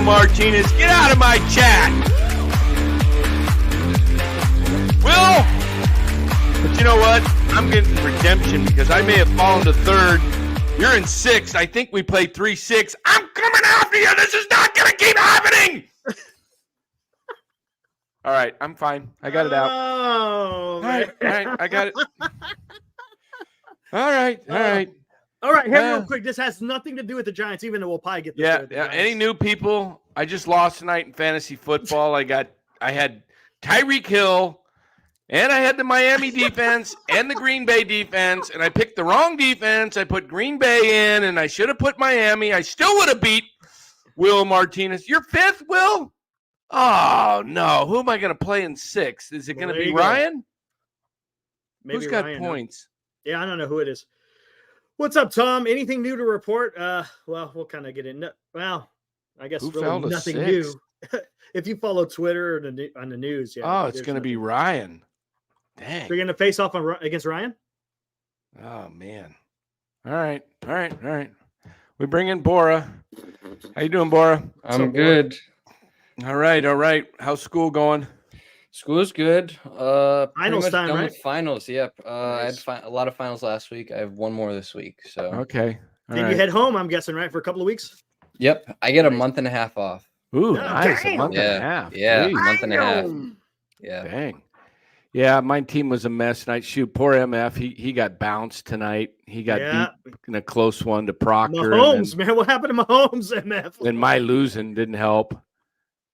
Martinez, get out of my chat. Will, but you know what? I'm getting redemption because I may have fallen to third. You're in sixth. I think we played 3-6. I'm coming after you. This is not going to keep happening. All right, I'm fine. I got it out. Oh, all right, I got it. All right. All right, here real quick. This has nothing to do with the Giants, even though we'll probably get this. Yeah. Any new people? I just lost tonight in fantasy football. I had Tyreek Hill, and I had the Miami defense and the Green Bay defense, and I picked the wrong defense. I put Green Bay in, and I should have put Miami. I still would have beat Will Martinez. You're fifth, Will? Oh, no. Who am I going to play in sixth? Is it going to be Ryan? Maybe Who's got Ryan, points? Yeah, I don't know who it is. What's up, Tom? Anything new to report? Well, we'll kind of get in. Well, I guess really nothing new. If you follow Twitter or on the news, yeah. Oh, it's going to be Ryan. Dang. So you're going to face off against Ryan? Oh, man. All right. We bring in Bora. How you doing, Bora? I'm good. All right. How's school going? School's good. Finals time, done right? with finals, yep. Nice. I had a lot of finals last week. I have one more this week. So okay. Then you head home, I'm guessing, right, for a couple of weeks? Yep. I get a month and a half off. Ooh, nice. A month and a half. Yeah, a month and a half. Yeah. Dang. Yeah, my team was a mess tonight. Shoot, poor MF. He got bounced tonight. He got beat in a close one to Proctor. Mahomes, man. What happened to Mahomes, MF? And my losing didn't help.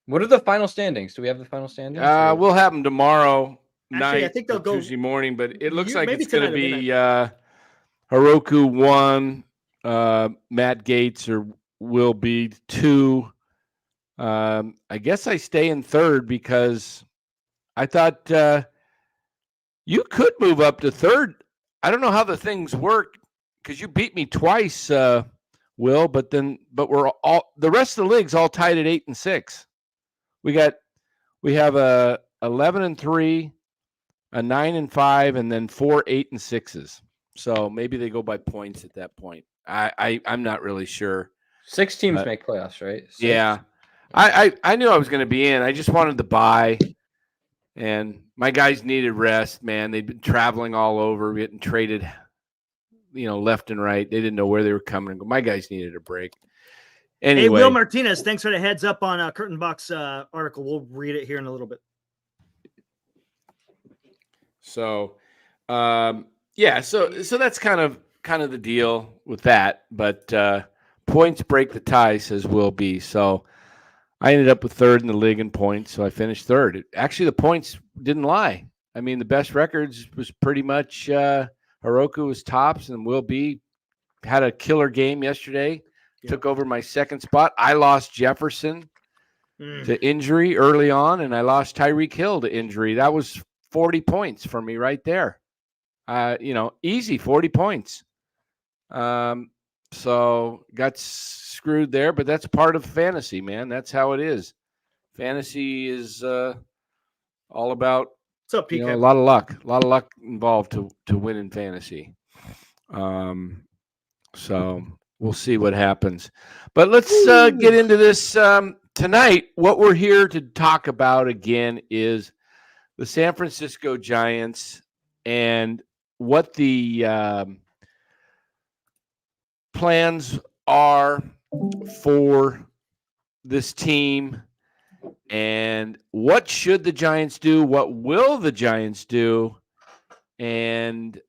What are the final standings? Do we have the final standings? We'll have them tomorrow night. I think they'll go Tuesday morning, but it looks like maybe it's going to be tonight Hiroku 1, Matt Gates will be 2. I guess I stay in third because I thought you could move up to third. I don't know how the things work because you beat me twice, Will, but we're all the rest of the league's all tied at 8 and 6. We have a 11 and 3, a 9 and 5, and then 4 8 and 6s. So maybe they go by points at that point. I'm not really sure. 6 teams make playoffs, right? 6. Yeah. I knew I was going to be in. I just wanted to buy, and my guys needed rest, man. They'd been traveling all over, getting traded, left and right. They didn't know where they were coming. My guys needed a break. Anyway. Hey, Will Martinez, thanks for the heads up on Curtain Box article. We'll read it here in a little bit. So, so that's kind of the deal with that. But points break the tie, says Will B. So I ended up with third in the league in points, so I finished third. Actually, the points didn't lie. I mean, the best records was pretty much Hiroku was tops, and Will B had a killer game yesterday. Took over my second spot. I lost Jefferson to injury early on, and I lost Tyreek Hill to injury. That was 40 points for me right there. Easy 40 points. So got screwed there, but that's part of fantasy, man. That's how it is. Fantasy is all about What's up, PK? A lot of luck involved to win in fantasy. So we'll see what happens. But let's get into this tonight. What we're here to talk about again is the San Francisco Giants and what the plans are for this team and what should the Giants do? What will the Giants do? And,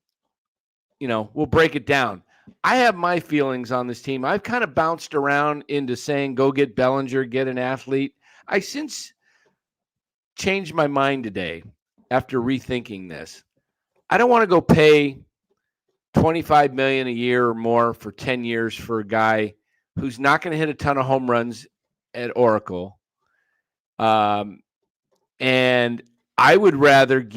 we'll break it down. I have my feelings on this team. I've kind of bounced around into saying, go get Bellinger, get an athlete. I since changed my mind today after rethinking this. I don't want to go pay $25 million a year or more for 10 years for a guy who's not going to hit a ton of home runs at Oracle. And I would rather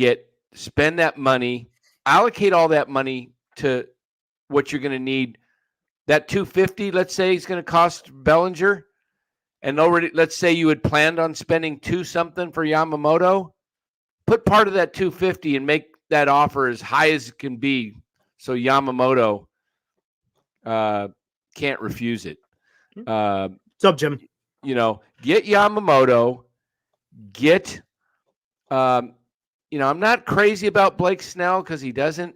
spend that money, allocate all that money to what you're going to need. That $250, let's say, is going to cost Bellinger. And already, let's say you had planned on spending $2 something for Yamamoto. Put part of that $250 and make that offer as high as it can be, so Yamamoto can't refuse it. What's up, Jim? get Yamamoto, get, I'm not crazy about Blake Snell because he doesn't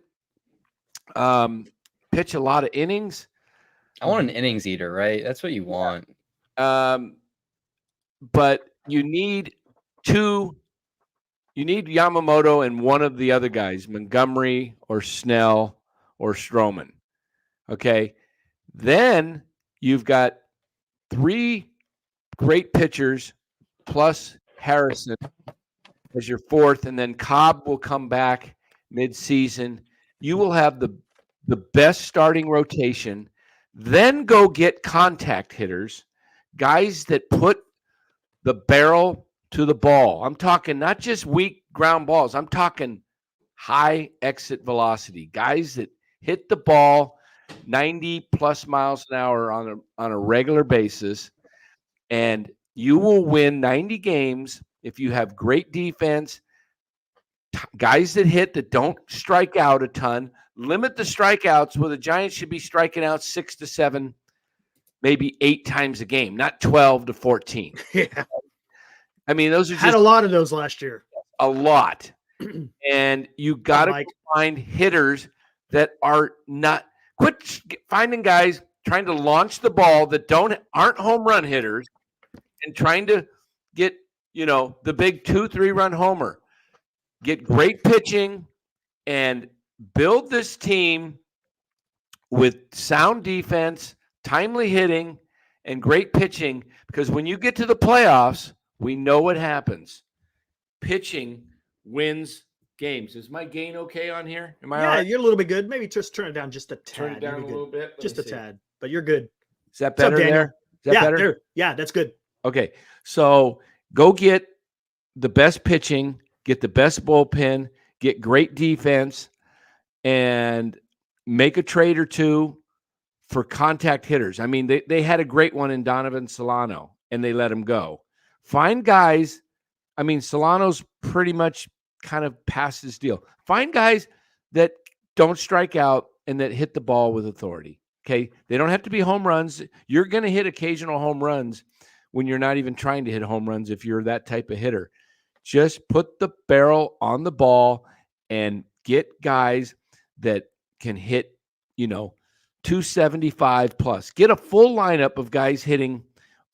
pitch a lot of innings. I want an innings eater, right? That's what you want. But you need Yamamoto and one of the other guys, Montgomery or Snell or Stroman. Okay. Then you've got 3 great pitchers plus Harrison as your 4th, and then Cobb will come back mid-season. You will have the best starting rotation. Then go get contact hitters, guys that put the barrel to the ball. I'm talking not just weak ground balls. I'm talking high exit velocity, guys that hit the ball 90 plus miles an hour on a regular basis, and you will win 90 games if you have great defense, guys that hit, that don't strike out a ton. Limit the strikeouts, where the Giants should be striking out 6 to 7, maybe 8 times a game, not 12 to 14. Yeah. I mean, those are just had a lot of those last year. A lot. And you got to find hitters that are not – quit finding guys trying to launch the ball that aren't home run hitters and trying to get, the big 2-3 run homer. Get great pitching and build this team with sound defense, timely hitting, and great pitching, because when you get to the playoffs, we know what happens. Pitching wins games. Is my gain okay on here? Am I all right? You're a little bit good. Maybe just turn it down just a tad. Turn it down a little bit. Just a tad, but you're good. Is that better there? Is that better? Yeah, that's good. Okay, so go get the best pitching, get the best bullpen, get great defense, and make a trade or two for contact hitters. I mean, they had a great one in Donovan Solano, and they let him go. Find guys. I mean, Solano's pretty much kind of past his deal. Find guys that don't strike out and that hit the ball with authority. Okay, they don't have to be home runs. You're going to hit occasional home runs when you're not even trying to hit home runs if you're that type of hitter. Just put the barrel on the ball and get guys that can hit, 275 plus. Get a full lineup of guys hitting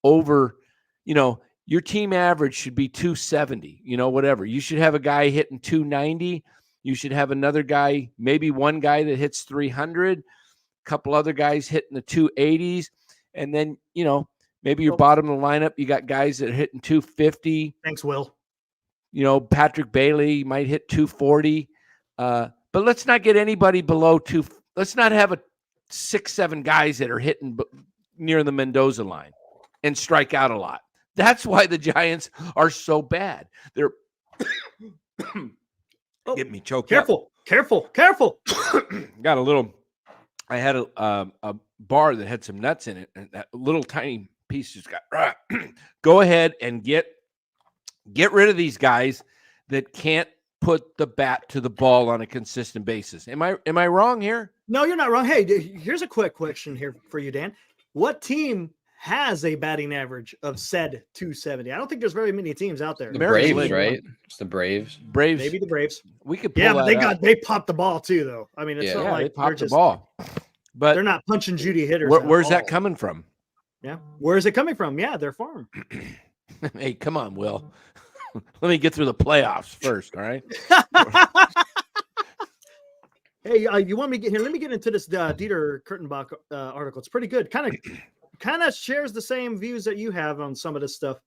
over, your team average should be 270, whatever. You should have a guy hitting 290. You should have another guy, maybe one guy that hits 300, a couple other guys hitting the 280s. And then, maybe your bottom of the lineup, you got guys that are hitting 250. Thanks, Will. Patrick Bailey might hit 240. But let's not get anybody below 2. Let's not have 6-7 guys that are hitting near the Mendoza line and strike out a lot. That's why the Giants are so bad. They're get me choked Careful. Got a little. I had a bar that had some nuts in it, and that little tiny piece just got. Go ahead and get rid of these guys that can't put the bat to the ball on a consistent basis. Am I wrong here? No, you're not wrong. Hey, here's a quick question here for you, Dan. What team has a batting average of said 270? I don't think there's very many teams out there. The Braves, right? It's the Braves. Maybe the Braves. We could pull but they popped the ball too, though. I mean, it's not like they popped the ball, but they're not punching Judy hitters. Where's that coming from? Yeah, where is it coming from? Yeah, their farm. Hey, come on, Will. Let me get through the playoffs first, all right? Hey, you want me to get here? Let me get into this Dieter Kurtenbach article. It's pretty good. Kind of shares the same views that you have on some of this stuff.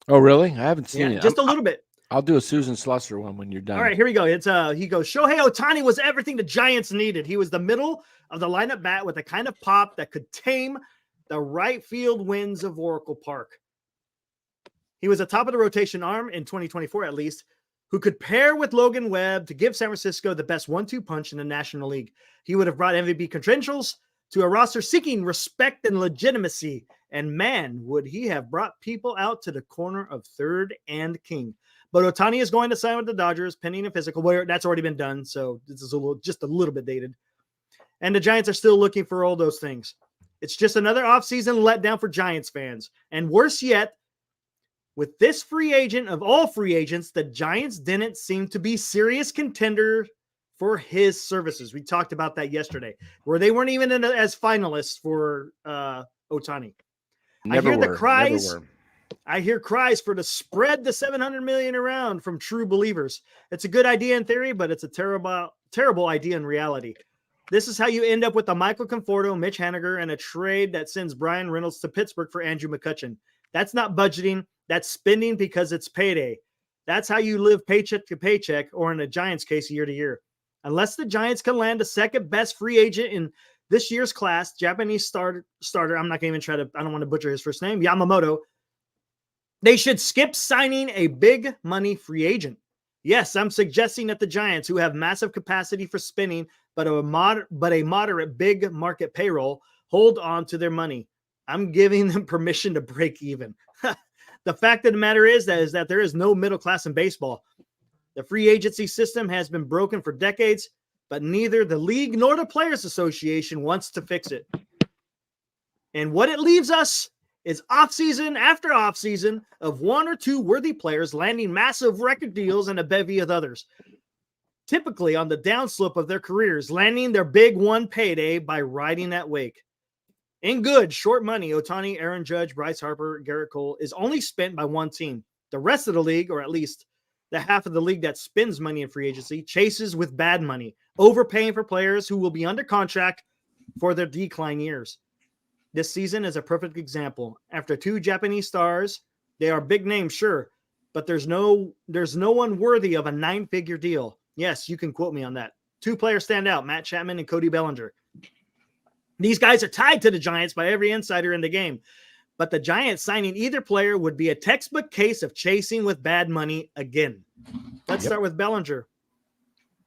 Oh, really? I haven't seen it. Just a little bit. I'll do a Susan Slusser one when you're done. All right, here we go. It's he goes, Shohei Ohtani was everything the Giants needed. He was the middle of the lineup bat with a kind of pop that could tame the right field winds of Oracle Park. He was a top of the rotation arm in 2024, at least, who could pair with Logan Webb to give San Francisco the best 1-2 punch in the National League. He would have brought MVP credentials to a roster seeking respect and legitimacy. And man, would he have brought people out to the corner of third and king. But Ohtani is going to sign with the Dodgers, pending a physical. Well, that's already been done, so this is just a little bit dated. And the Giants are still looking for all those things. It's just another offseason letdown for Giants fans. And worse yet, With this free agent of all free agents, the Giants didn't seem to be serious contender for his services. We talked about that yesterday, where they weren't even as finalists for Ohtani. Never hear the were. cries. Never were. I hear cries for to spread the $700 million around from true believers. It's a good idea in theory, but it's a terrible idea in reality. This is how you end up with a Michael Conforto, Mitch Haniger, and a trade that sends Brian Reynolds to Pittsburgh for Andrew McCutchen. That's not budgeting. That's spending because it's payday. That's how you live paycheck to paycheck, or in the Giants' case, year to year. Unless the Giants can land a second best free agent in this year's class, Japanese starter, I'm not going to even try to, I don't want to butcher his first name, Yamamoto, they should skip signing a big money free agent. Yes, I'm suggesting that the Giants, who have massive capacity for spending, but a moderate big market payroll, hold on to their money. I'm giving them permission to break even. The fact of the matter is that there is no middle class in baseball. The free agency system has been broken for decades, but neither the league nor the Players Association wants to fix it. And what it leaves us is offseason after offseason of one or two worthy players landing massive record deals and a bevy of others, typically on the downslope of their careers, landing their big one payday by riding that wake. In good, short money, Ohtani, Aaron Judge, Bryce Harper, Garrett Cole is only spent by one team. The rest of the league, or at least the half of the league that spends money in free agency, chases with bad money, overpaying for players who will be under contract for their decline years. This season is a perfect example. After two Japanese stars, they are big names, sure, but there's no one worthy of a 9-figure deal. Yes, you can quote me on that. Two players stand out, Matt Chapman and Cody Bellinger. These guys are tied to the Giants by every insider in the game, but the Giants signing either player would be a textbook case of chasing with bad money again. Let's start with Bellinger.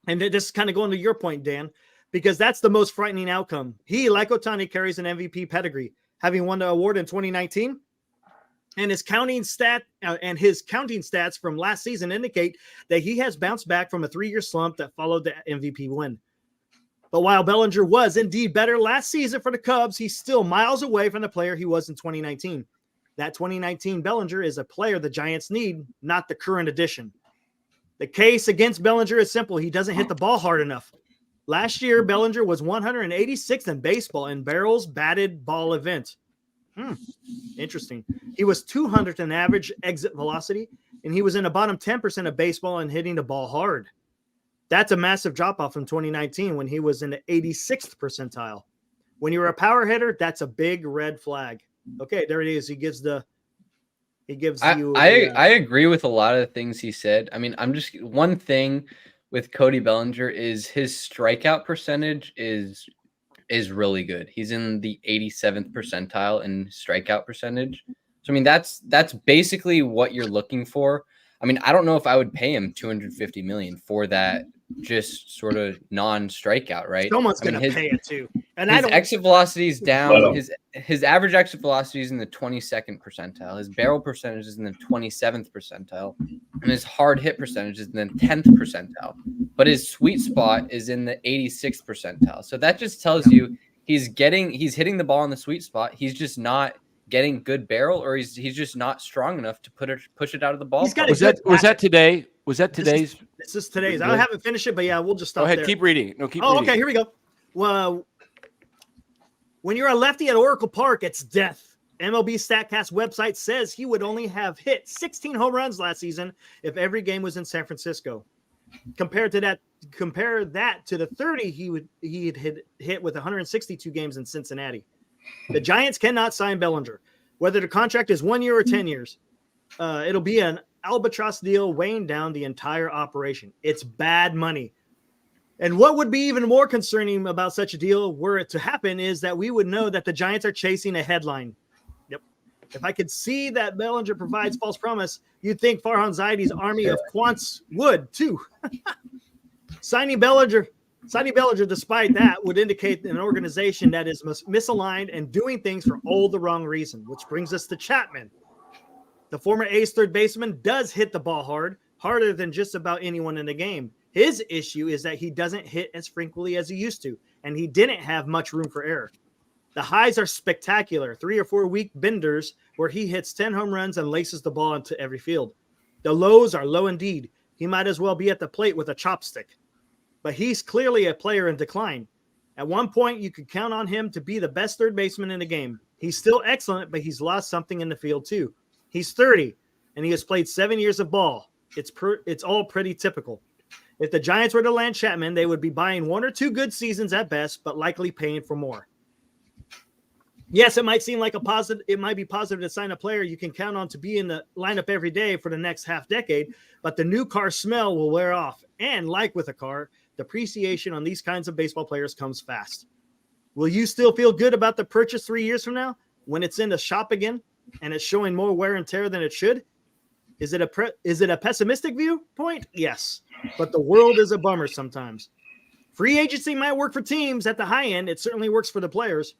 And this is kind of going to your point, Dan, because that's the most frightening outcome. He, like Ohtani, carries an MVP pedigree, having won the award in 2019. And his counting stats from last season indicate that he has bounced back from a 3-year slump that followed the MVP win. But while Bellinger was indeed better last season for the Cubs, he's still miles away from the player he was in 2019. That 2019 Bellinger is a player the Giants need, not the current addition. The case against Bellinger is simple. He doesn't hit the ball hard enough. Last year, Bellinger was 186th in baseball in barrels batted ball event. Interesting. He was 200th in average exit velocity, and he was in the bottom 10% of baseball in hitting the ball hard. That's a massive drop-off from 2019 when he was in the 86th percentile. When you're a power hitter, that's a big red flag. Okay, there it is. I agree with a lot of the things he said. I mean, one thing with Cody Bellinger is his strikeout percentage is really good. He's in the 87th percentile in strikeout percentage. So I mean, that's basically what you're looking for. I mean, I don't know if I would pay him $250 million for that just sort of non-strikeout, right? Someone's going to pay it too. And his exit velocity is down. His average exit velocity is in the 22nd percentile. His barrel percentage is in the 27th percentile, and his hard hit percentage is in the 10th percentile. But his sweet spot is in the 86th percentile. So that just tells you he's hitting the ball in the sweet spot. He's just not getting good barrel, or he's just not strong enough to push it out of the ball. Was that today? Was that today's? This is today's. I haven't finished it, but yeah, we'll just stop. Go ahead, there. keep reading. No, keep reading. Okay, here we go. Well, when you're a lefty at Oracle Park, it's death. MLB StatCast website says he would only have hit 16 home runs last season if every game was in San Francisco. Compare that to the 30 he had hit with 162 games in Cincinnati. The Giants cannot sign Bellinger, whether the contract is 1 year or 10 years. It'll be an albatross deal weighing down the entire operation. It's bad money. And what would be even more concerning about such a deal, were it to happen, is that we would know that the Giants are chasing a headline. Yep. If I could see that Bellinger provides false promise, you'd think Farhan Zaidi's army of quants would too. Signing Bellinger, despite that, would indicate an organization that is misaligned and doing things for all the wrong reason, which brings us to Chapman. The former ace third baseman does hit the ball hard, harder than just about anyone in the game. His issue is that he doesn't hit as frequently as he used to, and he didn't have much room for error. The highs are spectacular, 3 or 4 week benders where he hits 10 home runs and laces the ball into every field. The lows are low indeed. He might as well be at the plate with a chopstick. But he's clearly a player in decline. At one point, you could count on him to be the best third baseman in the game. He's still excellent, but he's lost something in the field too. He's 30, and he has played 7 years of ball. It's all pretty typical. If the Giants were to land Chapman, they would be buying 1 or 2 good seasons at best, but likely paying for more. Yes, it might seem like it might be positive to sign a player you can count on to be in the lineup every day for the next half decade, but the new car smell will wear off. And like with a car, depreciation on these kinds of baseball players comes fast. Will you still feel good about the purchase 3 years from now when it's in the shop again and it's showing more wear and tear than it should? Is it a pessimistic viewpoint? Yes, but the world is a bummer sometimes. Free agency might work for teams at the high end. It certainly works for the players.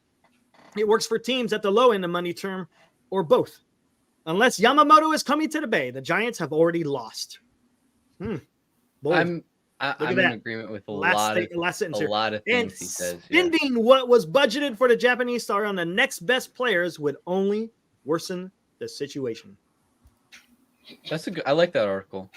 It works for teams at the low end of money term, or both. Unless Yamamoto is coming to the Bay, the Giants have already lost. I'm in agreement with a lot of things he says. Spending what was budgeted for the Japanese star on the next best players would only worsen the situation. I like that article.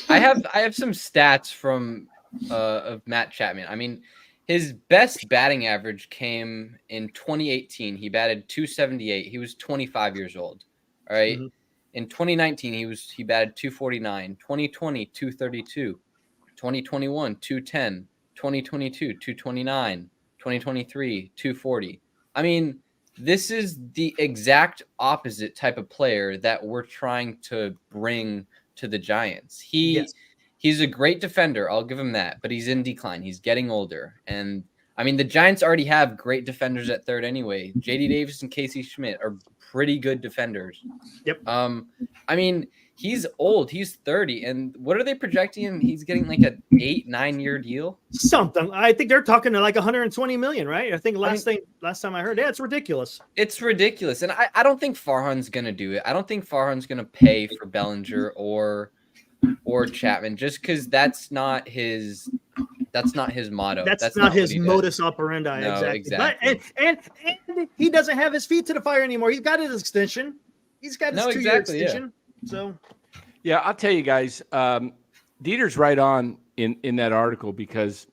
I have some stats from of Matt Chapman. I mean, his best batting average came in 2018. He batted .278. He was 25 years old. All right. Mm-hmm. In 2019, he batted .249. 2020, .232. 2021, .210. 2022, .229. 2023, .240. I mean, this is the exact opposite type of player that we're trying to bring to the Giants. He's a great defender. I'll give him that, but he's in decline. He's getting older. And I mean, the Giants already have great defenders at third anyway. JD Davis and Casey Schmidt are pretty good defenders. Yep. I mean, he's old. He's 30. And what are they projecting him? He's getting like a 8-9 year deal. Something. I think they're talking to like 120 million, right? I think last time I heard, yeah, it's ridiculous. It's ridiculous. And I don't think Farhan's going to do it. I don't think Farhan's going to pay for Bellinger or Chapman just because that's not his motto. That's not his modus operandi. No, exactly. But, and he doesn't have his feet to the fire anymore. He's got his extension. He's got his 2-year extension. Yeah. So yeah, I'll tell you guys, Dieter's right on in that article because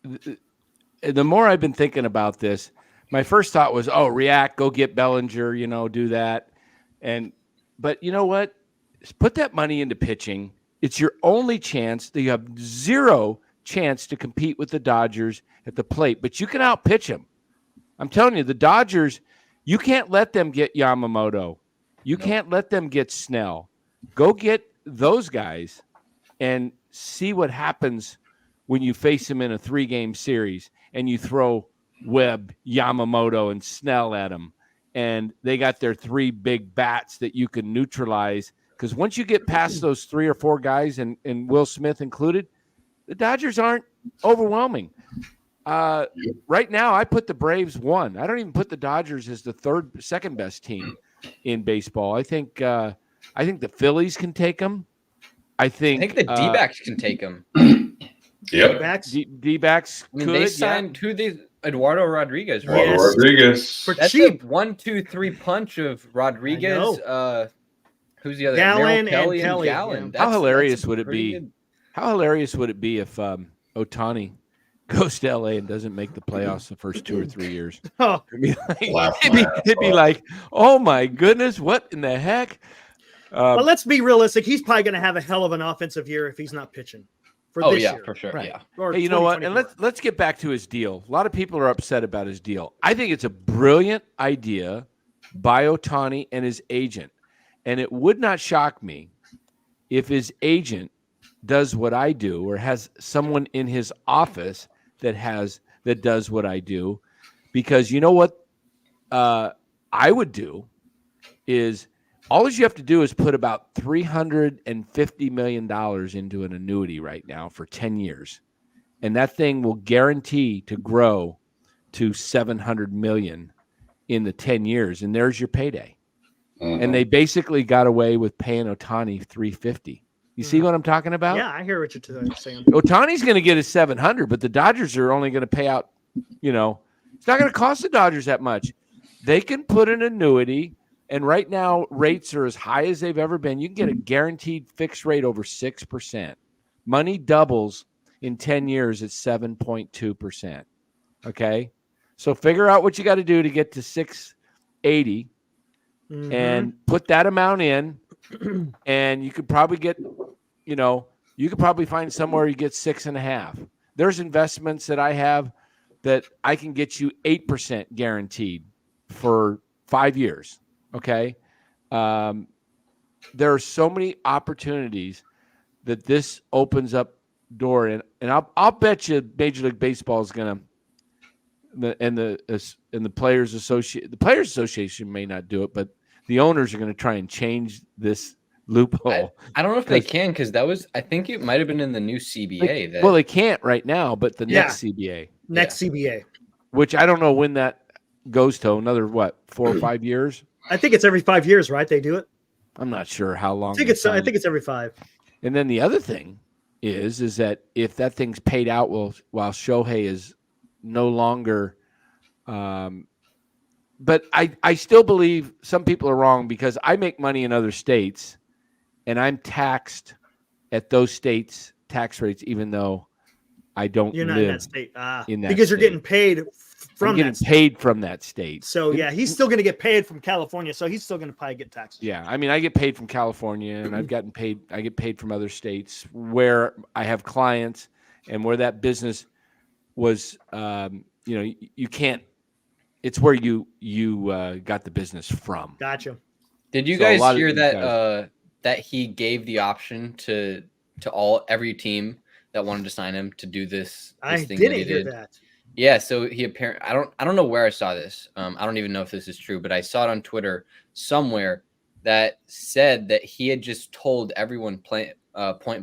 the more I've been thinking about this, my first thought was, react, go get Bellinger, do that. But you know what? Put that money into pitching. It's your only chance. That you have zero chance to compete with the Dodgers at the plate, but you can outpitch them. I'm telling you, the Dodgers, you can't let them get Yamamoto. You can't let them get Snell. Go get those guys and see what happens when you face them in a 3-game series and you throw Webb, Yamamoto, and Snell at them. And they got their 3 big bats that you can neutralize. Because once you get past those 3 or 4 guys, and Will Smith included, the Dodgers aren't overwhelming. Right now, I put the Braves 1. I don't even put the Dodgers as the second best team in baseball. I think the Phillies can take them. I think the D-backs can take them. Yep. D-backs. I mean, they signed Eduardo Rodriguez, right? Yes. Rodriguez. That's cheap. A 1-2-3 punch of Rodriguez. Who's the other? Gallen Kelly and Kelly. Gallen. How hilarious would it be? How hilarious would it be if Ohtani goes to LA and doesn't make the playoffs the first 2 or 3 years? Oh. It'd be like, oh my goodness, what in the heck? But let's be realistic. He's probably going to have a hell of an offensive year if he's not pitching. This year. For sure. Right. Yeah. Hey, you know what? And let's get back to his deal. A lot of people are upset about his deal. I think it's a brilliant idea by Ohtani and his agent. And it would not shock me if his agent does what I do or has someone in his office that does what I do. Because you know what I would do is all you have to do is put about $350 million into an annuity right now for 10 years. And that thing will guarantee to grow to $700 million in the 10 years. And there's your payday. Mm-hmm. And they basically got away with paying Ohtani $350. You see what I'm talking about? Yeah, I hear what you're saying. Ohtani's going to get his $700, but the Dodgers are only going to pay out, it's not going to cost the Dodgers that much. They can put an annuity And right now, rates are as high as they've ever been. You can get a guaranteed fixed rate over 6%. Money doubles in 10 years at 7.2%. Okay. So figure out what you got to do to get to 680 and put that amount in. And you could probably get, you could probably find somewhere you get 6.5. There's investments that I have that I can get you 8% guaranteed for 5 years. Okay. There are so many opportunities that this opens up door, and I'll bet you Major League Baseball is going to, and the Players Association may not do it, but the owners are going to try and change this loophole. I don't know if they can, because I think it might have been in the new CBA. They can't right now, but the next CBA. CBA. Which I don't know when that goes to, another, 4 or 5 years? I think it's every 5 years, right? They do it. I'm not sure how long. I think it's every 5. And then the other thing is that if that thing's paid out while Shohei is no longer, but I still believe some people are wrong, because I make money in other states and I'm taxed at those states' tax rates, even though I don't You're not live in that state. in that because you're state. getting paid from paid from that state. So yeah, he's still going to get paid from California. So he's still going to probably get taxes. Yeah, I mean, I get paid from California, and I get paid from other states where I have clients, and where that business was. You can't. It's where you got the business from. Gotcha. Did you guys hear that that he gave the option to every team that wanted to sign him to do this I thing didn't that he hear did? that. Yeah, so he apparently, I don't know where I saw this. I don't even know if this is true, but I saw it on Twitter somewhere that said that he had just told everyone point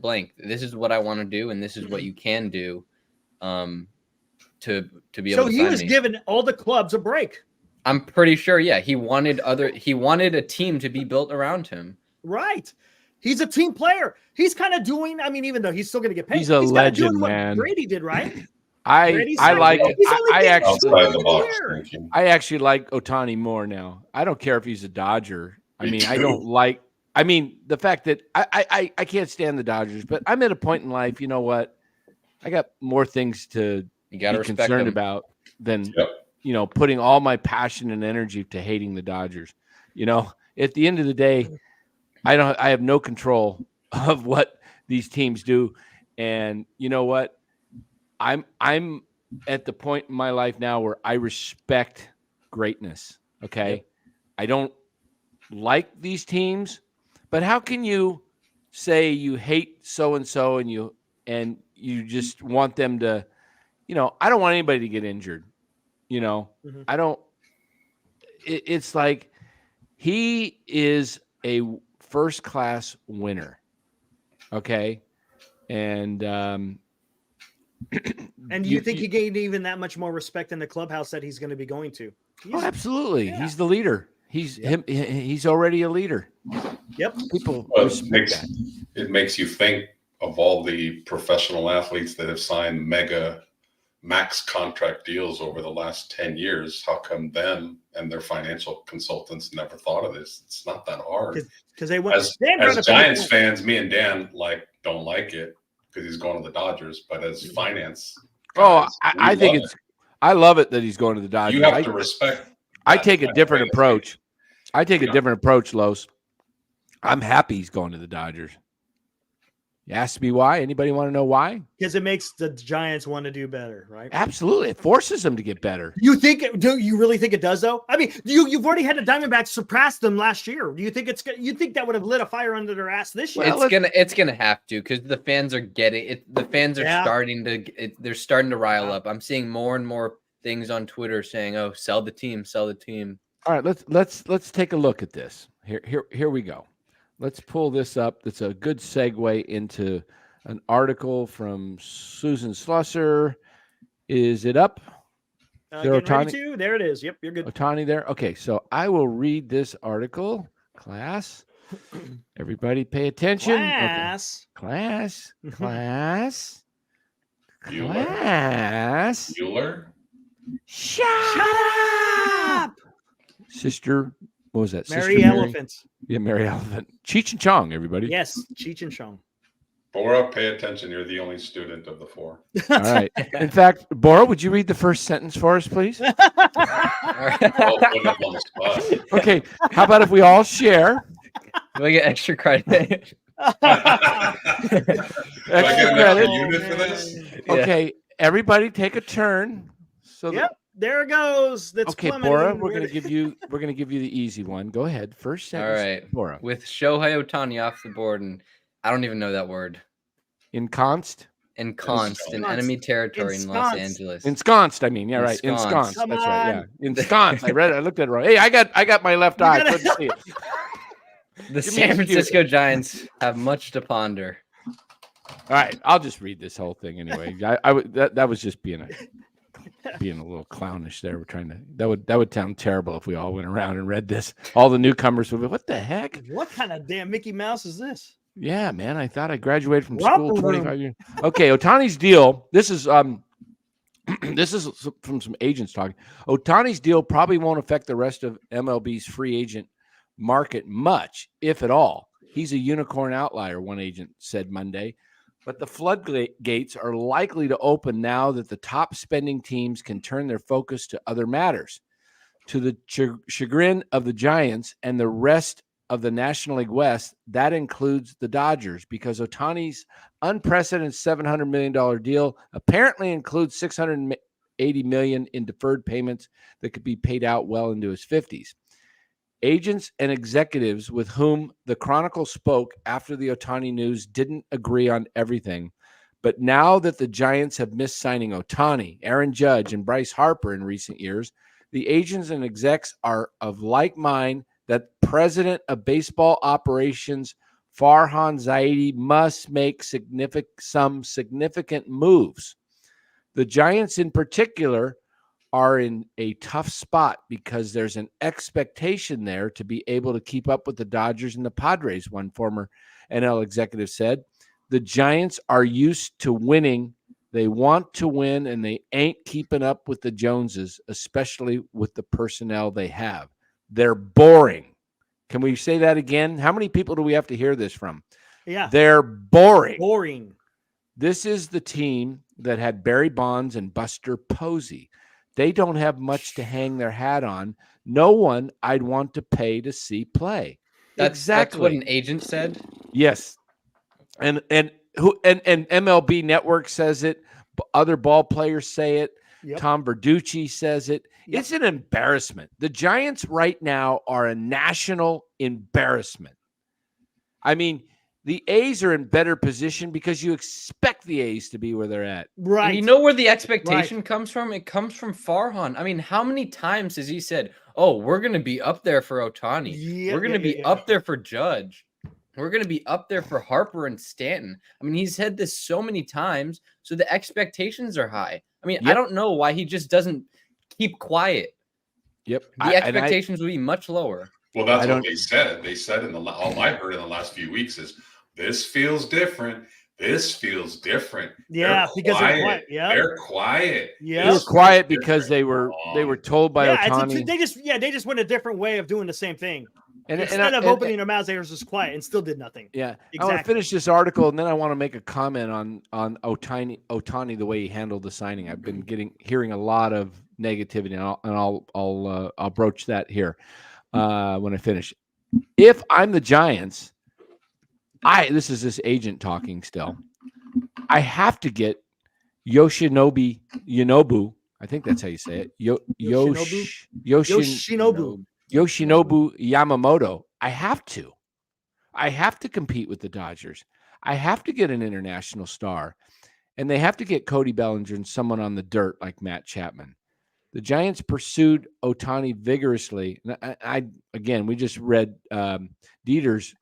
blank, this is what I want to do, and this is what you can do, to be able. So he was giving all the clubs a break. I'm pretty sure. Yeah, he wanted a team to be built around him. Right. He's a team player. He's kind of doing. I mean, even though he's still going to get paid, he's a legend, what man. Brady did, right? I actually like Ohtani more now. I don't care if he's a Dodger. I mean, I don't like. I mean, the fact that I can't stand the Dodgers, but I'm at a point in life. You know what? I got more things to be concerned about than putting all my passion and energy to hating the Dodgers. At the end of the day, I have no control of what these teams do, and you know what? I'm at the point in my life now where I respect greatness. Okay. Yep. I don't like these teams, but how can you say you hate so-and-so and you just want them to, I don't want anybody to get injured. I don't, it's like he is a first-class winner. Okay. And, and do you think he gained even that much more respect in the clubhouse that he's going to be going to? Absolutely. Yeah. He's the leader. He's already a leader. Yep. People it makes you think of all the professional athletes that have signed mega max contract deals over the last 10 years. How come them and their financial consultants never thought of this? It's not that hard. Because they went as Giants fans, me and Dan don't like it, because he's going to the Dodgers, but as finance guys, I love it that he's going to the Dodgers. You have to respect. I take a different approach. I take a different approach, Los. I'm happy he's going to the Dodgers. You asked me why. Anybody want to know why? Because it makes the Giants want to do better, right? Absolutely. It forces them to get better. Do you really think it does, though? I mean, you've already had the Diamondbacks surpass them last year. Do you think you think that would have lit a fire under their ass this year? It's gonna have to, because the fans are getting it. The fans are starting to rile up. I'm seeing more and more things on Twitter saying, "Oh, sell the team, sell the team." All right, let's take a look at this. Here we go. Let's pull this up. That's a good segue into an article from Susan Slusser. Is it up? There it is. Yep, you're good. Ohtani there. Okay, so I will read this article. Class, everybody pay attention. Class. Okay. Class. Bueller. Shut up. Sister What was that? Mary Sister Elephants. Yeah, Mary Elephant. Cheech and Chong, everybody. Yes, Cheech and Chong. Bora, pay attention. You're the only student of the 4. All right. In fact, Bora, would you read the first sentence for us, please? All right. I'll put it up on the spot. Okay. How about if we all share? Do I get extra credit? Do I get an extra credit. unit for this? Yeah. Okay. Everybody take a turn. So Yep, there it goes. That's okay, plummeting. Bora, we're gonna give you the easy one. Go ahead. First All sentence. right. Bora. With Shohei Ohtani off the board, and I don't even know that word. Ensconced? Ensconced in Ensconced. enemy territory in Los Ensconced. Angeles. Ensconced, I mean. Yeah, right. Ensconced. Ensconced. Come That's right. Yeah. on. Ensconced. I read it. I looked at it wrong. Hey, I got my left You eye. gotta- Couldn't see it. The Give me San a few. Francisco Giants have much to ponder. All right, I'll just read this whole thing anyway. That was just being a little clownish there. We're trying to that would sound terrible if we all went around and read this. All the newcomers would be, what the heck? What kind of damn Mickey Mouse is this? Yeah, man. I thought I graduated from Romper school room. 25 years. Okay, Ohtani's deal. This is this is from some agents talking. Ohtani's deal probably won't affect the rest of MLB's free agent market much, if at all. He's a unicorn outlier, one agent said Monday. But the floodgates are likely to open now that the top spending teams can turn their focus to other matters. To the chagrin of the Giants and the rest of the National League West, that includes the Dodgers, because Ohtani's unprecedented $700 million deal apparently includes $680 million in deferred payments that could be paid out well into his 50s. Agents and executives with whom the Chronicle spoke after the Ohtani news didn't agree on everything. But now that the Giants have missed signing Ohtani, Aaron Judge, and Bryce Harper in recent years, the agents and execs are of like mind that President of Baseball Operations Farhan Zaidi must make some significant moves. The Giants in particular are in a tough spot because there's an expectation there to be able to keep up with the Dodgers and the Padres, one former NL executive said. The Giants are used to winning. They want to win, and they ain't keeping up with the Joneses, especially with the personnel they have. They're boring. Can we say that again? How many people do we have to hear this from? Yeah. They're boring. Boring. This is the team that had Barry Bonds and Buster Posey. They don't have much to hang their hat on. No one I'd want to pay to see play. That's what an agent said. Yes. And MLB Network says it. Other ball players say it. Yep. Tom Verducci says it. Yep. It's an embarrassment. The Giants right now are a national embarrassment. I mean, the A's are in better position because you expect the A's to be where they're at. Right. And you know where the expectation comes from? It comes from Farhan. I mean, how many times has he said, oh, we're going to be up there for Ohtani. Yeah, we're going to yeah, be yeah. up there for Judge. We're going to be up there for Harper and Stanton. I mean, he's said this so many times, so the expectations are high. I mean, I don't know why he just doesn't keep quiet. Yep. The expectations would be much lower. Well, that's what they said. They said all I heard in the last few weeks is, this feels different. This feels different. Yeah, because they're quiet. Yeah. They're quiet. Yeah. They were quiet because they were told by Ohtani. They just went a different way of doing the same thing. And Instead of opening their mouths, they were just quiet and still did nothing. Yeah, exactly. I want to finish this article, and then I want to make a comment on Ohtani, the way he handled the signing. I've been hearing a lot of negativity, and I'll broach that here when I finish. If I'm the Giants, this is this agent talking still. I have to get Yoshinobu. I think that's how you say it. Yoshinobu Yamamoto. I have to compete with the Dodgers. I have to get an international star, and they have to get Cody Bellinger and someone on the dirt like Matt Chapman. The Giants pursued Ohtani vigorously. We just read Dieter's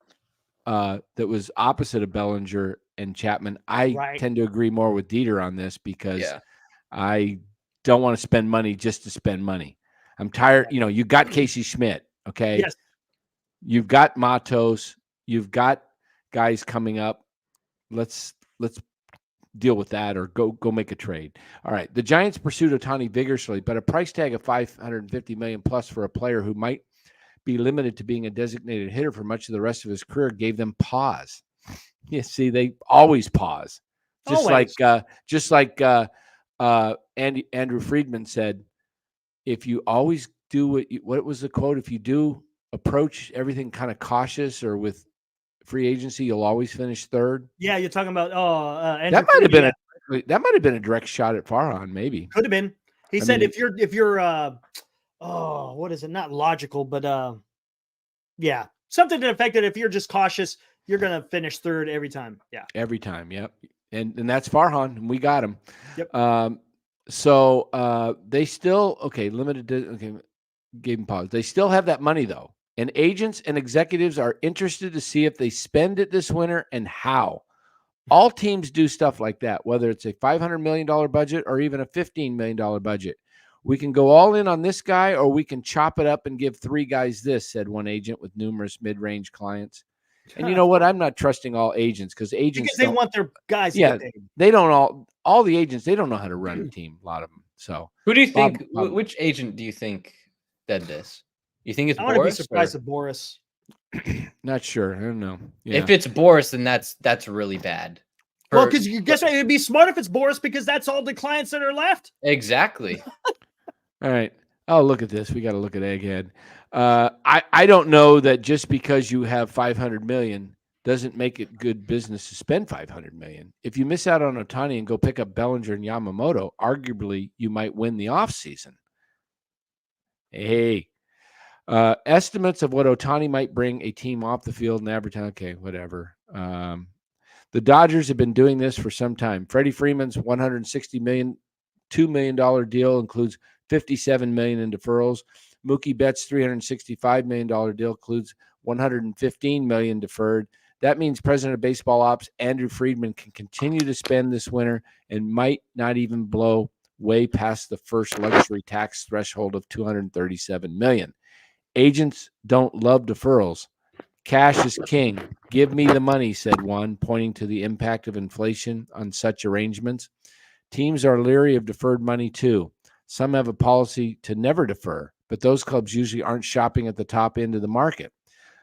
that was opposite of Bellinger and Chapman. I tend to agree more with Dieter on this because I don't want to spend money just to spend money. I'm tired. You know, you got Casey Schmidt. Okay. Yes. You've got Matos. You've got guys coming up. Let's deal with that or go make a trade. All right. The Giants pursued Ohtani vigorously, but a price tag of $550 million plus for a player who might be limited to being a designated hitter for much of the rest of his career gave them pause. You see, they always pause. Just Always. Andrew Friedman said, if you always do what was the quote? If you do approach everything kind of cautious or with free agency, you'll always finish third. Yeah, you're talking about Andrew That might have been Fried, a direct shot at Farhan, maybe. could have been. He I said mean, if you're what is it? Not logical, but yeah, something to the effect that if you're just cautious, you're gonna finish third every time. Yeah, every time, yep. And that's Farhan, and we got him. Yep. So they still limited to gave him pause. They still have that money though. And agents and executives are interested to see if they spend it this winter and how. All teams do stuff like that, whether it's a $500 million budget or even a $15 million budget. We can go all in on this guy or we can chop it up and give 3 guys this, said one agent with numerous mid-range clients. And you know what? I'm not trusting all agents because they want their guys to get paid. They don't all the agents, they don't know how to run a team, a lot of them. So who do you think, which agent do you think did this? You think it's Boris? I wouldn't be surprised if Boris. Not sure. I don't know. Yeah. If it's Boris, then that's really bad. Well, because you guess it'd be smart if it's Boris because that's all the clients that are left. Exactly. All right. Oh, look at this. We got to look at Egghead. I don't know that just because you have 500 million doesn't make it good business to spend 500 million. If you miss out on Ohtani and go pick up Bellinger and Yamamoto, arguably you might win the offseason. Hey. Estimates of what Ohtani might bring a team off the field and average. Okay, whatever. The Dodgers have been doing this for some time. Freddie Freeman's $160 million, $2 million deal includes $57 million in deferrals. Mookie Betts' $365 million deal includes $115 million deferred. That means President of Baseball Ops Andrew Friedman can continue to spend this winter and might not even blow way past the first luxury tax threshold of $237 million. Agents don't love deferrals. Cash is king. Give me the money, said one, pointing to the impact of inflation on such arrangements. Teams are leery of deferred money too. Some have a policy to never defer, but those clubs usually aren't shopping at the top end of the market.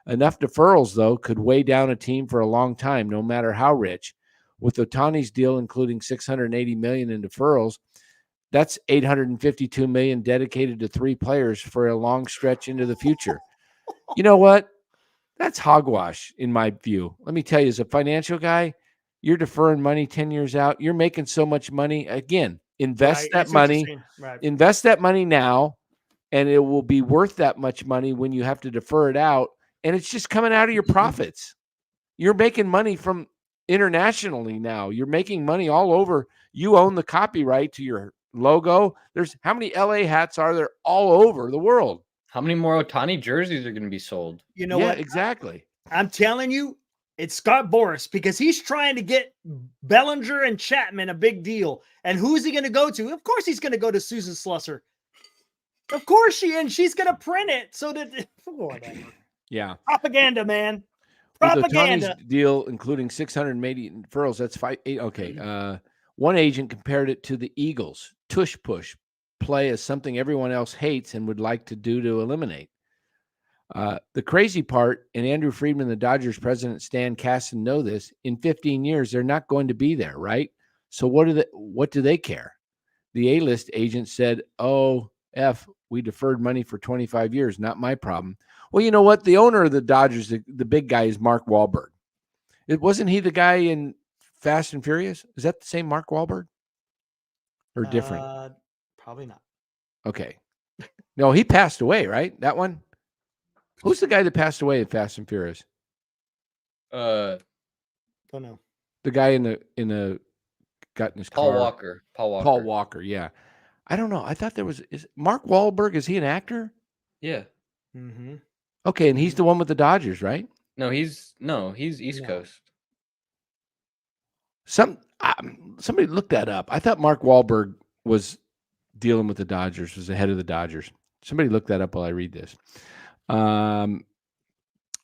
Enough deferrals, though, could weigh down a team for a long time, no matter how rich. With Ohtani's deal including $680 million in deferrals, that's $852 million dedicated to 3 players for a long stretch into the future. You know what? That's hogwash in my view. Let me tell you, as a financial guy, you're deferring money 10 years out. You're making so much money. Again, invest that money. Right. Invest that money now, and it will be worth that much money when you have to defer it out. And it's just coming out of your profits. You're making money from internationally now. You're making money all over. You own the copyright to your logo. There's how many LA hats are there all over the world? How many more Ohtani jerseys are going to be sold? You know what? Exactly. I'm telling you, it's Scott Boras because he's trying to get Bellinger and Chapman a big deal. And who's he going to go to? Of course, he's going to go to Susan Slusser. Of course, she's going to print it so that whatever. Yeah. Propaganda, man. Propaganda. With deal including 680 deferrals. That's 5. 8. Okay. One agent compared it to the Eagles. Tush push play as something everyone else hates and would like to do to eliminate. The crazy part, and Andrew Friedman, the Dodgers president, Stan Kasten know this, in 15 years, they're not going to be there, right? So what do they care? The A-list agent said, oh, we deferred money for 25 years. Not my problem. Well, you know what? The owner of the Dodgers, the big guy, is Mark Wahlberg. Wasn't he the guy in Fast and Furious? Is that the same Mark Wahlberg? Or different? Probably not. Okay. No, he passed away, right? That one? Who's the guy that passed away in Fast and Furious? Don't know. The guy in the got in his Paul car. Walker. Paul Walker, yeah. I don't know. I thought is Mark Wahlberg, is he an actor? Yeah. Mm-hmm. Okay, and he's the one with the Dodgers, right? No, he's East Coast. Somebody look that up. I thought Mark Wahlberg was dealing with the Dodgers, was the head of the Dodgers. Somebody look that up while I read this. I'm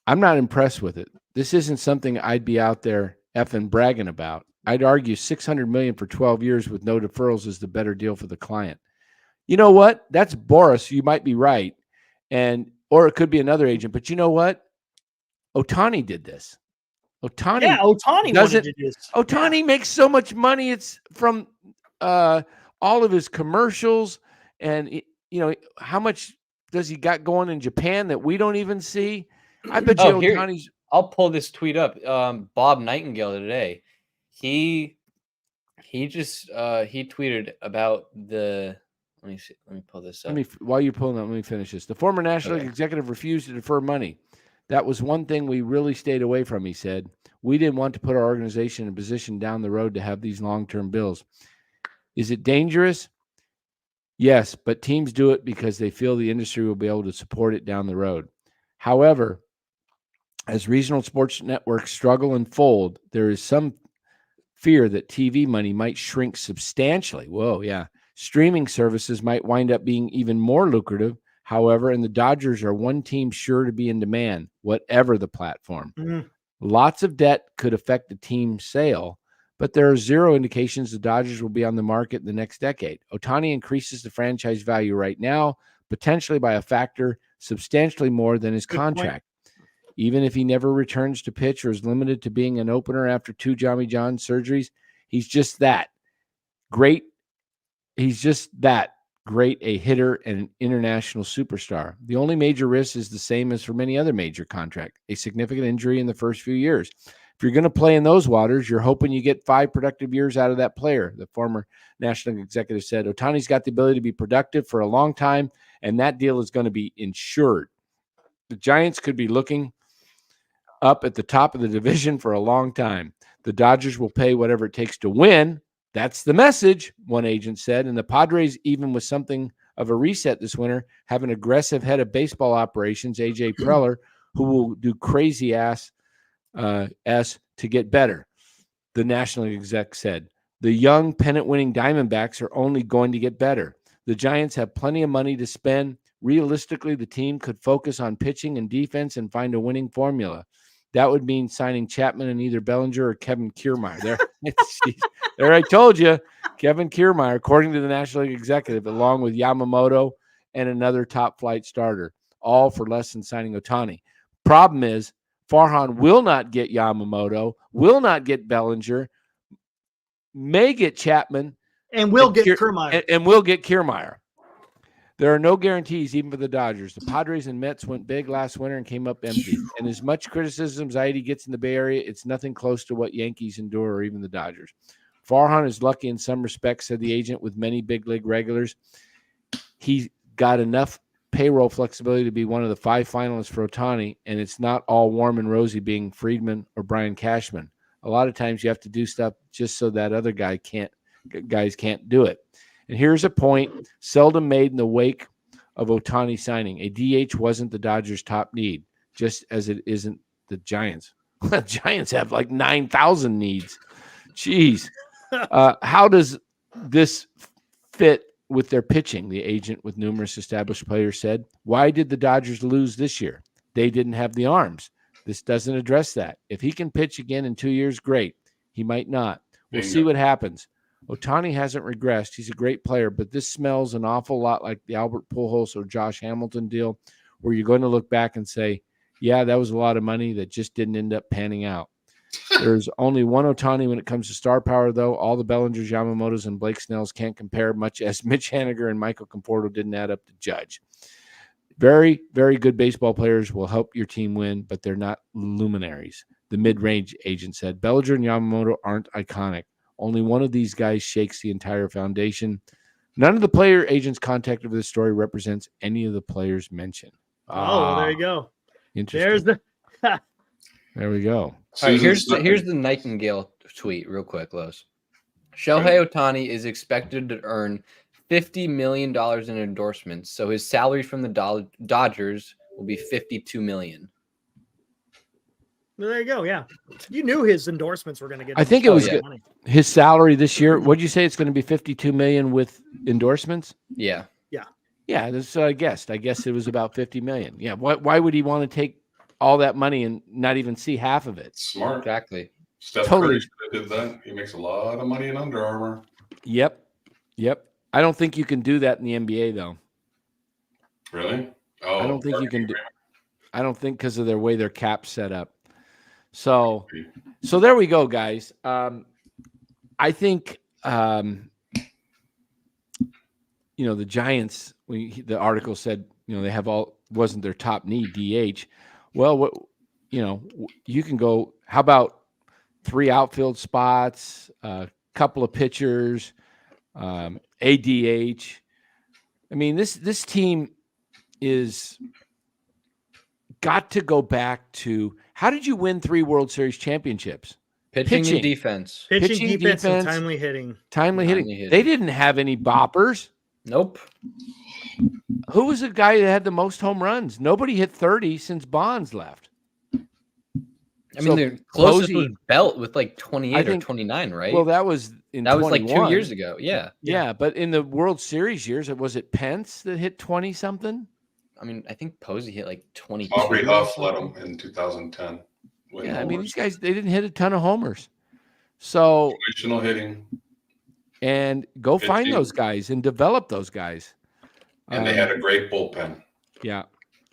not impressed with it. This isn't something I'd be out there effing bragging about. I'd argue $600 million for 12 years with no deferrals is the better deal for the client. You know what? That's Boris. You might be right. And or it could be another agent. But you know what? Ohtani did this. Ohtani Ohtani doesn't. wanted to do this. Ohtani makes so much money. It's from all of his commercials, and how much does he got going in Japan that we don't even see? I bet you Ohtani's. I'll pull this tweet up. Bob Nightingale today, he just he tweeted about the. Let me see. Let me pull this up. While you're pulling up, let me finish this. The former National League executive refused to defer money. That was one thing we really stayed away from, he said. We didn't want to put our organization in a position down the road to have these long-term bills. Is it dangerous? Yes, but teams do it because they feel the industry will be able to support it down the road. However, as regional sports networks struggle and fold, there is some fear that TV money might shrink substantially. Whoa, yeah. Streaming services might wind up being even more lucrative. However, and the Dodgers are one team sure to be in demand, whatever the platform. Lots of debt could affect the team's sale, but there are zero indications the Dodgers will be on the market in the next decade. Ohtani increases the franchise value right now, potentially by a factor substantially more than his contract. Even if he never returns to pitch or is limited to being an opener after 2 Tommy John surgeries, he's just that great. He's just that great a hitter and an international superstar. The only major risk is the same as for many other major contracts, a significant injury in the first few years. If you're going to play in those waters, you're hoping you get 5 productive years out of that player, the former national executive said. Ohtani's got the ability to be productive for a long time, and that deal is going to be insured. The Giants could be looking up at the top of the division for a long time. The Dodgers will pay whatever it takes to win. That's the message, one agent said. And the Padres, even with something of a reset this winter, have an aggressive head of baseball operations, A.J. Preller, who will do crazy ass to get better. The national exec said. The young pennant-winning Diamondbacks are only going to get better. The Giants have plenty of money to spend. Realistically, the team could focus on pitching and defense and find a winning formula. That would mean signing Chapman and either Bellinger or Kevin Kiermaier. There, I told you, Kevin Kiermaier, according to the National League executive, along with Yamamoto and another top-flight starter, all for less than signing Ohtani. Problem is, Farhan will not get Yamamoto, will not get Bellinger, may get Chapman, and will get Kiermaier. And will get Kiermaier. There are no guarantees even for the Dodgers. The Padres and Mets went big last winter and came up empty. And as much criticism as Zaidi gets in the Bay Area, it's nothing close to what Yankees endure or even the Dodgers. Farhan is lucky in some respects, said the agent with many big league regulars. He got enough payroll flexibility to be one of the 5 finalists for Ohtani, and it's not all warm and rosy being Friedman or Brian Cashman. A lot of times you have to do stuff just so that other guys can't do it. And here's a point seldom made in the wake of Ohtani signing. A DH wasn't the Dodgers' top need, just as it isn't the Giants. The Giants have like 9,000 needs. Jeez. How does this fit with their pitching? The agent with numerous established players said. Why did the Dodgers lose this year? They didn't have the arms. This doesn't address that. If he can pitch again in 2 years, great. He might not. We'll see what happens. Ohtani hasn't regressed. He's a great player, but this smells an awful lot like the Albert Pujols or Josh Hamilton deal, where you're going to look back and say, yeah, that was a lot of money that just didn't end up panning out. There's only one Ohtani when it comes to star power, though. All the Bellingers, Yamamotos, and Blake Snells can't compare, much as Mitch Haniger and Michael Conforto didn't add up to Judge. Very, very good baseball players will help your team win, but they're not luminaries. The mid-range agent said. Bellinger and Yamamoto aren't iconic. Only one of these guys shakes the entire foundation. None of the player agents contacted for this story represents any of the players mentioned. Well, there you go. Interesting. There we go. All right, here's the Nightingale tweet real quick, Los. Shohei Ohtani is expected to earn $50 million in endorsements, so his salary from the Dodgers will be $52 million. Well, there you go. Yeah, you knew his endorsements were going to get. I think it was his salary this year. What'd you say? It's going to be $52 million with endorsements. Yeah. That's what I guessed. I guess it was about $50 million. Yeah. Why would he want to take all that money and not even see half of it? Smart. Exactly. Steph Curry did that. He makes a lot of money in Under Armour. Yep. I don't think you can do that in the NBA though. Really? Oh, I don't think you can do. I don't think because of their way their cap's set up. So there we go, guys. I think the Giants. The article said they have wasn't their top need DH. Well, you can go. How about 3 outfield spots, a couple of pitchers, ADH. I mean, this team is got to go back to how did you win 3 World Series championships? Pitching and defense. Pitching, defense, and defense, timely hitting. Timely hitting. They didn't have any boppers. Nope. Who was the guy that had the most home runs? Nobody hit 30 since Bonds left. I mean, the closest was Belt with like 28 or 29, right? Well, that was like 2 years ago. Yeah. Yeah, but in the World Series years, was it Pence that hit 20 something? I mean, I think Posey hit like 22. Aubrey Huff led him in 2010. Yeah, I mean, these guys, they didn't hit a ton of homers. So traditional hitting. And go find those guys and develop those guys. And they had a great bullpen. Yeah,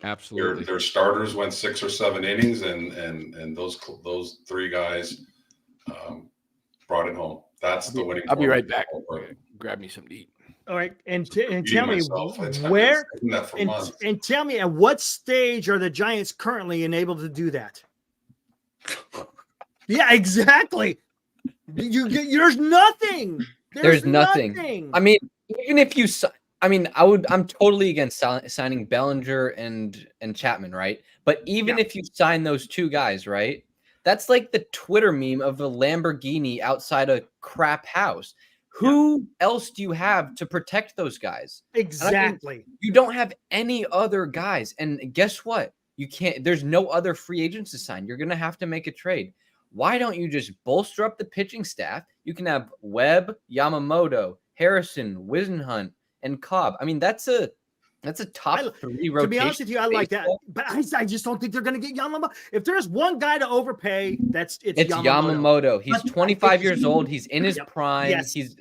absolutely. Their starters went 6 or 7 innings, and those 3 guys brought it home. That's the winning. I'll be right back. Grab me something to eat. All right, and tell me where and tell me at what stage are the Giants currently enabled to do that? Yeah, exactly. There's nothing. There's nothing. I mean, even if you, I'm totally against signing Bellinger and Chapman, right? But even if you sign those 2 guys, right? That's like the Twitter meme of a Lamborghini outside a crap house. Who else do you have to protect those guys? Exactly. You don't have any other guys. And guess what? You can't. There's no other free agents to sign. You're going to have to make a trade. Why don't you just bolster up the pitching staff? You can have Webb, Yamamoto, Harrison, Wisenhunt, and Cobb. I mean, that's a top 3 rotation. To be honest with you, I like that, but I just don't think they're going to get Yamamoto. If there's one guy to overpay, it's Yamamoto. He's 25 years old. He's in his prime. Yes. These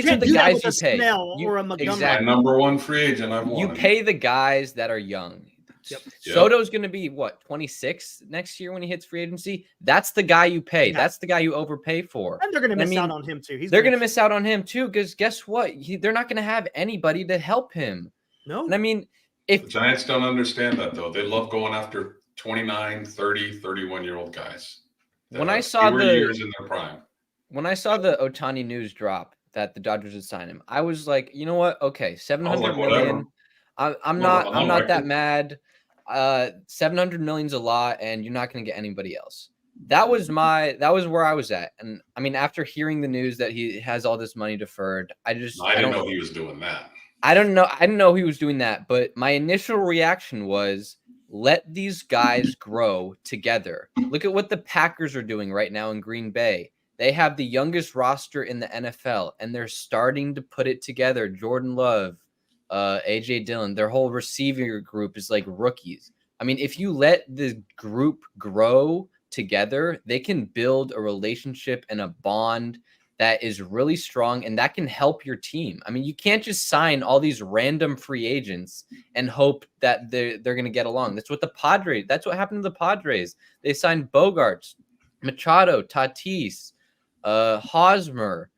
are the guys you pay. Or a Montgomery. Exactly. Number 1 free agent I've won. You pay the guys that are young. Yep. Soto's going to be 26 next year when he hits free agency. That's the guy you pay. Yeah. That's the guy you overpay for. And they're going to miss out on him too. They're going to miss out on him too because guess what? They're not going to have anybody to help him. No. And I mean, if the Giants don't understand that though, they love going after 29, 30, 31-year-old guys. When I saw years in their prime. When I saw the Ohtani news drop that the Dodgers would sign him, I was like, you know what? Okay, $700 million. I'm not that mad. 700 million's a lot, and you're not going to get anybody else. That was where I was at. And I mean, after hearing the news that he has all this money deferred, I didn't know he was doing that. I didn't know he was doing that, but my initial reaction was let these guys grow together. Look at what the Packers are doing right now in Green Bay. They have the youngest roster in the NFL, and they're starting to put it together. Jordan Love, AJ Dillon, their whole receiver group is like rookies. I mean, if you let the group grow together, they can build a relationship and a bond that is really strong, and that can help your team. I mean, you can't just sign all these random free agents and hope that they're going to get along. That's what happened to the Padres. They signed Bogarts, Machado, Tatis, Hosmer,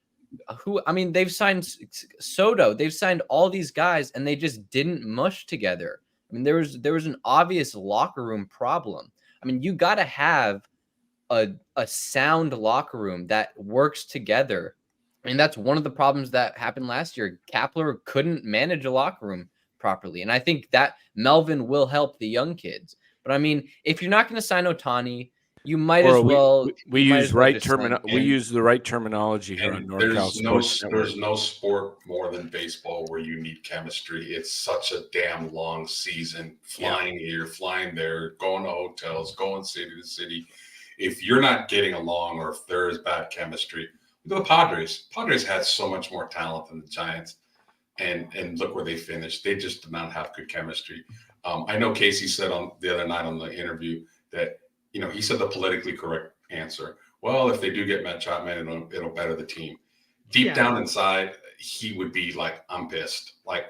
they've signed Soto. They've signed all these guys, and they just didn't mush together. I mean, there was an obvious locker room problem. I mean, you got to have a sound locker room that works together. And that's one of the problems that happened last year. Kapler couldn't manage a locker room properly. And I think that Melvin will help the young kids. But I mean, if you're not going to sign Ohtani, you might as well. We use the right terminology here on NorCal Sports. There's no sport more than baseball where you need chemistry. It's such a damn long season, flying here, flying there, going to hotels, going city to city. If you're not getting along, or if there is bad chemistry, look at the Padres. Padres had so much more talent than the Giants, and look where they finished. They just did not have good chemistry. I know Casey said on the other night on the interview that he said the politically correct answer. Well, if they do get Matt Chapman, it'll better the team. Deep down inside, he would be like, I'm pissed. Like,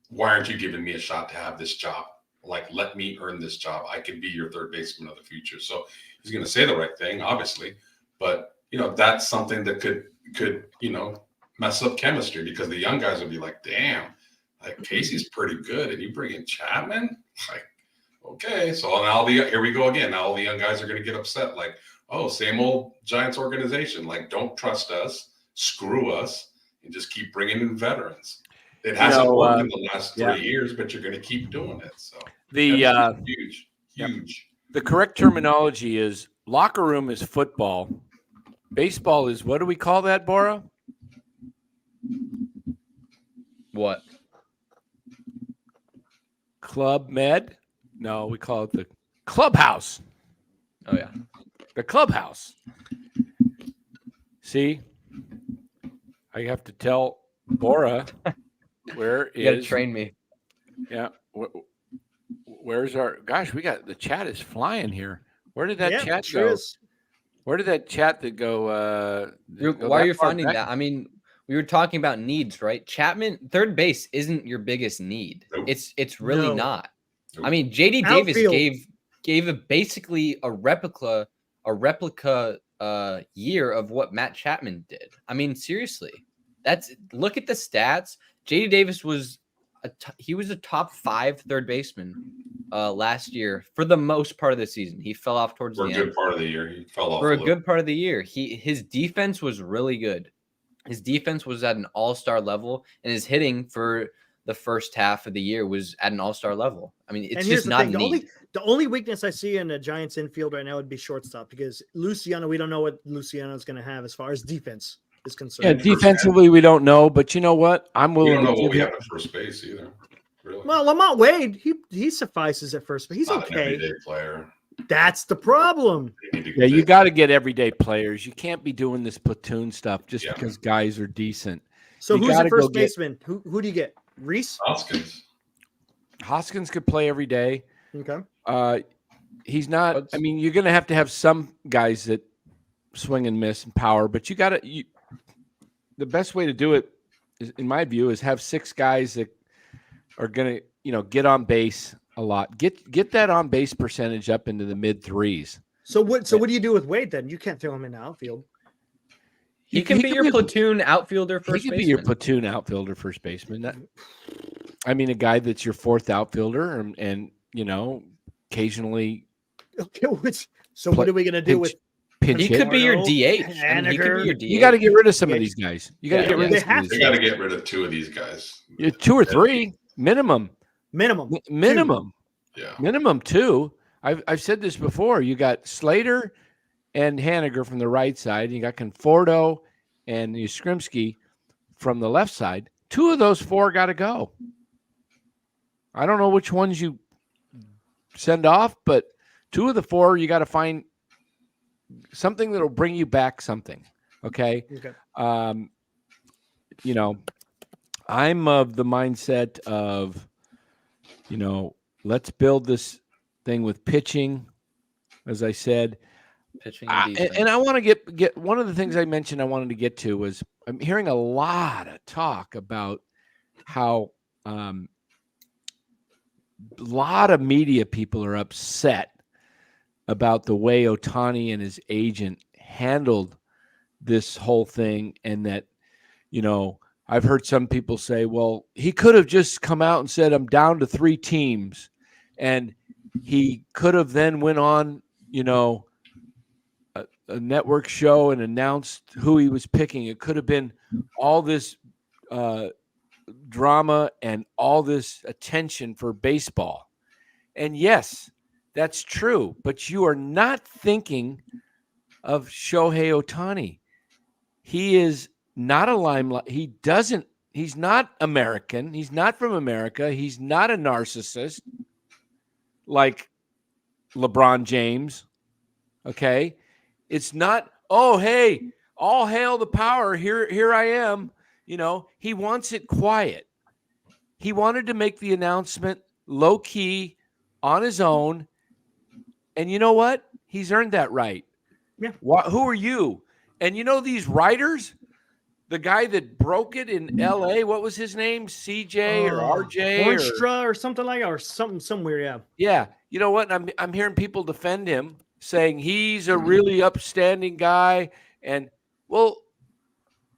why aren't you giving me a shot to have this job? Like, let me earn this job. I could be your third baseman of the future. So he's going to say the right thing, obviously, but that's something that could mess up chemistry, because the young guys will be like, damn, like Casey's pretty good, and you bring in Chapman, like, okay. So now here we go again. Now all the young guys are going to get upset, like, oh, same old Giants organization. Like, don't trust us, screw us, and just keep bringing in veterans. It hasn't worked in the last 3 years, but you're going to keep doing it. So huge. The correct terminology is locker room is football. Baseball is, what do we call that, Bora? What? Club Med? No, we call it the clubhouse. Oh, yeah. The clubhouse. See? I have to tell Bora where you gotta train me. Yeah. Where's our gosh? We got the chat is flying here. Where did that chat go? Where did that chat that go? Why are you finding that? I mean, we were talking about needs, right? Chapman, third base isn't your biggest need. Nope. It's really not. Nope. I mean, JD Davis gave basically a replica year of what Matt Chapman did. I mean, seriously, look at the stats. JD Davis was a top 5 third baseman last year for the most part of the season. He fell off towards the end. For a good part of the year, he fell off. For a good part of the year, his defense was really good. His defense was at an all-star level, and his hitting for the first half of the year was at an all-star level. I mean, it's just not a need. The only weakness I see in the Giants infield right now would be shortstop, because Luciano, we don't know what Luciano is going to have as far as defense is concerned. Yeah, defensively we don't know, but you know what? I'm willing to give what we have at first base either. Really. Well, Lamont Wade, he suffices at first, but he's not okay. an everyday player. That's the problem. Yeah, you got to get everyday players. You can't be doing this platoon stuff just because guys are decent. So who's the first baseman? Who do you get? Reese? Hoskins could play every day. Okay. He's not. I mean, you're going to have some guys that swing and miss and power, but you got to. The best way to do it, in my view, is have 6 guys that are going to, get on base a lot. Get that on base percentage up into the mid 3s. So what do you do with Wade then? You can't throw him in the outfield. He can be your platoon outfielder first baseman. He can be your platoon outfielder first baseman. I mean, a guy that's your 4th outfielder and occasionally. Okay, what are we going to do with? He could be your DH. He could be your DH. You got to get rid of some of these guys. You got to get rid of some of these guys. You got to get rid of 2 of these guys. 2 or 3 minimum. Yeah. Minimum 2. I've said this before. You got Slater and Haniger from the right side. You got Conforto and Yastrzemski from the left side. 2 of those 4 got to go. I don't know which ones you send off, but 2 of the 4 you got to find something that'll bring you back something. Okay. I'm of the mindset of, let's build this thing with pitching, as I said. Pitching and I want to get one of the things I mentioned I wanted to get to was I'm hearing a lot of talk about how a lot of media people are upset about the way Ohtani and his agent handled this whole thing, and that, I've heard some people say, well, he could have just come out and said, I'm down to 3 teams. And he could have then went on, a network show and announced who he was picking. It could have been all this drama and all this attention for baseball. And yes, that's true, but you are not thinking of Shohei Ohtani. He is not a limelight. He's not American. He's not from America. He's not a narcissist like LeBron James. Okay. It's not, oh, hey, all hail the power. Here I am. He wants it quiet. He wanted to make the announcement low key on his own. And you know what? He's earned that right. Yeah. Who are you? And these writers, the guy that broke it in L.A. What was his name? CJ or RJ or Hornstra or something like that, or something weird. Yeah. yeah. You know what? I'm hearing people defend him, saying he's a really upstanding guy. And well,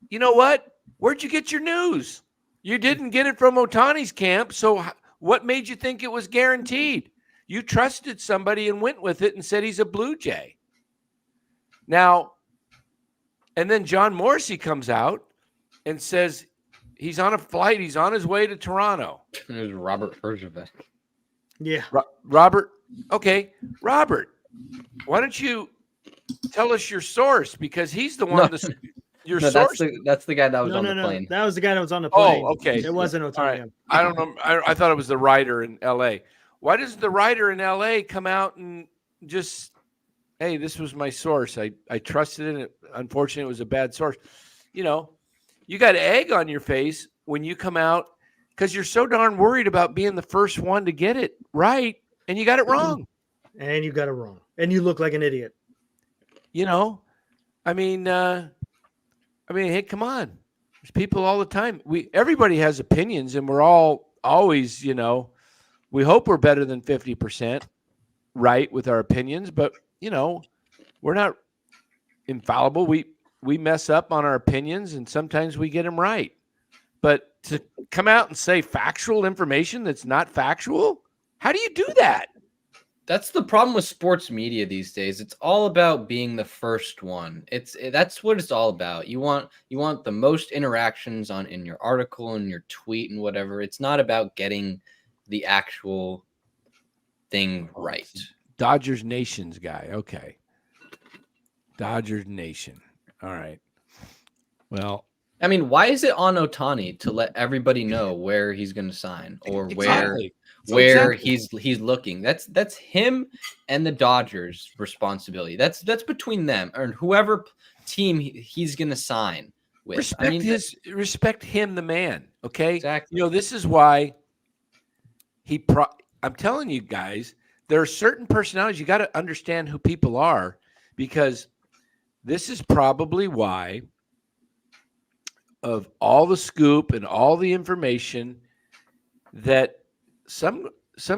you know what? Where'd you get your news? You didn't get it from Ohtani's camp. So what made you think it was guaranteed? You trusted somebody and went with it and said he's a Blue Jay. Now, and then John Morrissey comes out and says he's on a flight. He's on his way to Toronto. It was Robert Herjavec. Yeah. Robert. Okay. Robert, why don't you tell us your source? Because he's the one your source. That's the guy that was on the No. plane. That was the guy that was on the plane. Oh, okay. It wasn't Ohtani. All right. I don't know. I thought it was the writer in L.A. Why does the writer in L.A. come out and just, hey, this was my source. I trusted it. Unfortunately, it was a bad source. You know, you got egg on your face when you come out because you're so darn worried about being the first one to get it right, and you got it wrong. And you got it wrong. And you look like an idiot. You know, I mean, hey, come on. There's people all the time. Everybody has opinions, and we're all always, you know, we hope we're better than 50% right with our opinions, but you know, we're not infallible. We mess up on our opinions, and sometimes we get them right. But to come out and say factual information that's not factual, how do you do that? That's the problem with sports media these days. It's all about being the first one. That's what it's all about. You want the most interactions in your article and your tweet and whatever. It's not about getting the actual thing right. Dodgers Nation's guy. Okay. Dodgers Nation. All right. Well, I mean, why is it on Ohtani to let everybody know where he's going to sign or where he's looking? That's him and the Dodgers' responsibility. That's between them and whoever team he's going to sign with. Respect him, the man. Okay. Exactly. You know, this is why I'm telling you guys, there are certain personalities. You got to understand who people are, because this is probably why, of all the scoop and all the information, that some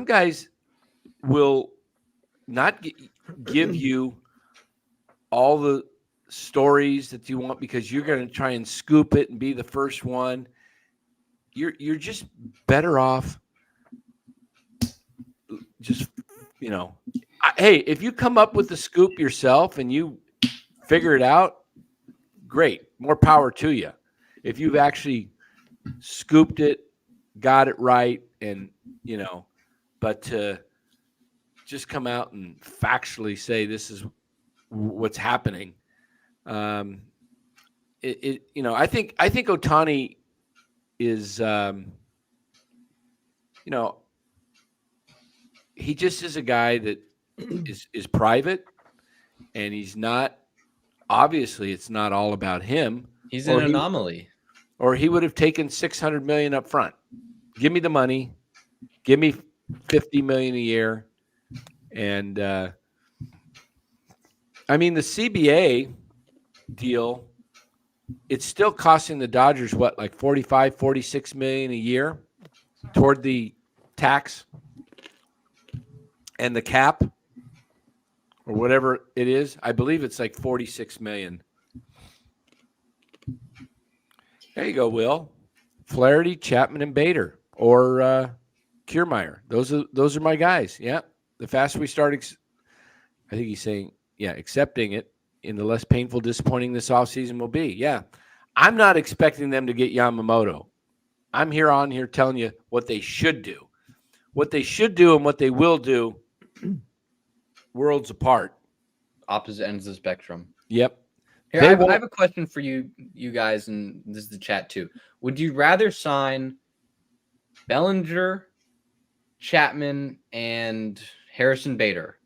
guys will not give you all the stories that you want because you're going to try and scoop it and be the first one. You're just better off just, you know, hey, if you come up with the scoop yourself and you figure it out, great, more power to you. If you've actually scooped it, got it right, and, you know, but to just come out and factually say this is what's happening, you know, I think Ohtani is, you know, he just is a guy that is private, and he's not, obviously it's not all about him. He's an anomaly. Or he would have taken $600 million up front. Give me the money. Give me $50 million a year. And I mean, the CBA deal, it's still costing the Dodgers what, like $45-46 million a year toward the tax and the cap, or whatever it is. I believe it's like $46 million. There you go, Will. Flaherty, Chapman, and Bader, or Kiermaier. Those are my guys. Yeah. The faster we start, I think he's saying, yeah, accepting it, in the less painful, disappointing this offseason will be. Yeah. I'm not expecting them to get Yamamoto. I'm on here telling you what they should do. What they should do and what they will do, worlds apart. Opposite ends of the spectrum. Yep. Here, I have a question for you guys, and this is the chat too. Would you rather sign Bellinger, Chapman, and Harrison Bader,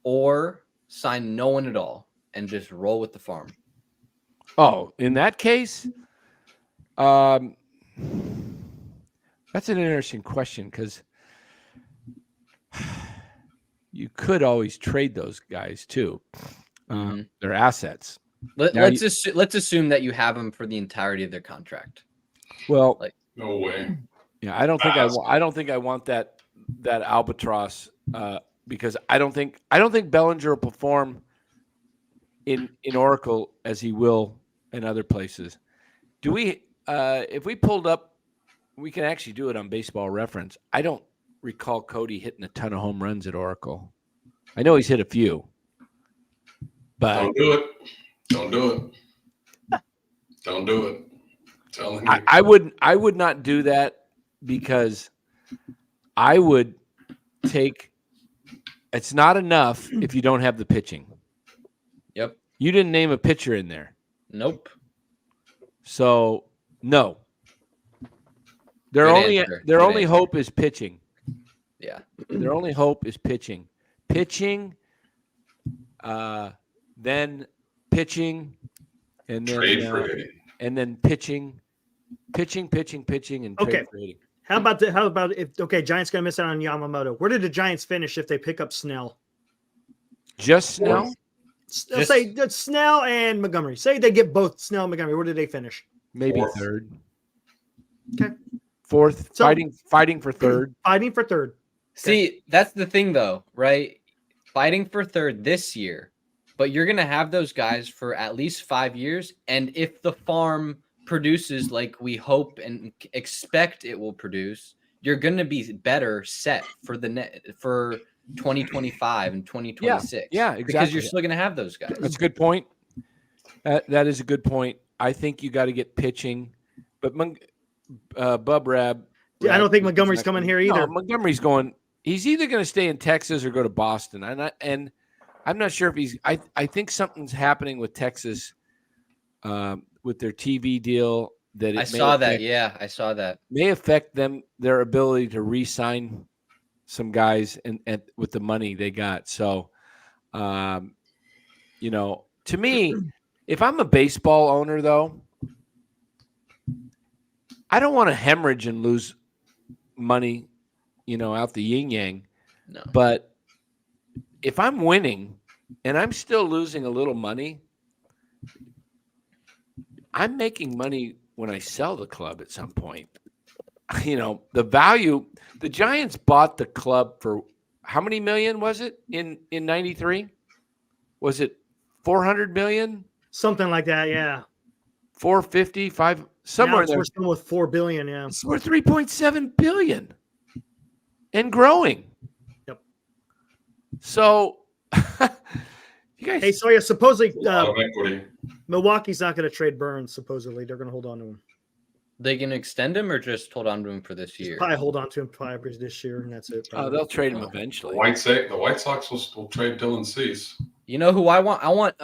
or sign no one at all and just roll with the farm? Oh, in that case, that's an interesting question, because you could always trade those guys too. They're assets. Let's assume that you have him for the entirety of their contract. Well, Like, No way. yeah, I don't think I want that albatross because I don't think Bellinger will perform in Oracle as he will in other places. Do we? If we pulled up, we can actually do it on Baseball Reference. I don't recall Cody hitting a ton of home runs at Oracle. I know he's hit a few, but Don't do it. Don't do it. Don't do it. Telling you. I would not do that because I would take. It's not enough if you don't have the pitching. yep. You didn't name a pitcher in there, Nope. so no. Their Good only answer. their Good only answer. hope is pitching. Yeah. Their only hope is pitching. Pitching, then pitching, and then Trade for hitting. and then pitching, and trade Okay. for hitting. How about if Giants gonna miss out on Yamamoto? Where did the Giants finish if they pick up Snell? Just Snell? Let's say Snell and Montgomery. Say they get both Snell and Montgomery. Where did they finish? Maybe Fourth. third. Okay. Fourth. So- fighting for third. Fighting for third. See, that's the thing, though, right? Fighting for third this year, but you're going to have those guys for at least 5 years. And if the farm produces like we hope and expect it will produce, you're going to be better set for for 2025 and 2026. Yeah, exactly. Because you're still going to have those guys. That's a good point. That is a good point. I think you got to get pitching, but Bub Rab. I don't think Montgomery's coming here either. No, Montgomery's going. He's either going to stay in Texas or go to Boston. And I'm not sure if he's. I think something's happening with Texas, with their TV deal. That I saw that. Yeah, I saw that. May affect their ability to re-sign some guys and with the money they got. So, to me, if I'm a baseball owner, though, I don't want to hemorrhage and lose money, out the yin yang. No. But if I'm winning and I'm still losing a little money, I'm making money when I sell the club at some point. The value, the Giants bought the club for how many million was it in 93? Was it 400 million? Something like that, yeah. 450, 5 somewhere there. We're still with $4 billion, yeah. We're 3.7 billion and growing. Yep. So you guys. Hey, Sawyer, supposedly A lot of equity. Milwaukee's not going to trade Burns. Supposedly, they're going to hold on to him. They can extend him or just hold on to him for this year? Probably hold on to him probably this year, and that's it. They'll trade him The eventually. White Sox will trade Dylan Cease. You know who I want? I want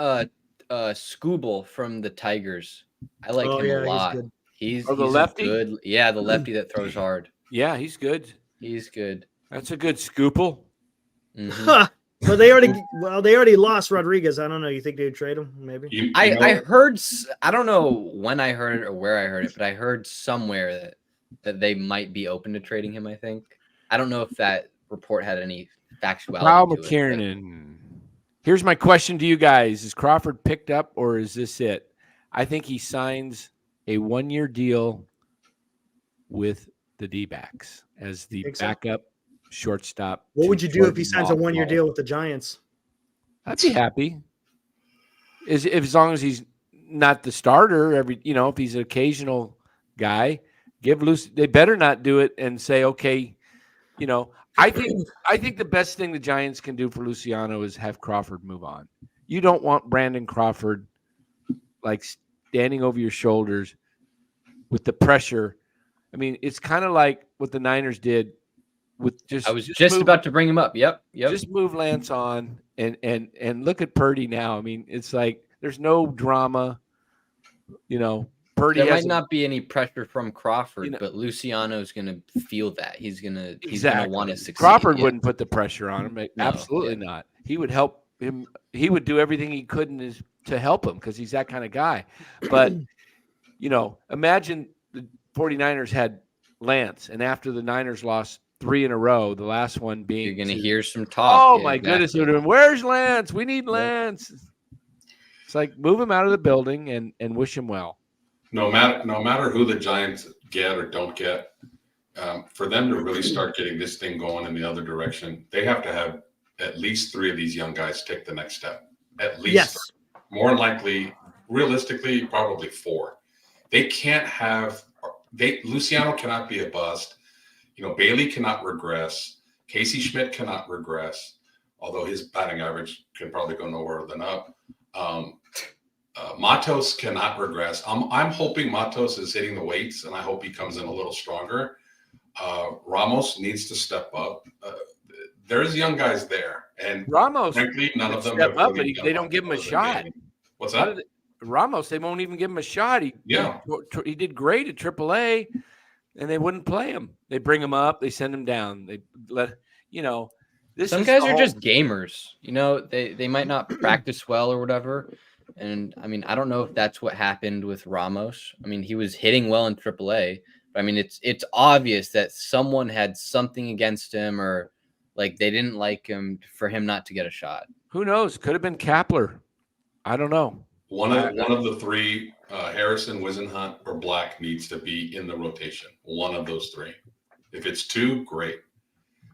Scooble from the Tigers. I like him a lot. He's good. The he's lefty? good. Yeah, the lefty that throws hard. Yeah, he's good. He's good. That's a good scoople. Mhm. But they already lost Rodriguez. I don't know. You think they'd trade him? Maybe. I heard. I don't know when I heard it or where I heard it, but I heard somewhere that they might be open to trading him. I think. I don't know if that report had any factuality. Kyle to it, McKiernan. Here's my question to you guys: is Crawford picked up, or is this it? I think he signs a 1-year deal with the D-backs as the backup shortstop. What would you do if he signs a 1-year deal with the Giants? I'd be happy. As long as he's not the starter, if he's an occasional guy, give loose. They better not do it and say, okay, I think the best thing the Giants can do for Luciano is have Crawford move on. You don't want Brandon Crawford like standing over your shoulders with the pressure. I mean, it's kind of like what the Niners did with I was just about to bring him up. Yep. Just move Lance on and look at Purdy now. I mean, it's like there's no drama. Purdy there might not be any pressure from Crawford, but Luciano's going to feel that. He's going to want to succeed. Crawford wouldn't put the pressure on him. Absolutely not. He would help him. He would do everything he could to help him because he's that kind of guy. But, imagine the 49ers had Lance, and after the Niners lost 3 in a row, the last one being you're going to hear some talk. Oh, my goodness. Where's Lance? We need Lance. It's like move him out of the building and wish him well. No matter who the Giants get or don't get, for them to really start getting this thing going in the other direction, they have to have at least 3 of these young guys take the next step. At least Yes. 3. More likely, realistically, probably 4. They can't have Luciano cannot be a bust. Bailey cannot regress. Casey Schmidt cannot regress, although his batting average can probably go nowhere than up. Matos cannot regress. I'm hoping Matos is hitting the weights, and I hope he comes in a little stronger. Ramos needs to step up. There's young guys there, and Ramos, frankly, none of them step have up, really but they don't give him a shot. What's How that? did Ramos, they won't even give him a shot. He did great at AAA, and they wouldn't play him. They bring him up, they send him down. They let Some guys are just gamers. They might not practice well or whatever. And I mean, I don't know if that's what happened with Ramos. I mean, he was hitting well in AAA, but I mean, it's obvious that someone had something against him, or like they didn't like him for him not to get a shot. Who knows? Could have been Kapler. I don't know. One of the 3, Harrison, Wisenhunt, or Black needs to be in the rotation. One of those 3. If it's 2, great.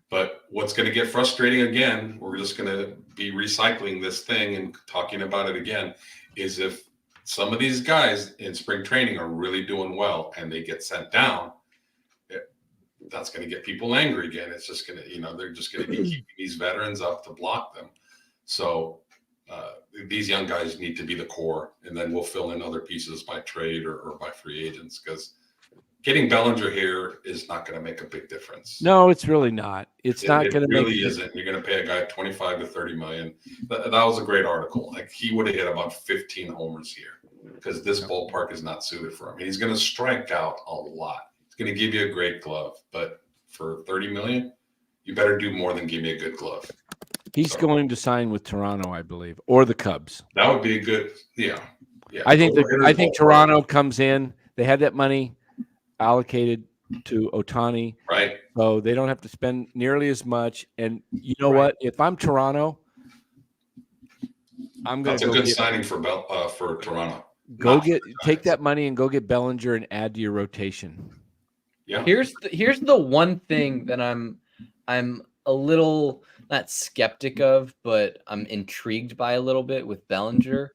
But what's going to get frustrating again, we're just going to be recycling this thing and talking about it again, is if some of these guys in spring training are really doing well and they get sent down, that's going to get people angry again. It's just going to, they're just going to be keeping these veterans up to block them. So these young guys need to be the core, and then we'll fill in other pieces by trade or by free agents, because getting Bellinger here is not going to make a big difference. No, it's really not. It's not going to make. It really isn't. You're going to pay a guy 25 to 30 million. That was a great article. Like, he would have hit about 15 homers here, because this ballpark is not suited for him. He's going to strike out a lot. He's going to give you a great glove, but for 30 million, you better do more than give me a good glove. He's going to sign with Toronto, I believe, or the Cubs. That would be a good. Yeah. I think Toronto comes in. They had that money allocated to Ohtani, right? So they don't have to spend nearly as much. And you know what? If I'm Toronto, I'm going to. That's a good signing for Toronto. Take that money and go get Bellinger and add to your rotation. Yeah. Here's the one thing that I'm a little not skeptic of, but I'm intrigued by a little bit with Bellinger.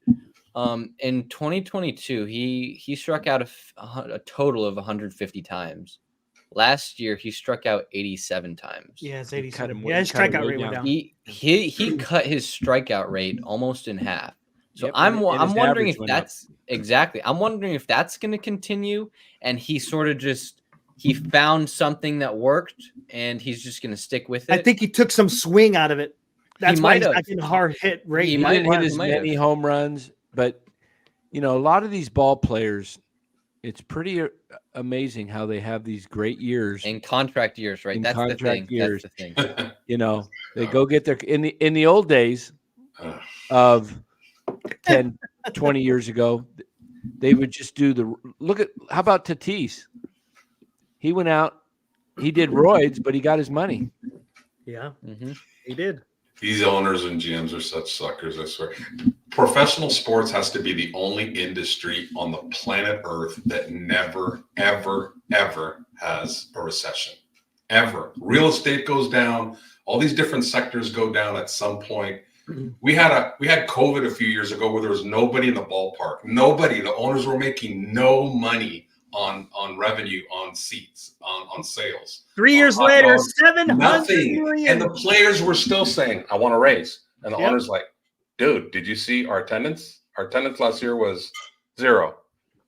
In 2022, he struck out a total of 150 times. Last year, he struck out 87 times. Yeah, it's 87. Yeah, his strikeout rate went down. He cut his strikeout rate almost in half. So I'm wondering if that's exactly. I'm wondering if that's going to continue, and he sort of he found something that worked, and he's just going to stick with it. I think he took some swing out of it. That's why he's got a hard hit rate. He might hit as many home runs, but a lot of these ball players, it's pretty amazing how they have these great years in contract years, right? That's the thing. Years. That's the thing. They go get their in the old days of 10, 20 years ago, they would just do how about Tatis? He went out, he did roids, but he got his money. Yeah, he did. These owners and GMs are such suckers, I swear. Professional sports has to be the only industry on the planet Earth that never, ever, ever has a recession. Ever. Real estate goes down. All these different sectors go down at some point. We had COVID a few years ago where there was nobody in the ballpark. Nobody. The owners were making no money on revenue, on seats, on sales. 3 years later, $700 million. And the players were still saying, I want to raise. And the owner's like, dude, did you see our attendance? Our attendance last year was 0.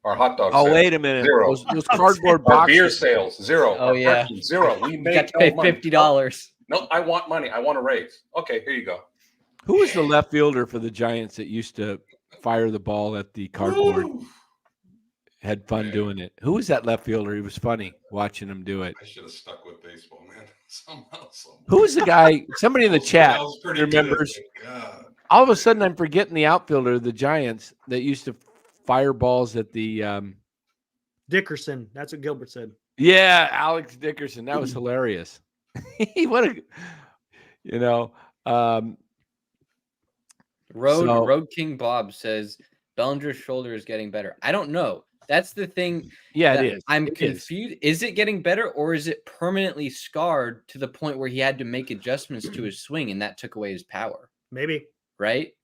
Our hot dog sales, wait a minute. 0. Those cardboard Our boxes. beer sales, 0. Oh, yeah. 0. We got to pay $50. No, I want money. I want to raise. Okay, here you go. Who was the left fielder for the Giants that used to fire the ball at the cardboard? Had fun doing it. Who was that left fielder? He was funny watching him do it. I should have stuck with baseball, man. Somehow. Who was the guy? Somebody in the chat remembers. All of a sudden, I'm forgetting the outfielder of the Giants that used to fire balls at the Dickerson. That's what Gilbert said. Yeah, Alex Dickerson. That was hilarious. What a, Road King Bob says Bellinger's shoulder is getting better. I don't know. That's the thing. Yeah, that it is. I'm It is. confused. Is it getting better, or is it permanently scarred to the point where he had to make adjustments to his swing and that took away his power? Maybe. Right?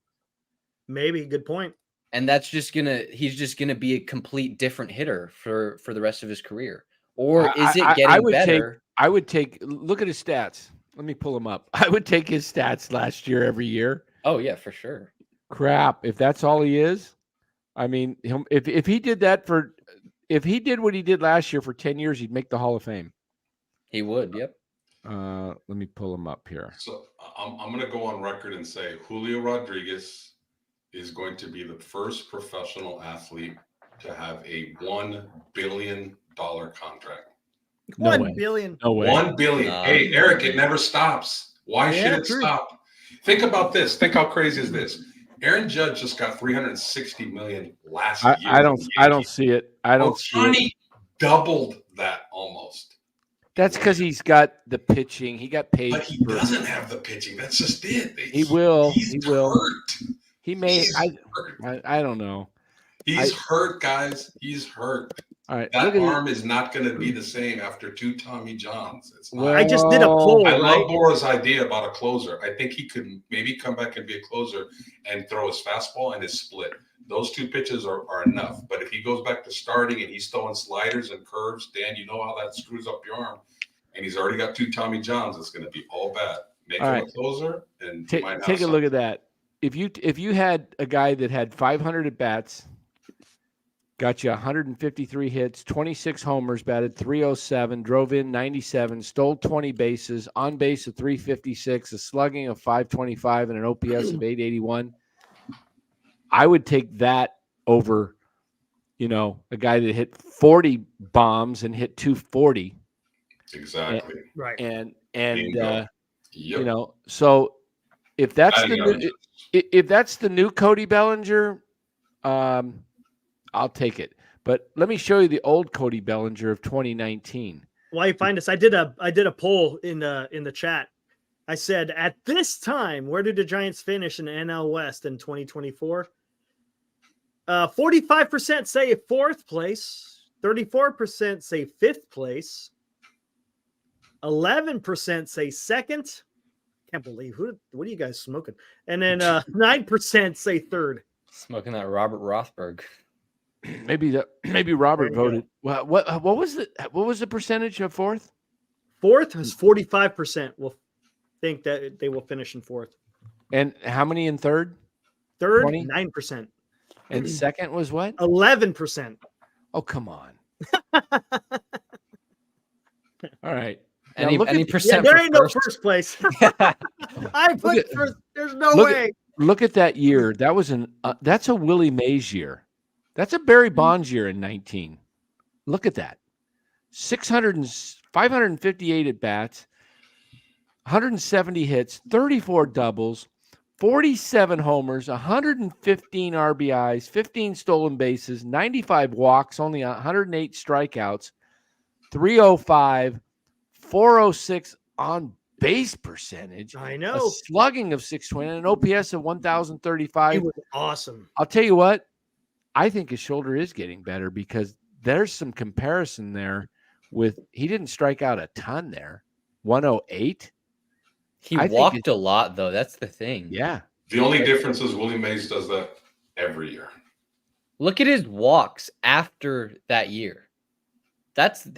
Maybe. Good point. And he's just gonna be a complete different hitter for the rest of his career. Or is it getting better? I would take look at his stats. Let me pull him up. I would take his stats last year every year. Oh yeah, for sure. Crap. If that's all he is, I mean, if he did what he did last year for 10 years, he'd make the Hall of Fame. He would, yep. Let me pull him up here. So I'm going to go on record and say Julio Rodriguez is going to be the first professional athlete to have a $1 billion contract. No 1 way. billion. No way. 1 billion. Hey, Eric, it never stops. Why Yeah, should it true. stop? Think about this. Think how crazy is this? Aaron Judge just got $360 million last year. I don't see it. I don't see it. Ohtani doubled that almost. That's because he's got the pitching. He got paid. But he doesn't have the pitching. That's just it. He will. He's He will. hurt. He may. He's hurt. I don't know. He's hurt, guys. He's hurt. All right. That arm is not going to be the same after 2 Tommy Johns. It's not. I just did a poll. I right? love Bora's idea about a closer. I think he could maybe come back and be a closer and throw his fastball and his split. Those 2 pitches are enough. But if he goes back to starting and he's throwing sliders and curves, Dan, you know how that screws up your arm. And he's already got 2 Tommy Johns. It's going to be all bad. Make him a closer and take a look at that. If you had a guy that had 500 at bats, got you 153 hits, 26 homers, batted .307, drove in 97, stole 20 bases, on base of 356, a slugging of 525, and an OPS of 881. I would take that over, a guy that hit 40 bombs and hit 240. Exactly. Right. And Yep. So if that's the new Cody Bellinger, I'll take it. But let me show you the old Cody Bellinger of 2019. While you find us, I did a poll in the chat. I said, at this time, where did the Giants finish in the NL West in 2024? 45% say 4th place, 34% say 5th place, 11% say 2nd. Can't believe what are you guys smoking? And then 9% say 3rd. Smoking that Robert Rothberg. Maybe Robert voted. Well, what was the percentage of 4th? 4th is 45%. Will think that they will finish in 4th. And how many in 3rd? 3rd, 20? 9%. And 2nd was what? 11%. Oh, come on. All right. Any percent? There ain't no first place. I put first. There's no way. Look at that year. That was that's a Willie Mays year. That's a Barry Bonds year in 19. Look at that. 558 at bats, 170 hits, 34 doubles, 47 homers, 115 RBIs, 15 stolen bases, 95 walks, only 108 strikeouts, 305, 406 on base percentage. I know. A slugging of 620 and an OPS of 1,035. He was awesome. I'll tell you what, I think his shoulder is getting better because there's some comparison there with he didn't strike out a ton there. 108. He walked a lot, though. That's the thing. Yeah. The only difference is Willie Mays does that every year. Look at his walks after that year. That's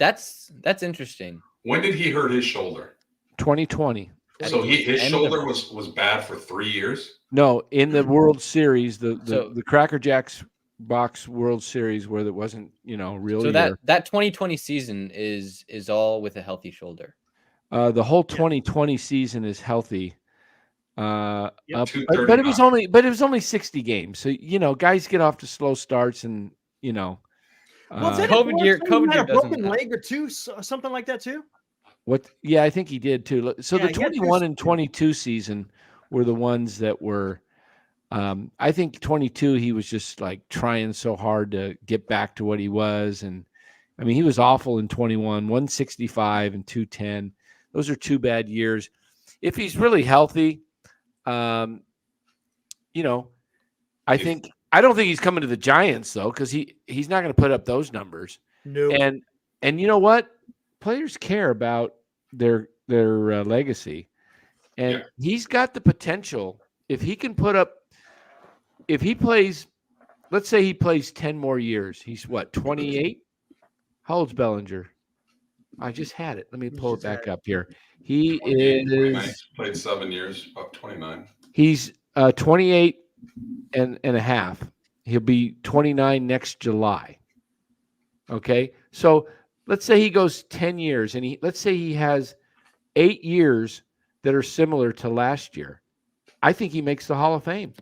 interesting. When did he hurt his shoulder? 2020. So his shoulder was bad for 3 years? No, in the World Series, the Cracker Jacks box World Series where there wasn't, real. So that 2020 season is all with a healthy shoulder. The whole 2020 season is healthy. But it was only 60 games. So, guys get off to slow starts and, COVID year had a broken doesn't leg or two, something like that too. What? Yeah, I think he did too. So Yeah, the 21 and 22 season were the ones that were. I think 22 he was just like trying so hard to get back to what he was, and I mean he was awful in 21, 165 and 210. Those are 2 bad years. If he's really healthy, I don't think he's coming to the Giants though, because he's not going to put up those numbers. No. And you know what? Players care about their legacy, and he's got the potential. If he can put up, if he plays, let's say he plays 10 more years. He's what, 28? How old's Bellinger? I just had it. Let me pull it back up here. He is played 7 years, about 29. He's 28 and a half. He'll be 29 next July. Okay. So let's say he goes 10 years and let's say he has 8 years that are similar to last year. I think he makes the Hall of Fame.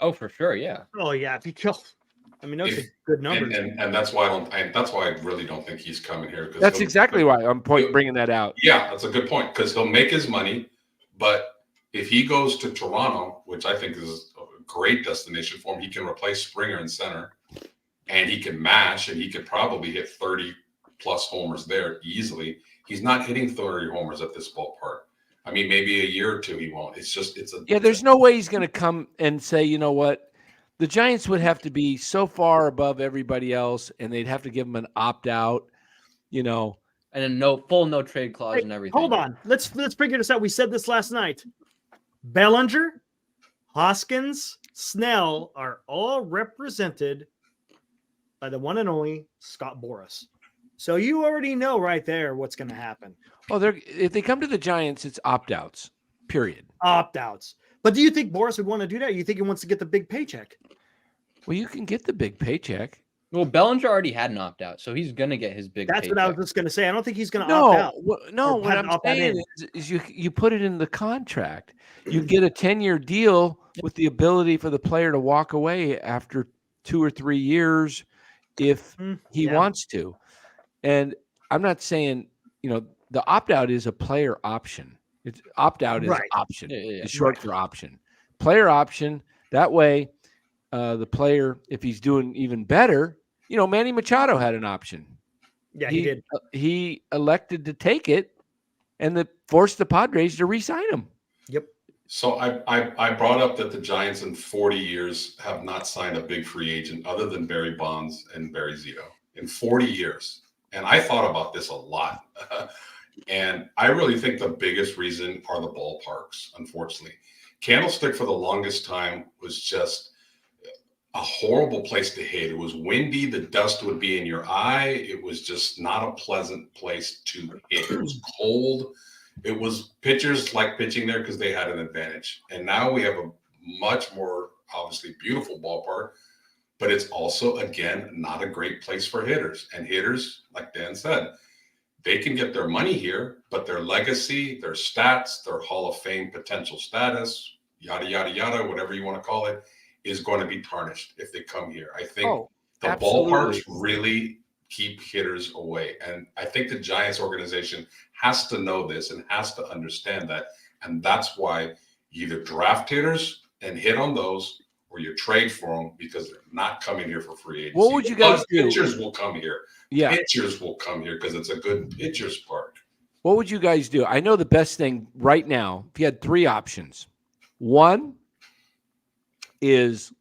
Oh, for sure. Yeah. Oh yeah. If he kills, I mean, those are good numbers. And that's why I really don't think he's coming here. That's exactly why I'm bringing that out. Yeah, that's a good point, because he'll make his money, but if he goes to Toronto, which I think is a great destination for him, he can replace Springer in center, and he can mash, and he could probably hit 30 plus homers there easily. He's not hitting 30 homers at this ballpark. I mean, maybe a year or two he won't. There's no way he's going to come and say, you know what, the Giants would have to be so far above everybody else, and they'd have to give him an opt out, and a no trade clause and everything. Hold on, let's figure this out. We said this last night. Bellinger, Hoskins, Snell are all represented by the one and only Scott Boras. So you already know right there what's going to happen. Well, if they come to the Giants, it's opt-outs, period. Opt-outs. But do you think Boras would want to do that? Or you think he wants to get the big paycheck? Well, you can get the big paycheck. Well, Bellinger already had an opt-out, so he's going to get his big paycheck. What I was just going to say. I don't think he's going to opt out. No, what I'm saying is you put it in the contract. You get a 10-year deal with the ability for the player to walk away after 2 or 3 years if he wants to. And I'm not saying, the opt-out is a player option. It's opt-out is option. It's short for option. Player option. That way, the player, if he's doing even better, Manny Machado had an option. Yeah, he did. He elected to take it, and forced the Padres to re-sign him. Yep. So I brought up that the Giants in 40 years have not signed a big free agent other than Barry Bonds and Barry Zito in 40 years. And I thought about this a lot. And I really think the biggest reason are the ballparks, unfortunately. Candlestick for the longest time was just a horrible place to hit. It was windy. The dust would be in your eye. It was just not a pleasant place to hit. It was cold. It was pitchers like pitching there because they had an advantage. And now we have a much more obviously beautiful ballpark, but it's also, again, not a great place for hitters. And hitters, like Dan said, they can get their money here, but their legacy, their stats, their Hall of Fame potential status, yada, yada, yada, whatever you want to call it, is going to be tarnished if they come here. I think the ballparks really keep hitters away. And I think the Giants organization has to know this and has to understand that. And that's why you either draft hitters and hit on those, or you trade for them because they're not coming here for free agency. What would you guys do? Pitchers will come here. Yeah. Pitchers will come here because it's a good pitcher's park. What would you guys do? I know the best thing right now, if you had 3 options. One is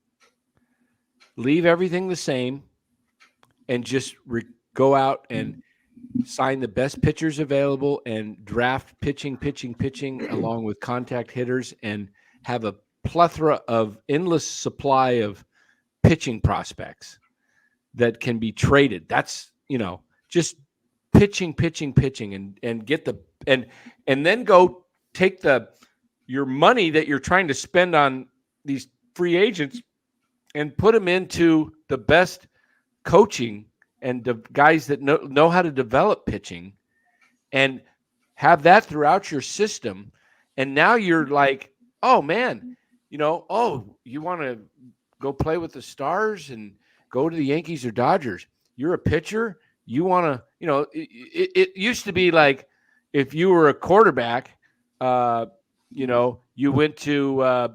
leave everything the same and just go out and sign the best pitchers available and draft pitching along with contact hitters and have a plethora of endless supply of pitching prospects that can be traded. That's, just pitching and get and then go take your money that you're trying to spend on these free agents and put them into the best coaching and the guys that know how to develop pitching and have that throughout your system. And now you're like, oh man, you want to go play with the Stars and go to the Yankees or Dodgers. You're a pitcher. You want to, it used to be like if you were a quarterback, you went to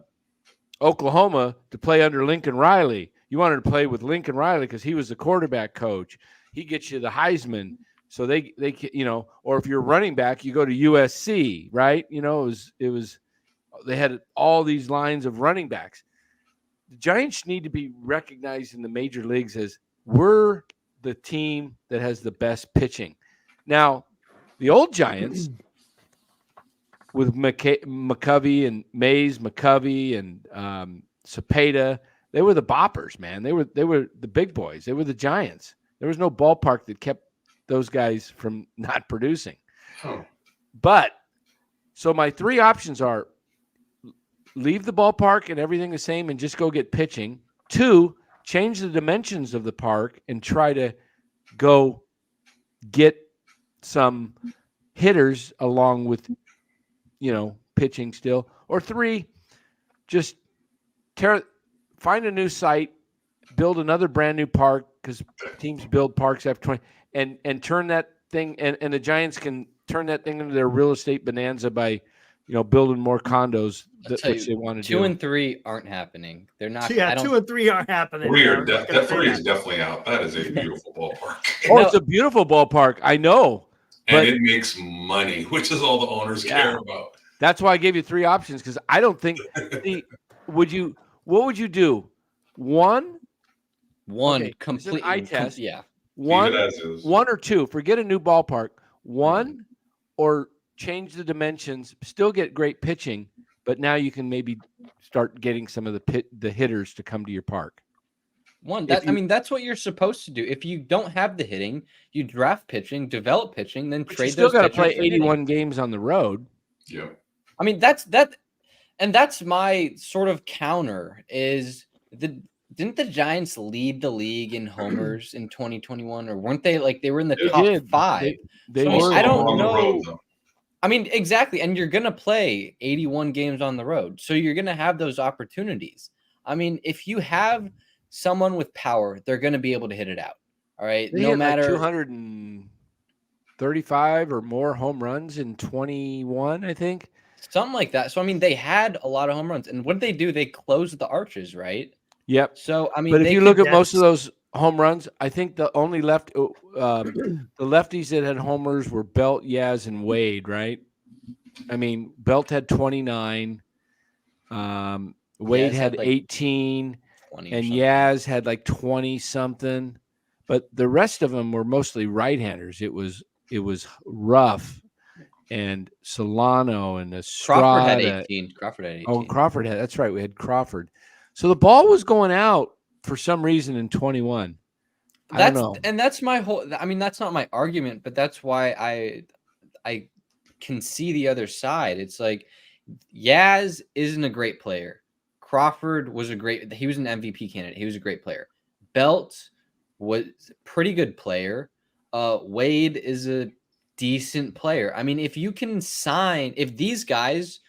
Oklahoma to play under Lincoln Riley. You wanted to play with Lincoln Riley because he was the quarterback coach. He gets you the Heisman. So they or if you're running back, you go to USC, right? It was they had all these lines of running backs. the Giants need to be recognized in the major leagues as we're the team that has the best pitching. Now, the old Giants with McCovey and Mays, McCovey and Cepeda, they were the boppers, man. They were the big boys. They were the Giants. There was no ballpark that kept those guys from not producing. Oh. But so my three options are leave the ballpark and everything the same and just go get pitching. 2, change the dimensions of the park and try to go get some hitters along with, pitching still. Or 3, just find a new site, build another brand new park, because teams build parks after 20, and turn that thing, and the Giants can turn that thing into their real estate bonanza by, building more condos, which they want to do. 2 and 3 aren't happening. They're not. Yeah, 2 and 3 aren't happening. 3 are that 3 is definitely out. That is a beautiful ballpark. Oh, it's a beautiful ballpark. I know. And it makes money, which is all the owners care about. That's why I gave you 3 options, because I don't think what would you do? One complete eye test. Yeah. One or 2. Forget a new ballpark. 1 or change the dimensions, still get great pitching, but now you can maybe start getting some of the hitters to come to your park. That's what you're supposed to do. If you don't have the hitting, you draft pitching, develop pitching, then trade. You still got to play 81 games on the road. Yeah. I mean, that's my sort of counter is didn't the Giants lead the league in homers in 2021, or weren't they they were in the top 5? They so were. I don't know. Road, I mean, exactly. And you're going to play 81 games on the road. So you're going to have those opportunities. I mean, if you have someone with power, they're going to be able to hit it out. All right. They no matter 235 or more home runs in 21, I think. Something like that. So, I mean, they had a lot of home runs. And what did they do? They closed the arches, right? Yep. So, I mean, but if you look at most of those home runs, I think the only the lefties that had homers were Belt, Yaz, and Wade, right? I mean, Belt had 29, Wade had 18, and Yaz had 20 something. But the rest of them were mostly right-handers. It was rough, and Solano and Estrada. Crawford had 18. Oh, Crawford had. That's right. We had Crawford. So the ball was going out for some reason in 21. I don't know. And that's my whole. I mean, that's not my argument, but that's why I can see the other side. It's like Yaz isn't a great player. Crawford was he was an MVP candidate. He was a great player. Belt was a pretty good player. Wade is a decent player. I mean, if these guys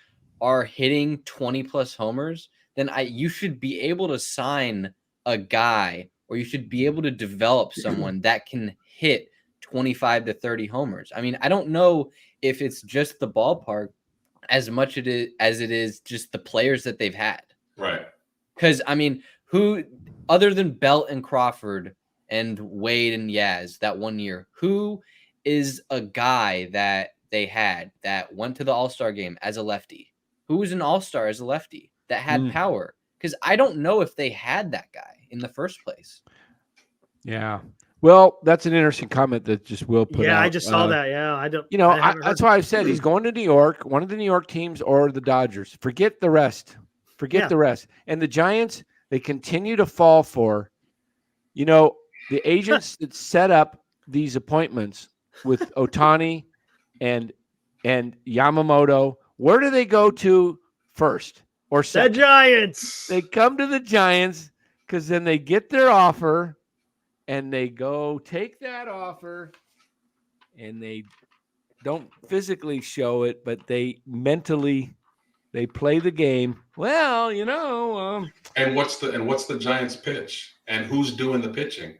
are hitting 20 plus homers, then you should be able to sign a guy, or you should be able to develop someone that can hit 25 to 30 homers. I mean, I don't know if it's just the ballpark as much as it is just the players that they've had. Right. Because, I mean, who other than Belt and Crawford and Wade and Yaz that one year, who is a guy that they had that went to the All-Star game as a lefty? Who was an All-Star as a lefty that had power? Because I don't know if they had that guy in the first place. Yeah. Well, that's an interesting comment that just Will put out. Yeah, I just saw that. Yeah, I don't. That's why I said he's going to New York, one of the New York teams or the Dodgers. Forget the rest. The rest. And the Giants, they continue to fall for, the agents that set up these appointments with Ohtani and Yamamoto. Where do they go to first or second? The Giants. They come to the Giants because then they get their offer and they go take that offer and they don't physically show it, but they mentally they play the game. Well, and what's the Giants pitch? And who's doing the pitching?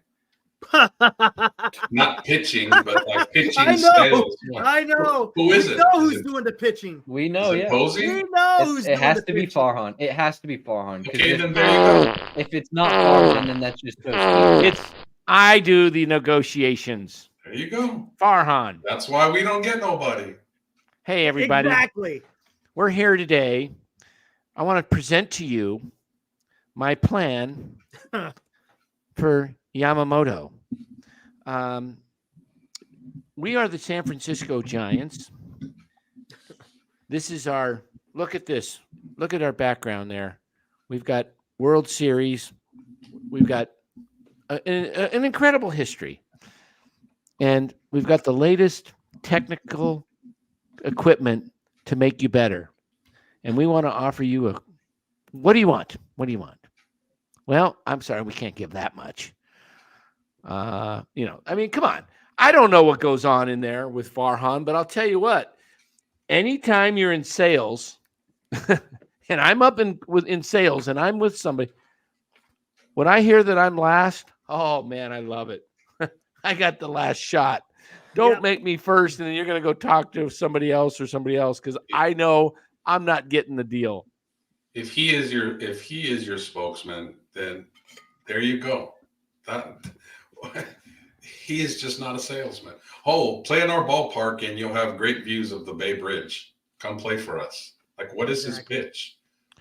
Not pitching, but pitching styles. I know. Who is it? We know who's doing the pitching. We know, yeah. Posey? We know who's doing it has the to be pitching. Farhan. It has to be Farhan. Okay, then there you go. If it's not Farhan, then that's just I do the negotiations. There you go. Farhan. That's why we don't get nobody. Hey, everybody. Exactly. We're here today. I want to present to you my plan for Yamamoto. We are the San Francisco Giants. This is our look at this. Look at our background there. We've got World Series. We've got an incredible history. And we've got the latest technical equipment to make you better. And we want to offer you what do you want? What do you want? Well, I'm sorry, we can't give that much. I mean, come on. I don't know what goes on in there with Farhan, but I'll tell you what. Anytime you're in sales, and I'm up in sales, and I'm with somebody, when I hear that I'm last, oh man, I love it. I got the last shot. Don't make me first, and then you're going to go talk to somebody else because I know I'm not getting the deal. If he is your spokesman, then there you go. He is just not a salesman. Oh, play in our ballpark and you'll have great views of the Bay Bridge. Come play for us. Like, what is his pitch?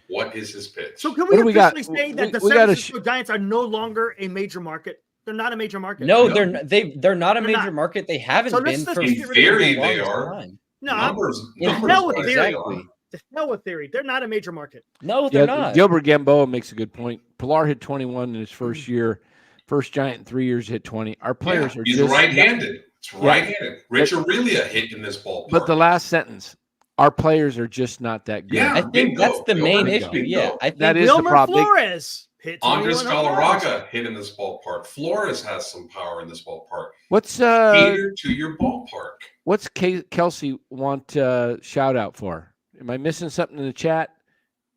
What is his pitch? So can we officially say that the San Francisco Giants are no longer a major market? They're not a major market. No, they're not a major market. They haven't been for in theory. They are. No, numbers exactly. The hell with theory. They're not a major market. No, they're not. Gilbert Gamboa makes a good point. Pilar hit 21 in his first year. First Giant in 3 years hit 20. Our players are just right-handed. It's right-handed. Rich Aurelia hit in this ballpark. But the last sentence, our players are just not that good. Yeah, I think that's the main issue. Yeah, I think that is Wilmer the problem. Flores hit Andres Galarraga hit in this ballpark. Flores has some power in this ballpark. What's cater to your ballpark? What's Kelsey want shout out for? Am I missing something in the chat?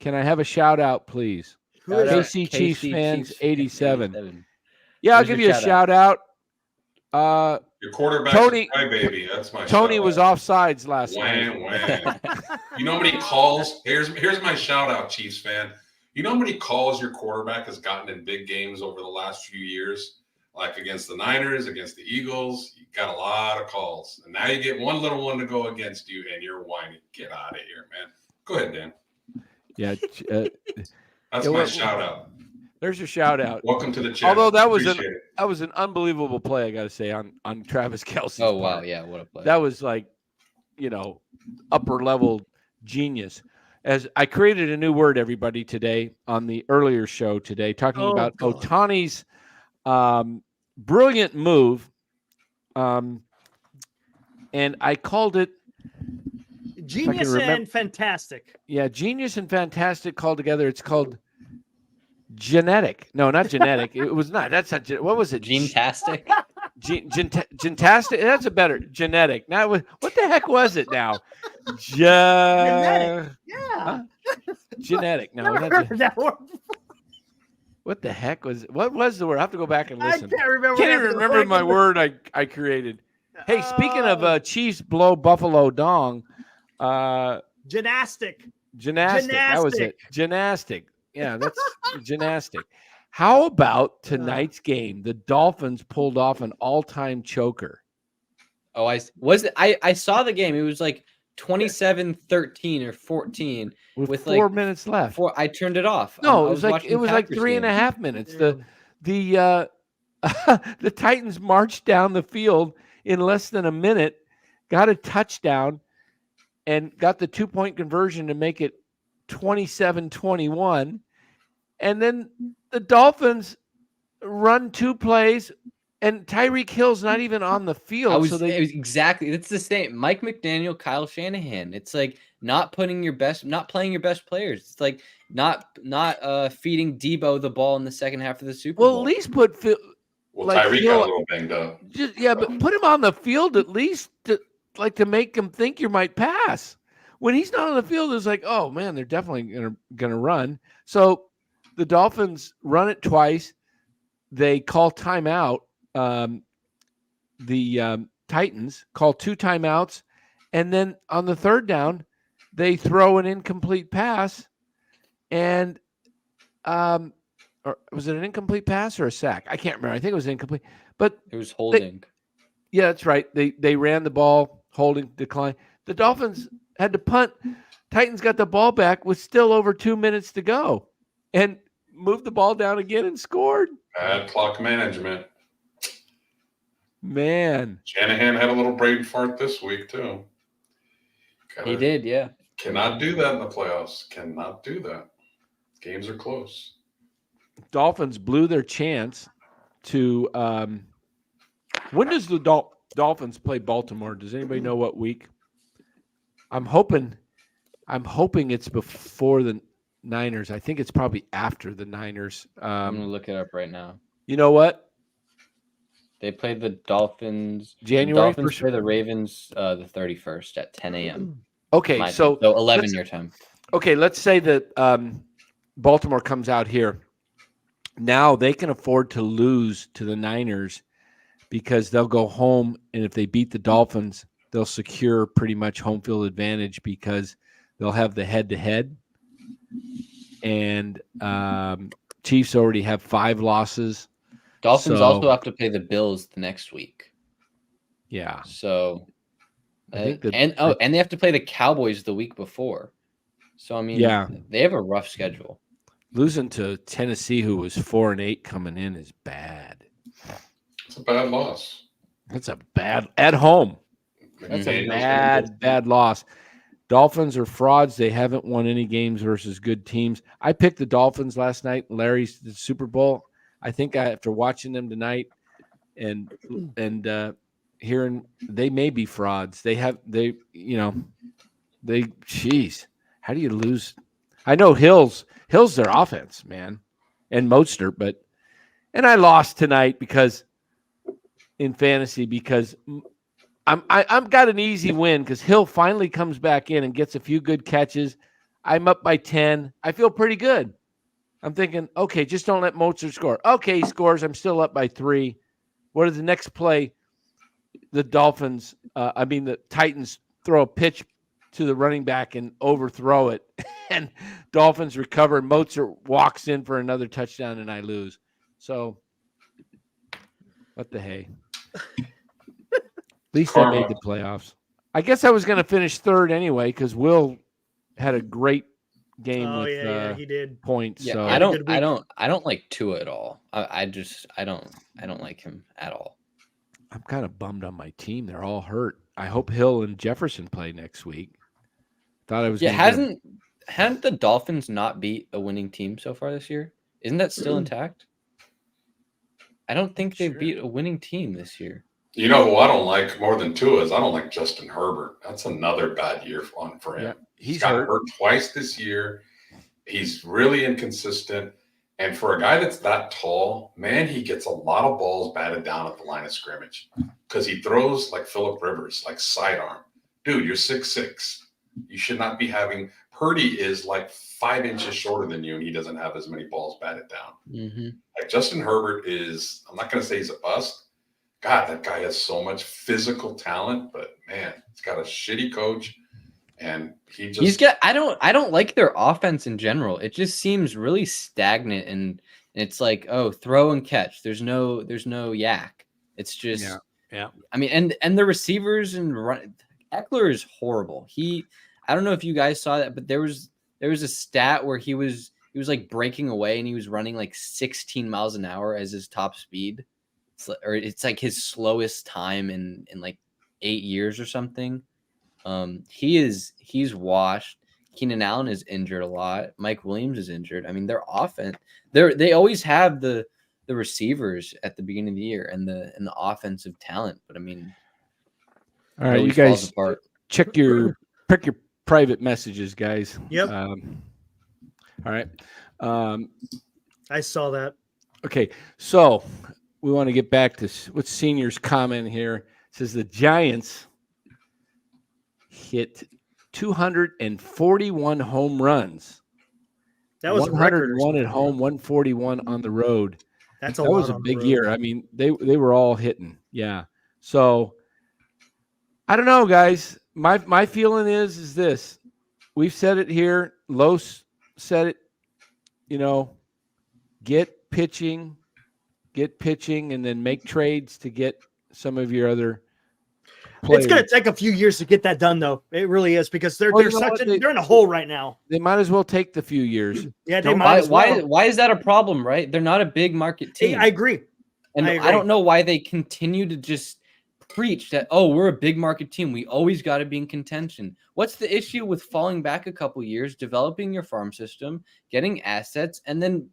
Can I have a shout out, please? KC Chiefs fans 87. Yeah, I'll give you a shout out. Your quarterback, Tony, baby. That's my. Tony was offsides last night. You know how many calls? Here's my shout out, Chiefs fan. You know how many calls your quarterback has gotten in big games over the last few years, like against the Niners, against the Eagles. You got a lot of calls, and now you get one little one to go against you, and you're whining. Get out of here, man. Go ahead, Dan. Yeah, that's my shout out. There's your shout out. Welcome to the channel. Although that was an unbelievable play, I got to say, on Travis Kelce's Oh, wow. part. Yeah, what a play. That was like, upper level genius. As I created a new word, everybody, today on the earlier show today, talking about Ohtani's brilliant move. And I called it genius and fantastic. Yeah, genius and fantastic called together. It's called genetic. No, not genetic. It was not. That's not. What was it? Gene-tastic? Gentastic. That's a better genetic. Now, what the heck was it now? Genetic. Yeah. Huh? Genetic. No, Never heard that word. What the heck was it? What was the word? I have to go back and listen. I can't remember. Can't even remember my word I created. Hey, speaking of Chiefs blow Buffalo dong. Gymnastic. That was it. Gymnastic. Yeah, that's gymnastic. How about tonight's game? The Dolphins pulled off an all-time choker. Oh, I saw the game. It was like 27-13 or 14 with 4 minutes left. I turned it off. No, it was like 3.5 minutes. Yeah. The Titans marched down the field in less than a minute, got a touchdown, and got the 2-point conversion to make it 27-21. And then the Dolphins run 2 plays, and Tyreek Hill's not even on the field. It's the same. Mike McDaniel, Kyle Shanahan. It's like not playing your best players. It's like not feeding Debo the ball in the second half of the Super Bowl. Well, at least put Tyreek got a little banged up. But put him on the field at least to make him think you might pass. When he's not on the field, it's like, oh man, they're definitely gonna run. So the Dolphins run it twice. They call timeout. The Titans call 2 timeouts, and then on the 3rd down, they throw an incomplete pass. And or was it an incomplete pass or a sack? I can't remember. I think it was incomplete. But it was holding. Yeah, that's right. They ran the ball, holding, decline. The Dolphins had to punt. Titans got the ball back with still over 2 minutes to go. And moved the ball down again and scored. Bad clock management. Man. Shanahan had a little brain fart this week, too. He did, yeah. Cannot do that in the playoffs. Cannot do that. Games are close. Dolphins blew their chance to when does the Dolphins play Baltimore? Does anybody know what week? I'm hoping it's before the Niners. I think it's probably after the Niners. I'm gonna look it up right now. You know what? They played the Dolphins. January. The Dolphins play the Ravens the 31st at 10 a.m. Okay, so 11 your time. Okay, let's say that Baltimore comes out here. Now they can afford to lose to the Niners because they'll go home, and if they beat the Dolphins, they'll secure pretty much home field advantage because they'll have the head-to-head. And Chiefs already have 5 losses. Dolphins also have to play the Bills the next week. Yeah. So, I think and they have to play the Cowboys the week before. So I mean, yeah, they have a rough schedule. Losing to Tennessee, who was 4-8 coming in, is bad. It's a bad loss. That's a bad at home. That's a bad loss. Dolphins are frauds. They haven't won any games versus good teams. I picked the Dolphins last night. Larry's the Super Bowl. I think after watching them tonight and hearing they may be frauds. Geez, how do you lose? I know Hill's their offense, man, and Mostert, and I lost tonight because in fantasy because I'm got an easy win because Hill finally comes back in and gets a few good catches. I'm up by 10. I feel pretty good. I'm thinking, okay, just don't let Mostert score. Okay, he scores. I'm still up by 3. What is the next play? The Titans throw a pitch to the running back and overthrow it. And Dolphins recover. Mostert walks in for another touchdown, and I lose. So, what the hey? At least I made the playoffs. I guess I was going to finish 3rd anyway because Will had a great game with he did points. Yeah, so I don't like Tua at all. I don't like him at all. I'm kind of bummed on my team. They're all hurt. I hope Hill and Jefferson play next week. Thought I was. Yeah, hadn't the Dolphins not beat a winning team so far this year? Isn't that still intact? I don't think they've beat a winning team this year. You know who I don't like more than Tua is I don't like Justin Herbert. That's another bad year for him. Yeah, he's got hurt twice this year. He's really inconsistent. And for a guy that's that tall, man, he gets a lot of balls batted down at the line of scrimmage because he throws like Phillip Rivers, like sidearm. Dude, you're 6'6". You should not be having – Purdy is like 5 inches shorter than you, and he doesn't have as many balls batted down. Mm-hmm. Like Justin Herbert is – I'm not going to say he's a bust. God, that guy has so much physical talent, but, man, he's got a shitty coach. And I don't like their offense in general. It just seems really stagnant and it's like, oh, throw and catch. There's no yak. It's just yeah. I mean, and the receivers and Eckler is horrible. I don't know if you guys saw that, but there was a stat where he was like breaking away and he was running like 16 miles an hour as his top speed. It's like his slowest time in like 8 years or something. He's washed. Keenan Allen is injured a lot. Mike Williams is injured. I mean, their offense, they always have the receivers at the beginning of the year and the offensive talent. But I mean, all right, you guys check your private messages, guys. Yep. All right. I saw that. Okay, so we want to get back to what Senior's comment here. It says the Giants hit 241 home runs. That was 101 at home, 141 on the road. That was a big year. I mean, they were all hitting. Yeah. So I don't know, guys. My feeling is this. We've said it here. Los said it. Get pitching, and then make trades to get some of your other. It's going players. to take a few years to get that done, though. It really is, because they're Well, you know what? they're in a hole right now. They might as well take the few years. Yeah, they Don't- might as well. Why is that a problem, right? They're not a big market team. I agree. And I I agree. don't know why they continue to just preach that, oh, we're a big market team. We always got to be in contention. What's the issue with falling back a couple years, developing your farm system, getting assets, and then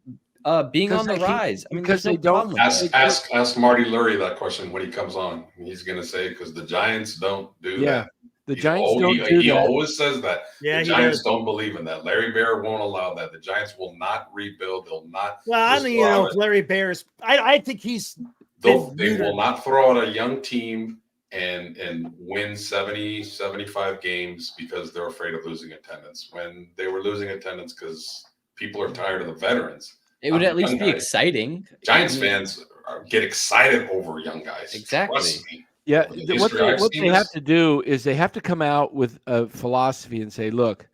being Because on the they keep- rise? I mean, because there's no they don't- problem with that. Ask Marty Lurie that question when he comes on. He's going to say, because the Giants don't do Yeah, that. the Giants don't do He that. always says that. Yeah, The he Giants does. don't believe in that. Larry Bear won't allow that. The Giants will not rebuild. They'll not. Well, I don't even know if Larry Bear's. I think he's. They neutered. will not throw out a young team and win 70, 75 games because they're afraid of losing attendance. When they were losing attendance because people are tired of the veterans. It would at least young be guys. exciting. Giants fans get excited over young guys. Exactly. Trust me. Yeah, Over the what history I've what seen they have this- to do is they have to come out with a philosophy and say, look,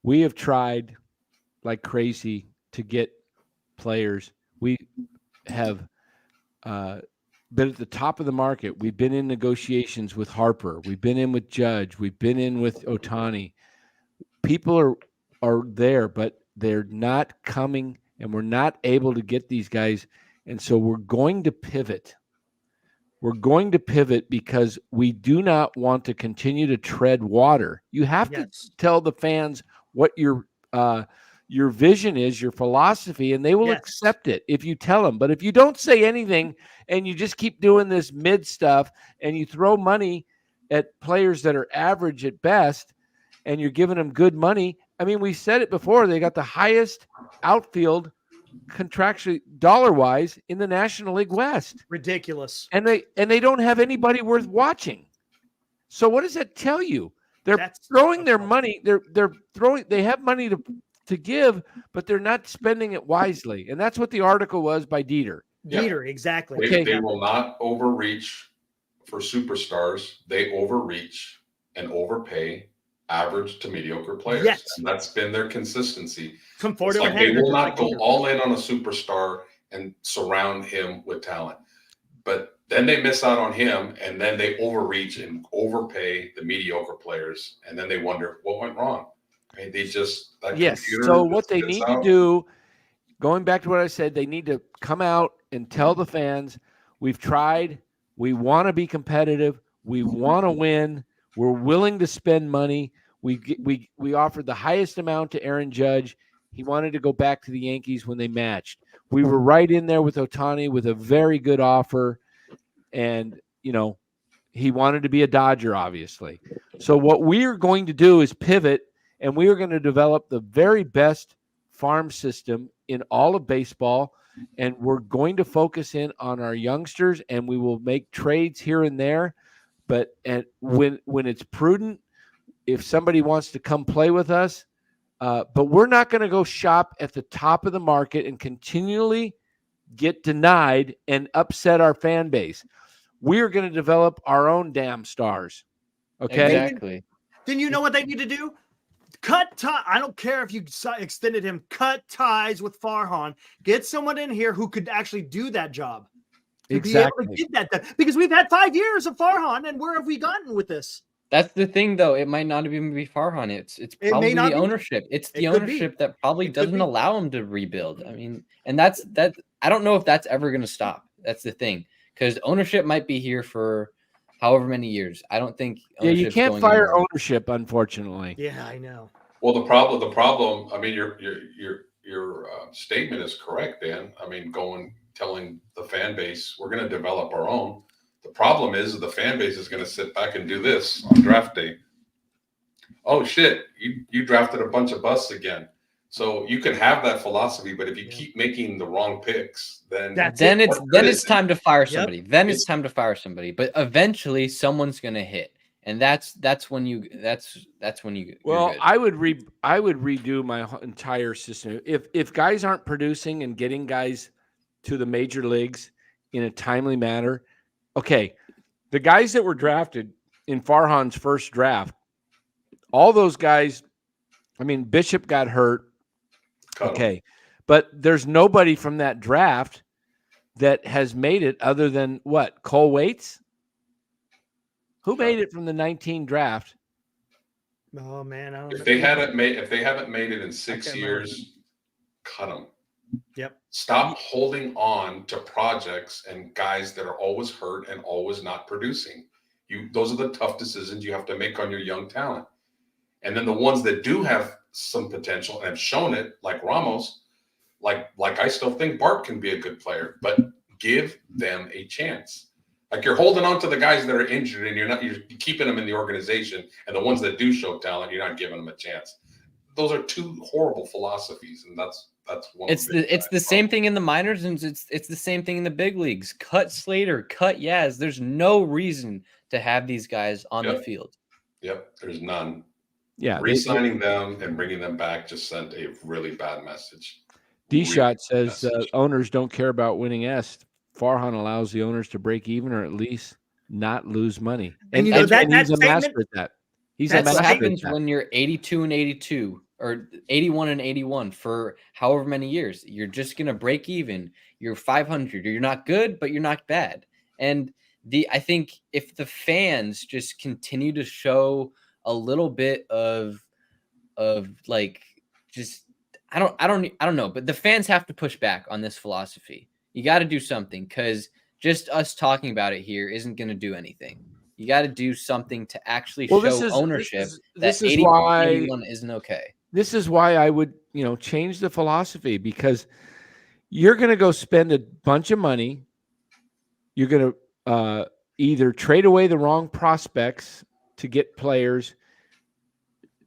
we have tried like crazy to get players. We have been at the top of the market. We've been in negotiations with Harper. We've been in with Judge. We've been in with Ohtani. People are there, but they're not coming, and we're not able to get these guys. And so we're going to pivot. We're going to pivot because we do not want to continue to tread water. You have to tell the fans what your vision is, your philosophy, and they will accept it if you tell them. But if you don't say anything and you just keep doing this mid stuff and you throw money at players that are average at best and you're giving them good money. I mean, we said it before, they got the highest outfield contractually dollar-wise in the National League West. Ridiculous. And they don't have anybody worth watching. So what does that tell you? They're throwing their money, they have money to give, but they're not spending it wisely. And that's what the article was by Dieter. Dieter, exactly. They will not overreach for superstars. They overreach and overpay average to mediocre players. Yes. And that's been their consistency. Conforto It's like and they Hendricks will not like go Dieter. all in on a superstar and surround him with talent. But then they miss out on him, and then they overreach and overpay the mediocre players, and then they wonder what went wrong. I mean, they just So what they need to do, going back to what I said, they need to come out and tell the fans, we've tried, we want to be competitive, we want to win, we're willing to spend money. We offered the highest amount to Aaron Judge. He wanted to go back to the Yankees when they matched. We were right in there with Ohtani with a very good offer. And, he wanted to be a Dodger, obviously. So what we're going to do is pivot, and we are going to develop the very best farm system in all of baseball. And we're going to focus in on our youngsters, and we will make trades here and there. But when it's prudent, if somebody wants to come play with us, but we're not going to go shop at the top of the market and continually get denied and upset our fan base. We're going to develop our own damn stars. Okay. Exactly. Then you know what they need to do? Cut ties. I don't care if you extended him. Cut ties with Farhan. Get someone in here who could actually do that job. Exactly. Be able to get that done. Because we've had 5 years of Farhan, and where have we gotten with this? That's the thing, though. It might not even be Farhan. It's probably the ownership. It's the ownership that probably doesn't allow him to rebuild. I mean, and that's that. I don't know if that's ever going to stop. That's the thing, because ownership might be here for however many years. I don't think. Yeah, you can't fire ownership, unfortunately. Yeah, I know. Well, the problem. I mean, your statement is correct, Dan. I mean, telling the fan base we're going to develop our own. The problem is the fan base is going to sit back and do this on draft day. Oh shit! You drafted a bunch of busts again. So you can have that philosophy, but if you keep making the wrong picks, then it's time to fire somebody. Then it's time to fire somebody. But eventually, someone's going to hit, and that's when you. Well, I would redo my entire system if guys aren't producing and getting guys to the major leagues in a timely manner. Okay, the guys that were drafted in Farhan's first draft, all those guys. I mean, Bishop got hurt. Okay, but there's nobody from that draft that has made it other than what? Cole Waits? Who made it from the 19 draft? Oh man, I don't If know. they haven't made it in 6 can't remember. years, cut them. Yep. Stop holding on to projects and guys that are always hurt and always not producing. Those are the tough decisions you have to make on your young talent. And then the ones that do have some potential and have shown it, like Ramos, like I still think Bart can be a good player, but give them a chance. Like you're holding on to the guys that are injured and you're keeping them in the organization, and the ones that do show talent, you're not giving them a chance. Those are two horrible philosophies, and that's one. It's the same thing in the minors, and it's the same thing in the big leagues. Cut Slater, cut Yaz. There's no reason to have these guys on the field. Yep, there's none. Yeah, re-signing them and bringing them back just sent a really bad message. D-Shot says owners don't care about winning S. Farhan allows the owners to break even or at least not lose money. And, you know, that he's a statement, master at that. That's what happens when you're 82 and 82 or 81 and 81 for however many years. You're just going to break even. You're 500. You're not good, but you're not bad. And I think if the fans just continue to show a little bit of like just I don't know, but the fans have to push back on this philosophy. You got to do something, because just us talking about it here isn't going to do anything. You got to do something to actually show ownership that 81 isn't okay. This is why I would, change the philosophy, because you're going to go spend a bunch of money. You're going to either trade away the wrong prospects to get players,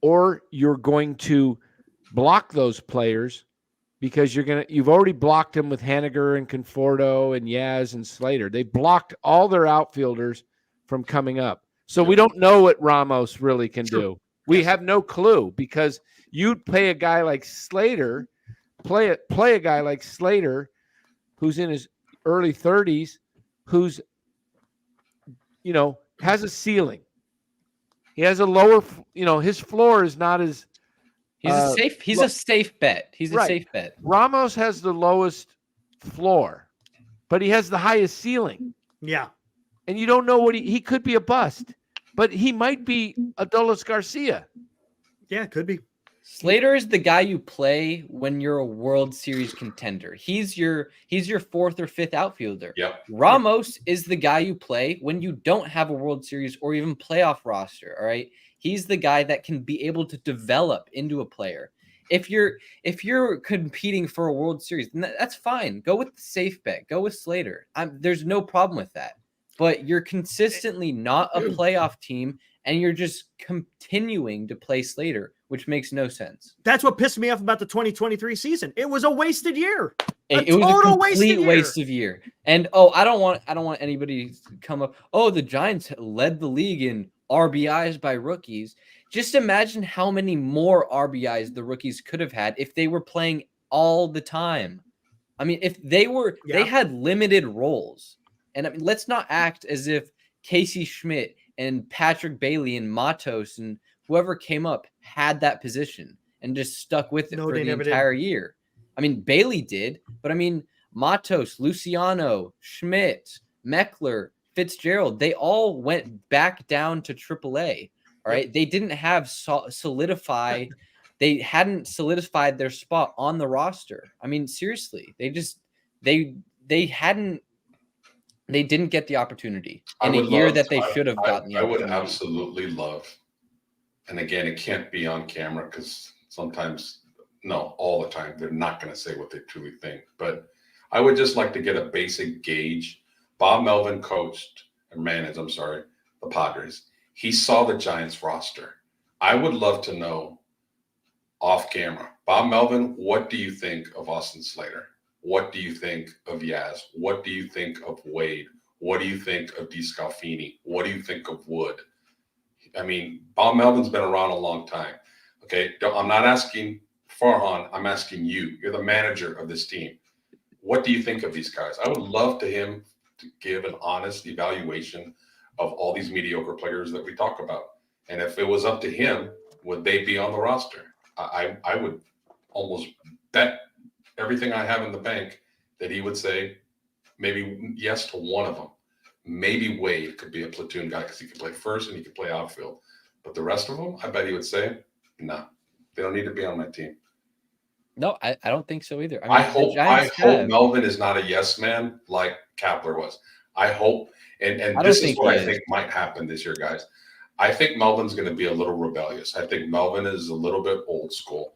or you're going to block those players because you've already blocked them with Haniger and Conforto and Yaz and Slater. They blocked all their outfielders from coming up. So we don't know what Ramos really can do. We have no clue, because you'd play a guy like Slater, play a guy like Slater, who's in his early 30s, who's, has a ceiling. He has a lower, his floor is not as. He's a safe bet. He's a safe bet. Ramos has the lowest floor, but he has the highest ceiling. Yeah. And you don't know what he could be a bust, but he might be Adolis Garcia. Yeah, it could be. Slater is the guy you play when you're a World Series contender. He's your fourth or fifth outfielder. Yep. Ramos is the guy you play when you don't have a World Series or even playoff roster. All right. He's the guy that can be able to develop into a player. If you're competing for a World Series, then that's fine. Go with the safe bet. Go with Slater. There's no problem with that. But you're consistently not a playoff team, and you're just continuing to play Slater, which makes no sense. That's what pissed me off about the 2023 season. It was a wasted year. It was a complete waste of year. And I don't want anybody to come up. Oh, the Giants led the league in RBIs by rookies. Just imagine how many more RBIs the rookies could have had if they were playing all the time. I mean, if they had limited roles. And I mean, let's not act as if Casey Schmidt and Patrick Bailey and Matos and whoever came up had that position and just stuck with it for the entire year. I mean, Bailey did, but I mean, Matos, Luciano, Schmidt, Meckler, Fitzgerald, they all went back down to AAA. All right. They didn't have they hadn't solidified their spot on the roster. I mean, seriously, they didn't get the opportunity in a year that they should have gotten the opportunity. I would absolutely love, and again, it can't be on camera because all the time, they're not going to say what they truly think. But I would just like to get a basic gauge. Bob Melvin managed the Padres. He saw the Giants roster. I would love to know off camera, Bob Melvin, what do you think of Austin Slater? What do you think of Yaz? What do you think of Wade? What do you think of DeScalfini? What do you think of Wood? I mean, Bob Melvin's been around a long time. Okay, I'm not asking Farhan. I'm asking you. You're the manager of this team. What do you think of these guys? I would love to him to give an honest evaluation of all these mediocre players that we talk about. And if it was up to him, would they be on the roster? I would almost bet everything I have in the bank that he would say maybe yes to one of them. Maybe Wade could be a platoon guy because he could play first and he could play outfield. But the rest of them, I bet he would say, no, they don't need to be on my team. No, I don't think so either. I hope Melvin is not a yes man like Kapler was. I hope, and this is what I think might happen this year, guys. I think Melvin's going to be a little rebellious. I think Melvin is a little bit old school.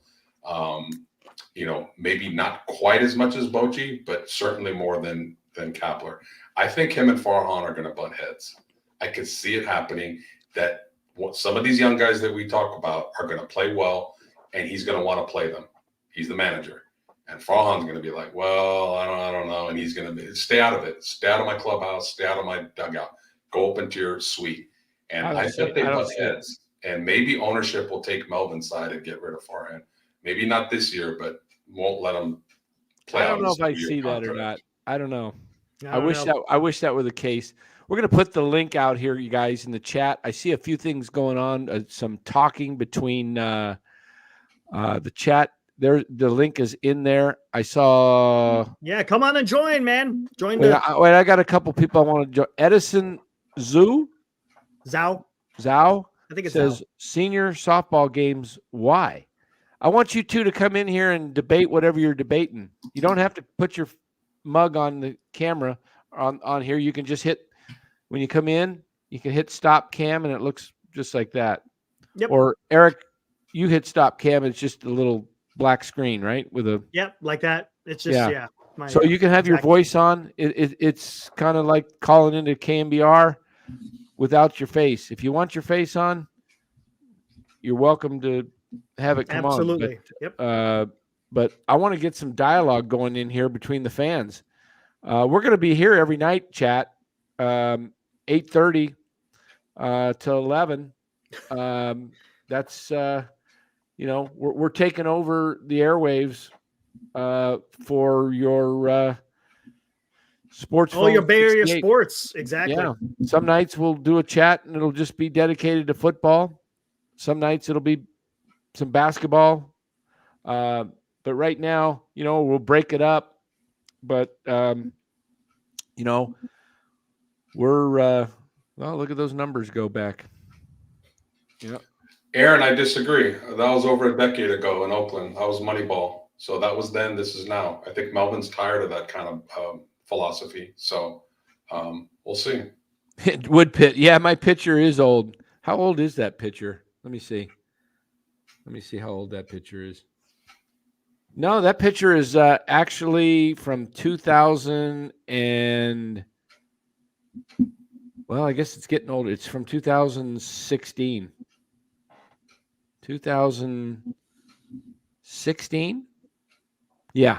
Maybe not quite as much as Bochy, but certainly more than Kapler. I think him and Farhan are going to butt heads. I could see it happening that some of these young guys that we talk about are going to play well, and he's going to want to play them. He's the manager. And Farhan's going to be like, well, I don't know. And he's going to stay out of it. Stay out of my clubhouse. Stay out of my dugout. Go up into your suite. And I think they butt heads. And maybe ownership will take Melvin's side and get rid of Farhan. Maybe not this year, but won't let him play. I don't know if I see that or not. I don't know. I wish that were the case. We're going to put the link out here, you guys, in the chat. I see a few things going on, some talking between the chat. There, the link is in there. I saw. Yeah, come on and join, man. Join. I got a couple people I want to join. Edison Zhao. I think it says senior softball games. Why? I want you two to come in here and debate whatever you're debating. You don't have to put your mug on the camera on here. You can just hit when you come in. You can hit stop cam and it looks just like that. Yep. Or Eric, you hit stop cam. It's just a little black screen, right? With a like that. It's just so you can have your voice on. It's kind of like calling into KMBR without your face. If you want your face on, you're welcome to have it come on. Absolutely. But I want to get some dialogue going in here between the fans. We're going to be here every night, chat, 8:30 to 11. That's we're taking over the airwaves for your sports. Oh, your Bay Area sports, exactly. Yeah. Some nights we'll do a chat and it'll just be dedicated to football. Some nights it'll be some basketball. But right now, we'll break it up. But we're look at those numbers go back. Yeah. Aaron, I disagree. That was over a decade ago in Oakland. That was Moneyball. So that was then. This is now. I think Melvin's tired of that kind of philosophy. So we'll see. Woodpit. Yeah, my pitcher is old. How old is that pitcher? Let me see. How old that pitcher is. No, that pitcher is actually from 2000 and I guess it's getting older. It's from 2016. 2016? Yeah.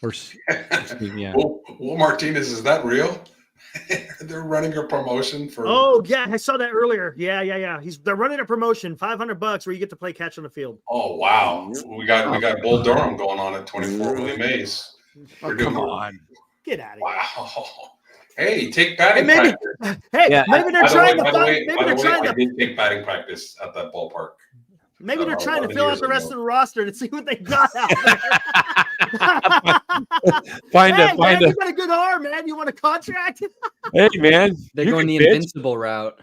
Or 16, yeah. Will Martinez, is that real? They're running a promotion for. Oh yeah, I saw that earlier. Yeah. They're running a promotion, $500 where you get to play catch on the field. Oh wow, we got Bull Durham going on at 24. Willie Mays. Come on, get out of here! Wow. Hey, take batting practice. Maybe they're trying to. I did take batting practice at that ballpark. Maybe they're trying to fill out the rest of the roster to see what they got out there. Find you got a good arm, man. You want a contract? Hey, man. They're going the invincible route.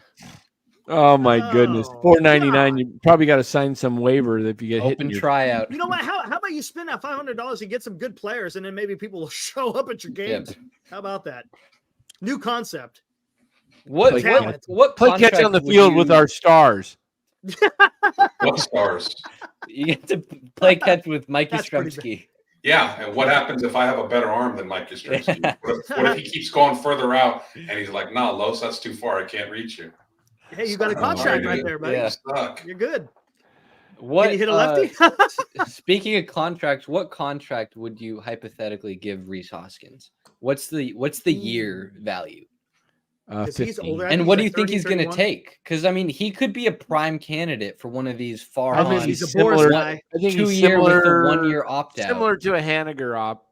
Oh, my goodness. $4.99. You probably got to sign some waiver if you get hit. Open tryout. You know what? How about you spend that $500 and get some good players, and then maybe people will show up at your games? Yep. How about that? New concept. What play catch on the field with our stars? What stars? You get to play catch with Mikey Stremski. Yeah, and what happens if I have a better arm than Mikey Stremski? What if he keeps going further out and he's like, "Nah, Los, that's too far. I can't reach you." Hey, you got a contract right there, buddy. Yeah. You're good. What? Can you hit a lefty? Speaking of contracts, what contract would you hypothetically give Rhys Hoskins? What's the year value? He's older. And what do you think he's going to take? Because he could be a prime candidate for one of these he's a Boris guy. I think 2 year with a 1 year opt out, similar to a Haniger op.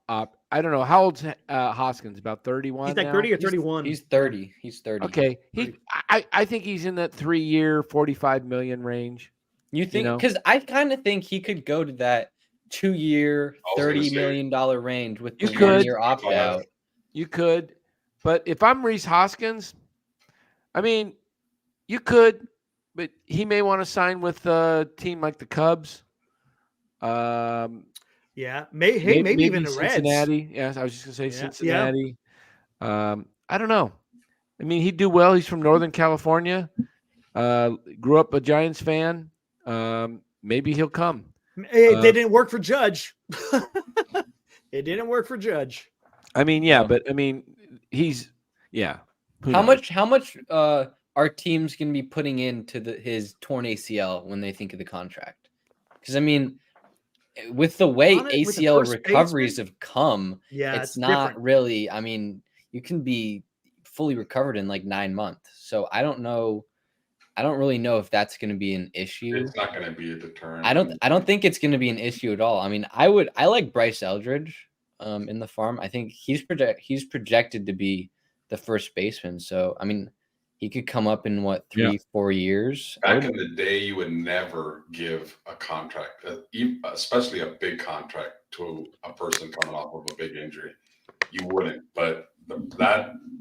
I don't know how old's Hoskins. About 31. He's like 30 or 31. He's 30. He's 30. Okay, I think he's in that 3 year, $45 million range. You think? Because I kind of think he could go to that 2 year, $30 million range with the 1 year opt out. You could. But if I'm Reese Hoskins, I mean, you could, but he may want to sign with a team like the Cubs. Yeah, maybe even the Reds. Cincinnati. Yes, I was just gonna say Yeah, Cincinnati. I don't know. I mean, he'd do well. He's from Northern California. Grew up a Giants fan. Maybe he'll come. It didn't work for Judge. It didn't work for Judge. I mean, yeah, but I mean, he's yeah. How much are teams going to be putting into his torn ACL when they think of the contract? Because I mean, with the way ACL recoveries have come, it's not different. Really. I mean, you can be fully recovered in like 9 months. So I don't know. I don't really know if that's going to be an issue. It's not going to be a deterrent. I don't think it's going to be an issue at all. I mean, I like Bryce Eldridge in the farm. I think he's projected to be the first baseman. So I mean, he could come up in what 3-4 years. Back in the day, you would never give a contract, especially a big contract, to a person coming off of a big injury. You wouldn't, but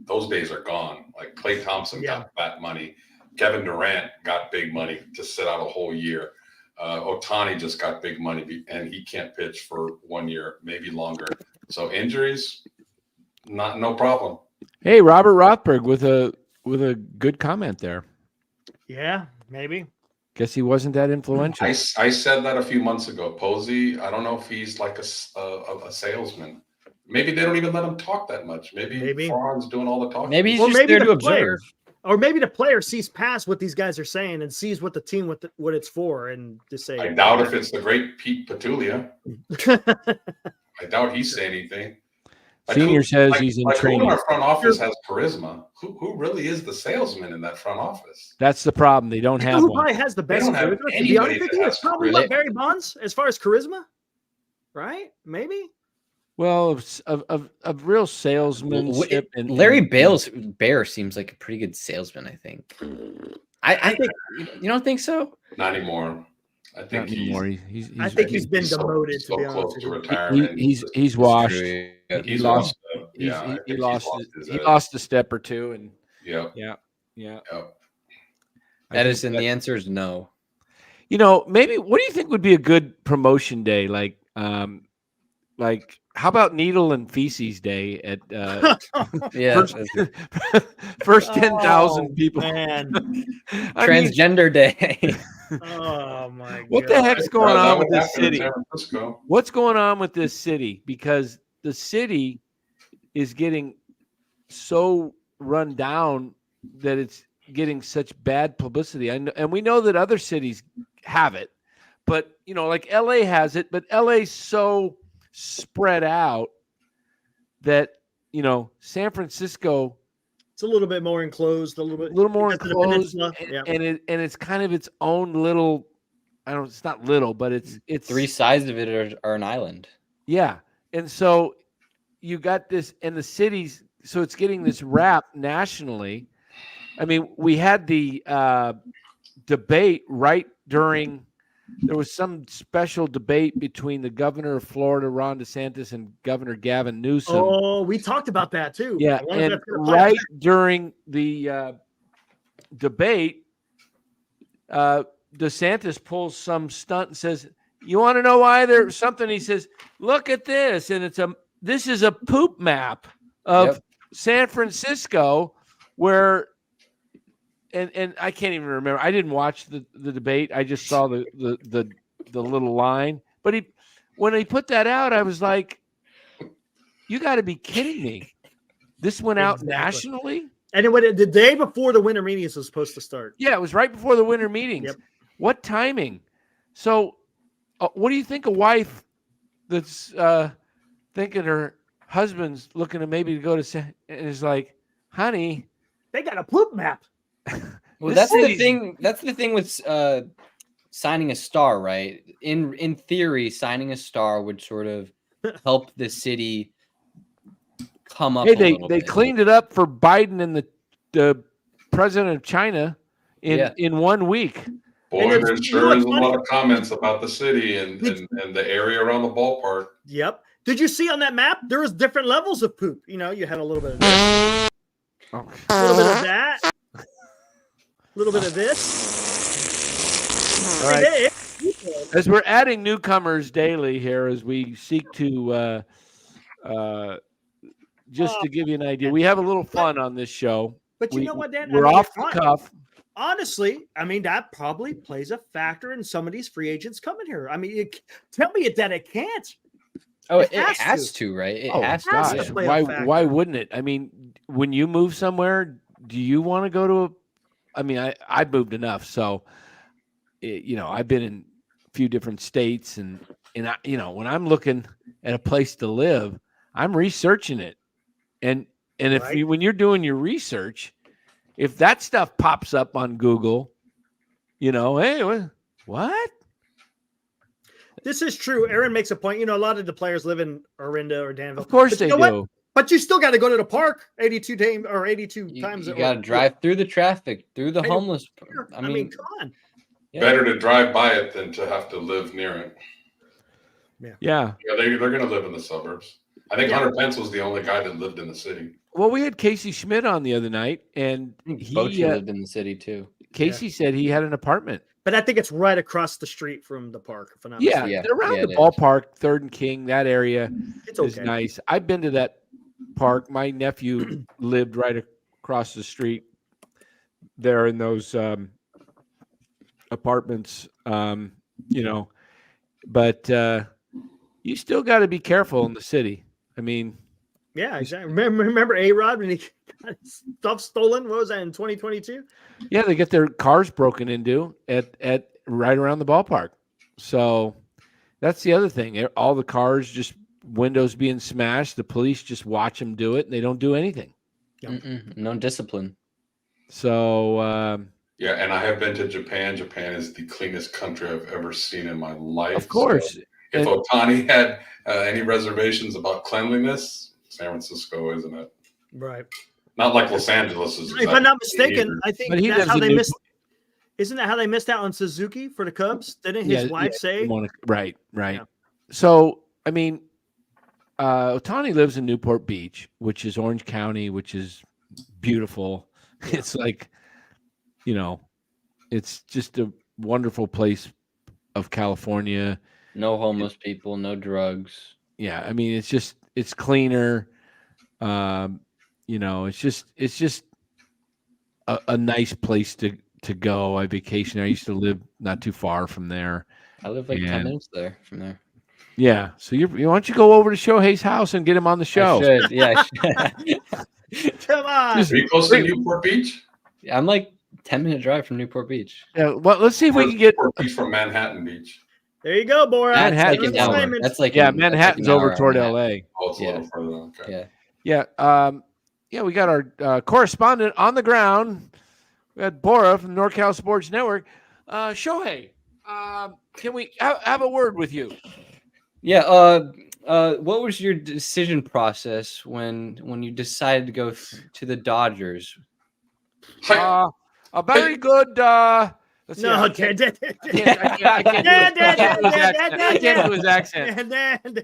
those days are gone. Like Klay Thompson got that money. Kevin Durant got big money to sit out a whole year. Ohtani just got big money, and he can't pitch for 1 year, maybe longer. So injuries, no problem. Hey, Robert Rothberg with a good comment there. Yeah, maybe. Guess he wasn't that influential. I said that a few months ago. Posey, I don't know if he's like a salesman. Maybe they don't even let him talk that much. Maybe Farhan's doing all the talking. Maybe he's just there to observe. Or maybe the player sees past what these guys are saying and sees what the team what it's for, and just say. I doubt if it's the great Pete Petulia. I doubt he's saying anything. Senior says he's in training. Who in our front office has charisma? Who really is the salesman in that front office? That's the problem. They don't have who one. probably has the best charisma? It's probably what, Barry Bonds as far as charisma, right? Maybe. Well, of real salesmanship, and Larry Bear seems like a pretty good salesman. I think. I think you don't think so? Not anymore. I think he's been demoted. So close to retirement. He's washed. He lost a step or two, and yeah. Edison, the answer is no. You know, maybe. What do you think would be a good promotion day? Like how about Needle and Feces Day at first 10,000 people? Man. Transgender Day. Oh my God. What the heck's going on with this city? What's going on with this city? Because the city is getting so run down that it's getting such bad publicity. And we know that other cities have it, but you know, like LA has it, but LA's so spread out that, you know, San Francisco, it's a little bit more enclosed, a little more enclosed, and it's kind of its own little. It's not little, but it's 3 sides of it are an island. Yeah, and so you got this, and the cities, so it's getting this rap nationally. I mean, we had the debate right during. There was some special debate between the governor of Florida, Ron DeSantis, and Governor Gavin Newsom. Oh, we talked about that too. Yeah, and right during the debate, DeSantis pulls some stunt and says, "You want to know why there's something?" He says, "Look at this, and this is a poop map of San Francisco, where." And I can't even remember. I didn't watch the debate. I just saw the little line. But when he put that out, I was like, "You got to be kidding me!" This went out nationally, and it went the day before the winter meetings was supposed to start. Yeah, it was right before the winter meetings. Yep. What timing? So, what do you think a wife that's thinking her husband's looking to maybe go to and is like, "Honey, they got a poop map." Well, that's the thing. That's the thing with signing a star, right? In theory, signing a star would sort of help the city come up. Hey, they cleaned it up for Biden and the president of China in 1 week. Boy, there sure is a lot of comments about the city and the area around the ballpark. Yep. Did you see on that map? There was different levels of poop. You know, you had a little bit of this. Okay. A little bit of that. A little bit of this. All right. It- As we're adding newcomers daily here, as we seek to just to give you an idea, we have a little fun on this show. But you know what, Dan? We're off the cuff. Honestly, I mean, that probably plays a factor in some of these free agents coming here. I mean, tell me that it can't. Oh, It it has has to. to, right? It Oh, has has to. to Yeah. play a Why factor. wouldn't it? I mean, when you move somewhere, do you want to go to a? I mean, I moved enough, so I've been in a few different states, and I, when I'm looking at a place to live, I'm researching it, and if Right. when you're doing your research, if that stuff pops up on Google, hey, what? This is true. Aaron makes a point. A lot of the players live in Orinda or Danville. Of course But they you know do. what? But you still got to go to the park 82 times. You got to drive through the traffic, through the homeless. I mean, come on. Yeah. Better to drive by it than to have to live near it. Yeah. Yeah, they're going to live in the suburbs. I think Yeah. Hunter Pence was the only guy that lived in the city. Well, we had Casey Schmidt on the other night, and Bochy lived in the city too. Casey said he had an apartment. But I think it's right across the street from the park. If I'm not Yeah, mistaken. around yeah, the it is. ballpark, Third and King, that area It's is okay. nice. I've been to that park. My nephew lived right across the street there in those apartments. But you still got to be careful in the city. I mean, Yeah, exactly. Remember A-Rod when he got his stuff stolen? What was that in 2022? yeah, they get their cars broken into at right around the ballpark. So that's the other thing. All the cars, just windows being smashed. The police just watch them do it, and they don't do anything. No discipline. So Yeah, and I have been to Japan. Japan is the cleanest country I've ever seen in my life. of course, So if Ohtani had any reservations about cleanliness, San Francisco, isn't it? Right. Not like Los Angeles is. If I'm not mistaken, I think But he that's lives how in they Newport. missed. Isn't that how they missed out on Suzuki for the Cubs? Didn't his wife say? Right. Yeah. So I mean, Ohtani lives in Newport Beach, which is Orange County, which is beautiful. Yeah. It's like, it's just a wonderful place of California. No homeless people, no drugs. Yeah, I mean, it's cleaner. It's just a nice place to go. I vacation. I used to live not too far from there. I live like 10 minutes there from there. Yeah, so why don't you go over to Shohei's house and get him on the show? I should. Yeah, I should. Come on. Are you close to Newport Beach? I'm like 10-minute drive from Newport Beach. Yeah, well, let's see if we can get. Newport Beach from Manhattan Beach. There you go, Borat. That's Manhattan. like an hour. Assignment. That's like Manhattan's an over hour toward and a half. L.A. Oh, it's a Yeah. little further. Okay. Yeah. Yeah, we got our correspondent on the ground. We had Bora from NorCal Sports Network. Shohei, can we have a word with you? Yeah. What was your decision process when you decided to go to the Dodgers? A very good. Let's see, No, I can't do his accent. I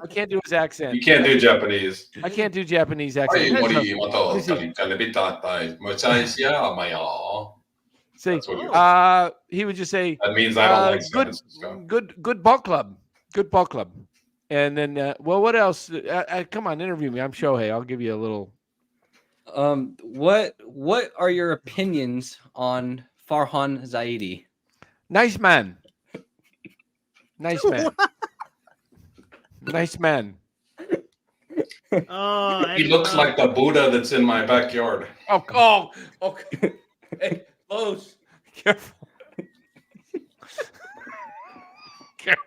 can't do his accent. You can't do Japanese. I can't do Japanese Hey, accent. what do you want to This is- See, That's what you're he would just say, That means I don't like San good, Francisco. good ball club, good ball club. And then, what else? Come on, interview me. I'm Shohei. I'll give you a little. What are your opinions on Farhan Zaidi? Nice man. Nice man. Nice man. Oh, He looks like the Buddha that's in my backyard. Oh, okay. Hey, Lowe's, careful.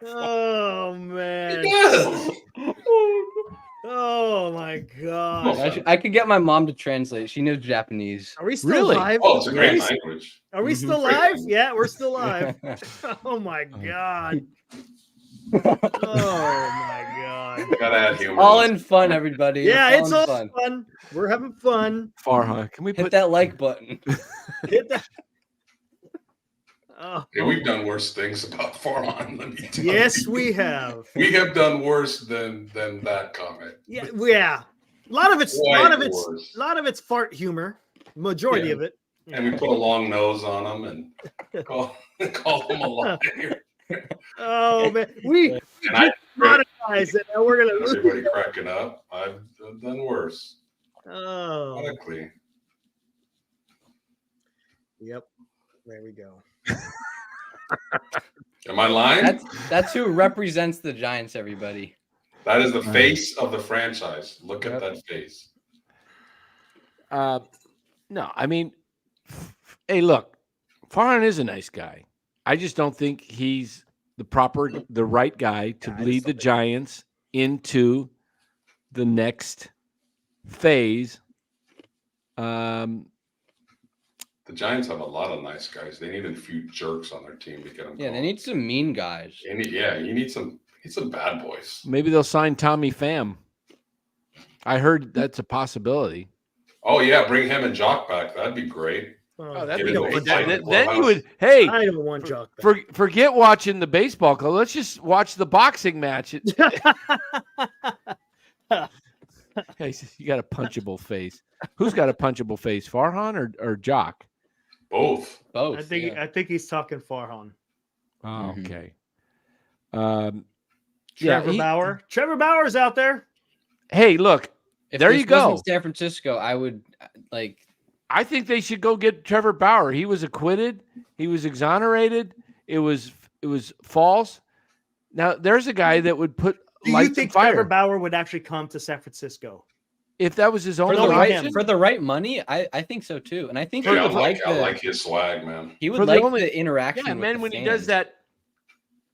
Oh man. Yes. Oh my god. I could get my mom to translate. She knows Japanese. Are we still Really? live? Oh, it's a great Are we- language. Are we still Great live? language. Yeah, we're still live. Oh my god. Oh my god. You gotta add humor. All in fun, everybody. Yeah, it's all fun. fun. We're having fun. Farhan, can we Hit put that like button. Hit that. Oh, Yeah, we've done worse things about Farhan. Let me tell yes, you. we have. We have done worse than that comment. Yeah. A lot of it's Way worse. a lot of it's fart humor. Majority Yeah. of it. And we put a long nose on them and call them a liar. Oh man, we And I monetize it, and we're gonna lose. everybody cracking up. I've done worse. Oh, Honestly. yep. There we go. Am I lying? That's who represents the Giants, everybody. That is the face of the franchise. Look at that face. No, I mean, hey, look, Farhan is a nice guy. I just don't think he's the right guy to lead the Giants into the next phase. The Giants have a lot of nice guys. They need a few jerks on their team to get them. Yeah, going. they need some mean guys. You need some bad boys. Maybe they'll sign Tommy Pham. I heard that's a possibility. Oh yeah, bring him and Jock back. That'd be great. Oh, that'd Get be him cool. to fight in the Then you clubhouse. would. Hey, I don't want Jock. forget watching the baseball club. Let's just watch the boxing match. Hey, you got a punchable face. Who's got a punchable face, Farhan or Jock? Both. Both. I think he's talking Farhan. Oh, Mhm. okay. Trevor Bauer. Trevor Bauer's out there. Hey, look, If there this you go. wasn't San Francisco, I would like. I think they should go get Trevor Bauer. He was acquitted. He was exonerated. It was false. Now there's a guy that would put Do you lights think and fire. Trevor Bauer would actually come to San Francisco? If that was his own For the right money, I think so too. And I think he Yeah, would I like his swag, man. He would For the like only- the interaction. Yeah, with man, the when he fans. does that,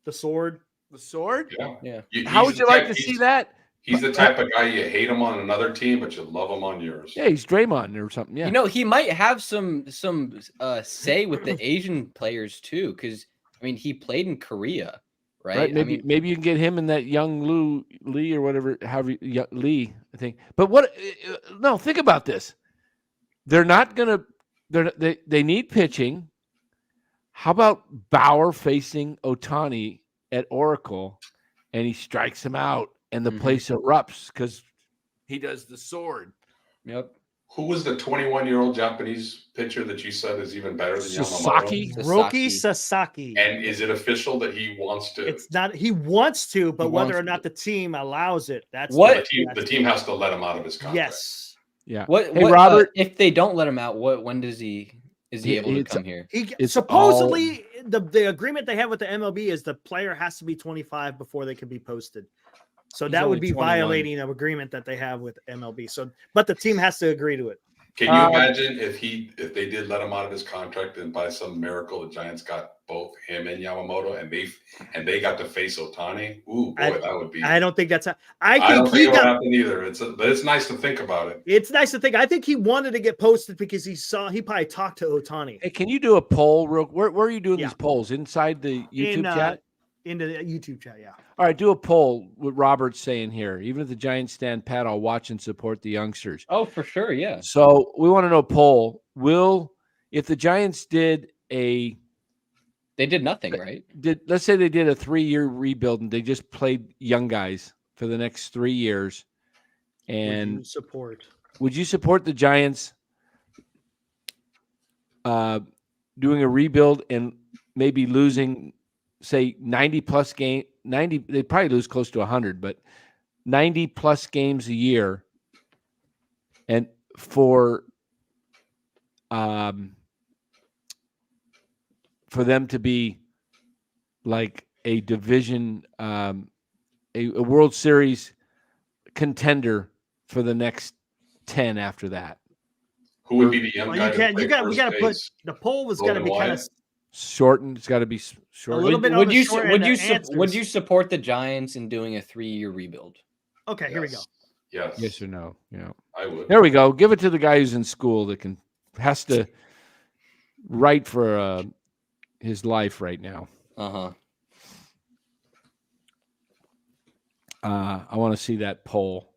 The sword. the sword. Yeah. Yeah. How would you like to see that? He's the type of guy you hate him on another team, but you love him on yours. Yeah, he's Draymond or something. Yeah. You know, he might have some say with the Asian players too, because I mean, he played in Korea, right? Maybe maybe you can get him and that young Lee or whatever, Lee, I think. But what? No, think about this. They're not gonna. They need pitching. How about Bauer facing Ohtani at Oracle, and he strikes him out, and the place erupts because he does the sword. Yep. Who was the 21-year-old Japanese pitcher that you said is even better than Sasaki? Yamamoto? Roki Sasaki. And is it official that he wants to? It's not. He wants to, but He whether wants or not the team allows it, that's What? The team has to let him out of his contract. Yes. Yeah. What? Hey, what, Robert. if they don't let him out, when does he? Is he able to It's- come here? It's Supposedly the agreement they have with the MLB is the player has to be 25 before they can be posted. So He's that would only be 21. violating an agreement that they have with MLB. So, but the team has to agree to it. Can you imagine if they did let him out of his contract and by some miracle the Giants got both him and Yamamoto and they got to face Ohtani? Ooh, boy, that would be. I don't think that's. I think don't he think it'll got. happen either. But it's nice to think about it. It's nice to think. I think he wanted to get posted because he probably talked to Ohtani. Hey, can you do a poll? Where are you doing Yeah. these polls? Inside the YouTube chat? Into the YouTube chat, yeah. All right, do a poll. What Robert's saying here. Even if the Giants stand pat, I'll watch and support the youngsters. Oh, for sure, yeah. So we want to know poll. If the Giants did They did nothing, right? let's say they did a 3-year rebuild and they just played young guys for the next 3 years. And would you support the Giants doing a rebuild and maybe losing, say, 90 plus game 90? They probably lose close to 100, but 90 plus games a year, and for them to be like a division, a World Series contender for the next 10 after that. Who would be the young guy? We got to put the poll was going to be kind of shortened. It's got to be short. A little bit. Would you support the Giants in doing a 3-year rebuild? Okay, here we go. Yes or no? Yeah, I would. There we go. Give it to the guy who's in school that has to write for his life right now. I want to see that poll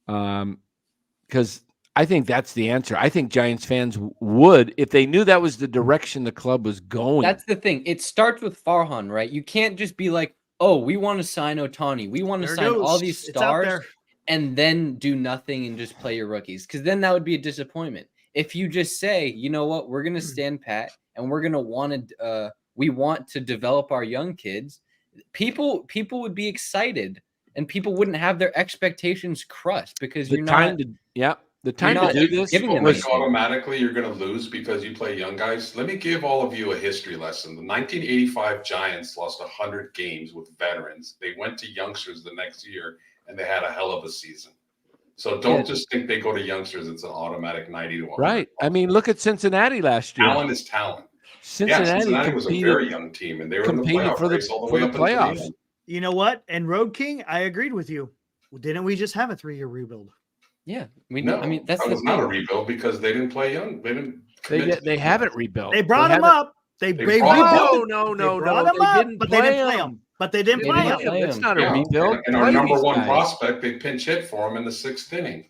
because I think that's the answer. I think Giants fans would, if they knew that was the direction the club was going. That's the thing. It starts with Farhan, right? You can't just be like, oh, we want to sign Ohtani. We want to sign all these stars and then do nothing and just play your rookies, because then that would be a disappointment. if you just say, you know what, we're going to stand pat and we're going to we want to develop our young kids, people would be excited and people wouldn't have their expectations crushed because The time to do this giving them like anything. automatically you're going to lose because you play young guys. Let me give all of you a history lesson. The 1985 Giants lost 100 games with veterans. They went to youngsters the next year and they had a hell of a season. So don't just think they go to youngsters. It's an automatic 90 to 100. Right. I mean, look at Cincinnati last year. Talent is talent. Cincinnati was a very young team, and they were in the competed playoff for the- race all the for way the up until the playoffs. end. You know what? And Road King, I agreed with you. Well, didn't we just have a 3-year rebuild? Yeah, No, I mean that's that was not a rebuild because they didn't play young. They didn't. They haven't rebuilt. They brought him haven't- up. They brought rebuilt. No, They brought him up, but they didn't play him. But they didn't play him. That's not Yeah, a rebuild. and our Play number these one guys. prospect, they pinch hit for him in the 6th inning.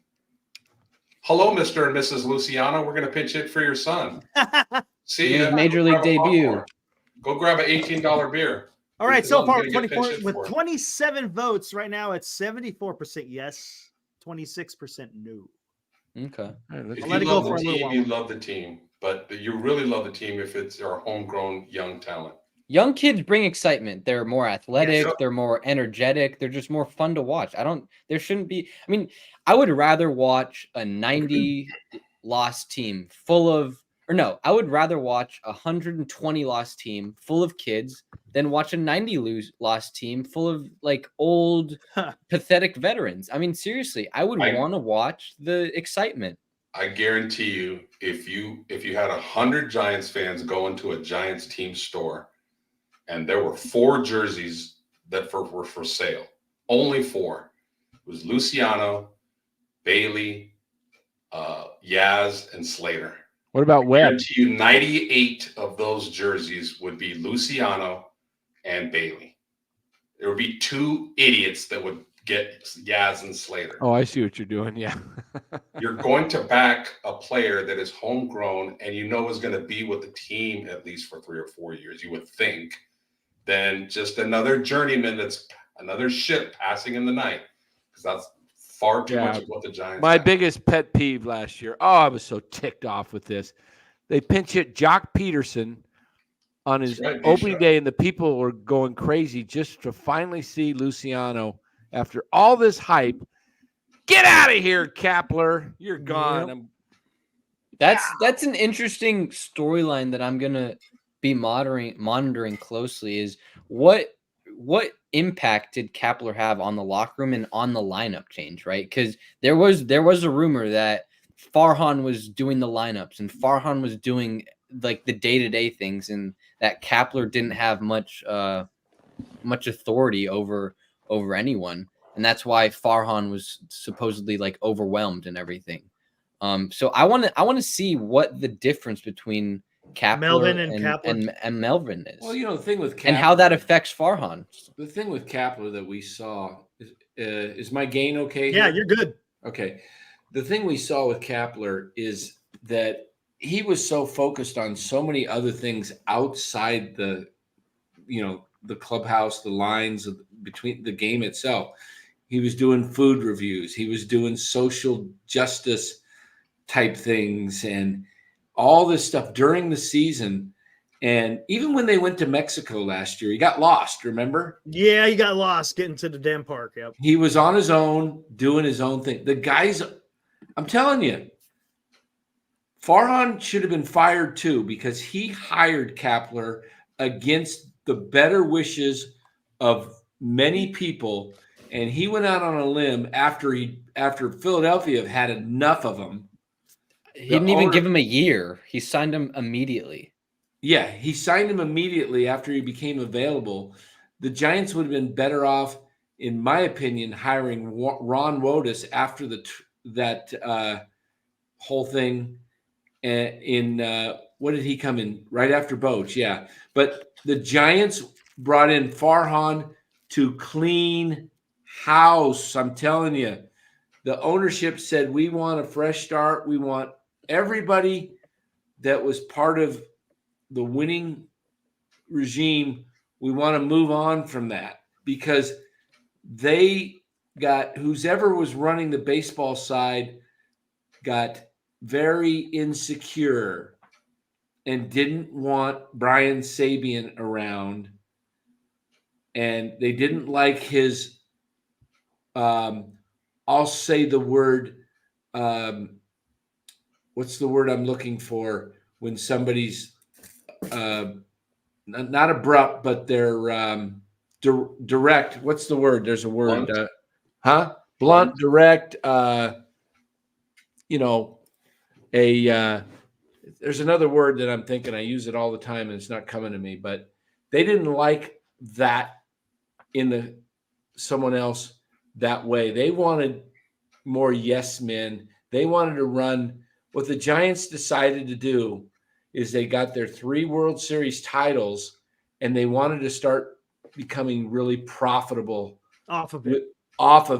Hello, Mr. and Mrs. Luciano. We're going to pinch hit for your son. See His ya. major Go league grab a debut. popcorn. Go grab an $18 beer. All right, Your so son's far gonna get 24 pinch hit with for it. 27 votes right now. It's 74% yes, 26% no. Okay. All right, let's If I'll you let it go love for the a little team, while. you love the team. But you really love the team if it's our homegrown young talent. Young kids bring excitement. They're more athletic. Yes. They're more energetic. They're just more fun to watch. There shouldn't be. I mean, I would rather watch a 90 loss team I would rather watch a 120 loss team full of kids than watch a 90 loss team full of like old, pathetic veterans. I mean, seriously, I would want to watch the excitement. I guarantee you, if you had 100 Giants fans go into a Giants team store, and there were 4 jerseys that were for sale, only 4. It was Luciano, Bailey, Yaz, and Slater. What about I Webb? guarantee you 98 of those jerseys would be Luciano and Bailey. There would be 2 idiots that would get Yaz and Slater. Oh, I see what you're doing. Yeah. You're going to back a player that is homegrown and you know is going to be with the team at least for 3 or 4 years, you would think, than just another journeyman that's another ship passing in the night. Because that's far too much of what the Giants My have. biggest pet peeve last year. Oh, I was so ticked off with this. They pinch hit Jock Peterson on his opening day, and the people were going crazy just to finally see Luciano after all this hype. Get out of here, Kapler. You're gone. Yep. That's an interesting storyline that I'm gonna be monitoring closely. Is what impact did Kapler have on the locker room and on the lineup change, right? Because there was a rumor that Farhan was doing the lineups and Farhan was doing like the day-to-day things, and that Kapler didn't have much authority over anyone, and that's why Farhan was supposedly like overwhelmed and everything. So I want to see what the difference between Kapler Melvin and Kapler. and Melvin is. Well, the thing with Kapler, and how that affects Farhan. The thing with Kapler that we saw is my gain okay? Yeah, here? you're good. Okay. The thing we saw with Kapler is that he was so focused on so many other things outside the clubhouse, the lines between the game itself. He was doing food reviews. He was doing social justice type things and all this stuff during the season. And even when they went to Mexico last year, he got lost, remember? Yeah, he got lost getting to the damn park. Yep. He was on his own, doing his own thing. The guys, I'm telling you, Farhan should have been fired too because he hired Kapler against the better wishes of many people. And he went out on a limb after Philadelphia had enough of him. He didn't even give him a year. He signed him immediately. Yeah, he signed him immediately after he became available. The Giants would have been better off, in my opinion, hiring Ron Wotus after that whole thing. What did he come in? Right after Boch, yeah. But the Giants brought in Farhan to clean house. I'm telling you. The ownership said, we want a fresh start. We want everybody that was part of the winning regime. We want to move on from that because they got whoever was running the baseball side got very insecure and didn't want Brian Sabian around, and they didn't like his, I'll say the word, what's the word I'm looking for when somebody's not abrupt, but they're direct. What's the word? There's a word. Blunt. Blunt, direct. There's another word that I'm thinking. I use it all the time, and it's not coming to me. But they didn't like that in someone else that way. They wanted more yes men. They wanted to run. What the Giants decided to do is they got their 3 World Series titles, and they wanted to start becoming really profitable off of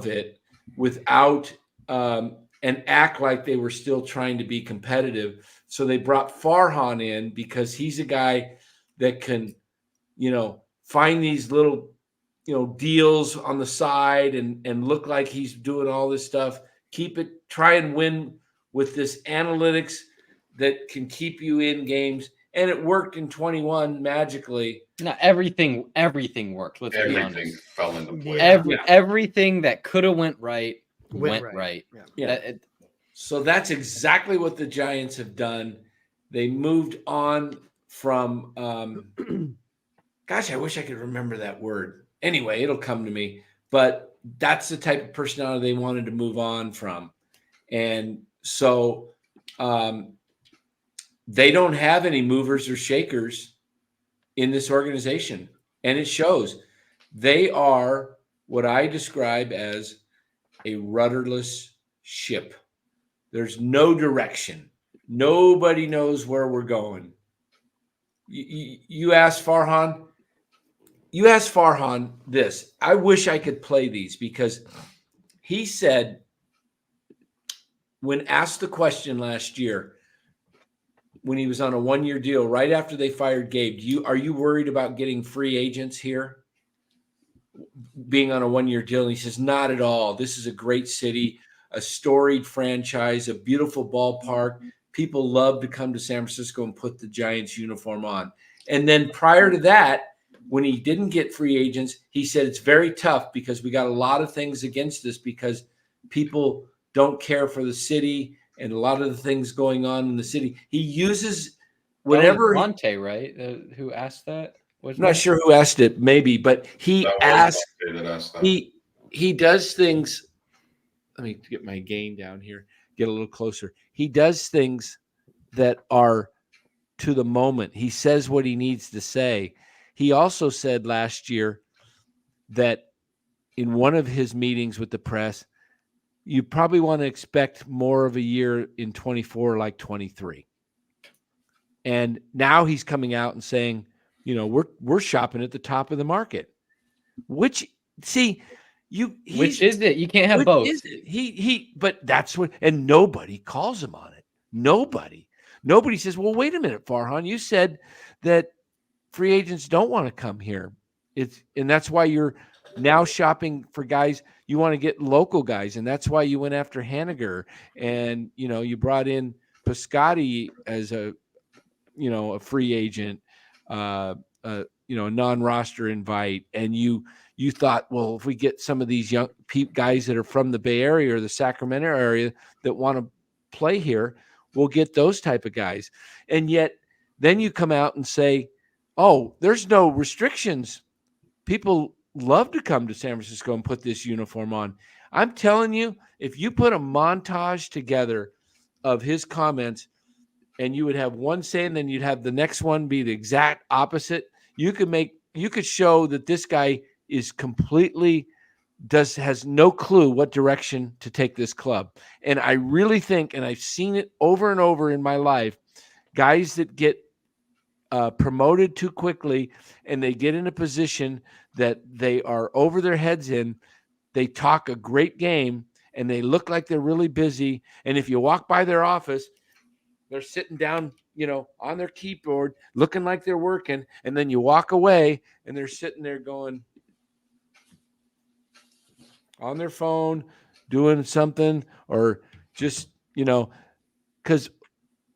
it. Without and act like they were still trying to be competitive. So they brought Farhan in because he's a guy that can, find these little, deals on the side and look like he's doing all this stuff. Try and win with this analytics that can keep you in games. And it worked in 21 magically. No, everything worked. Let's be honest. Everything fell into place. Everything that could have went right went right. Yeah. So that's exactly what the Giants have done. They moved on from gosh, I wish I could remember that word. Anyway, it'll come to me. But that's the type of personality they wanted to move on from. And so they don't have any movers or shakers in this organization. And it shows. They are what I describe as a rudderless ship. There's no direction. Nobody knows where we're going. You ask Farhan. You ask Farhan this. I wish I could play these because he said, when asked the question last year, when he was on a 1-year deal, right after they fired Gabe, are you worried about getting free agents here? Being on a 1-year deal? And he says, not at all. This is a great city, a storied franchise, a beautiful ballpark. People love to come to San Francisco and put the Giants uniform on. And then prior to that, when he didn't get free agents, he said it's very tough because we got a lot of things against us because people don't care for the city and a lot of the things going on in the city. He uses whenever Monte, right? Who asked that? I'm not sure who asked it, maybe, but he asked. He does things. Let me get my gain down here. Get a little closer. He does things that are to the moment. He says what he needs to say. He also said last year that in one of his meetings with the press, you probably want to expect more of a year in 24 like 23. And now he's coming out and saying, we're shopping at the top of the market. Which is it? You can't have both. But that's what, and nobody calls him on it. Nobody says, well, wait a minute, Farhan, you said that free agents don't want to come here. And that's why you're now shopping for guys. You want to get local guys. And that's why you went after Haniger and, you brought in Piscotty as a free agent, a non-roster invite. And you thought, well, if we get some of these young guys that are from the Bay Area or the Sacramento area that want to play here, we'll get those type of guys. And yet then you come out and say, oh, there's no restrictions. People love to come to San Francisco and put this uniform on. I'm telling you, if you put a montage together of his comments and you would have one saying, then you'd have the next one be the exact opposite. You could show that this guy is completely has no clue what direction to take this club. And I really think, and I've seen it over and over in my life, guys that get promoted too quickly and they get in a position that they are over their heads in, they talk a great game and they look like they're really busy. And if you walk by their office, they're sitting down, on their keyboard, looking like they're working. And then you walk away and they're sitting there going on their phone, doing something, or just, because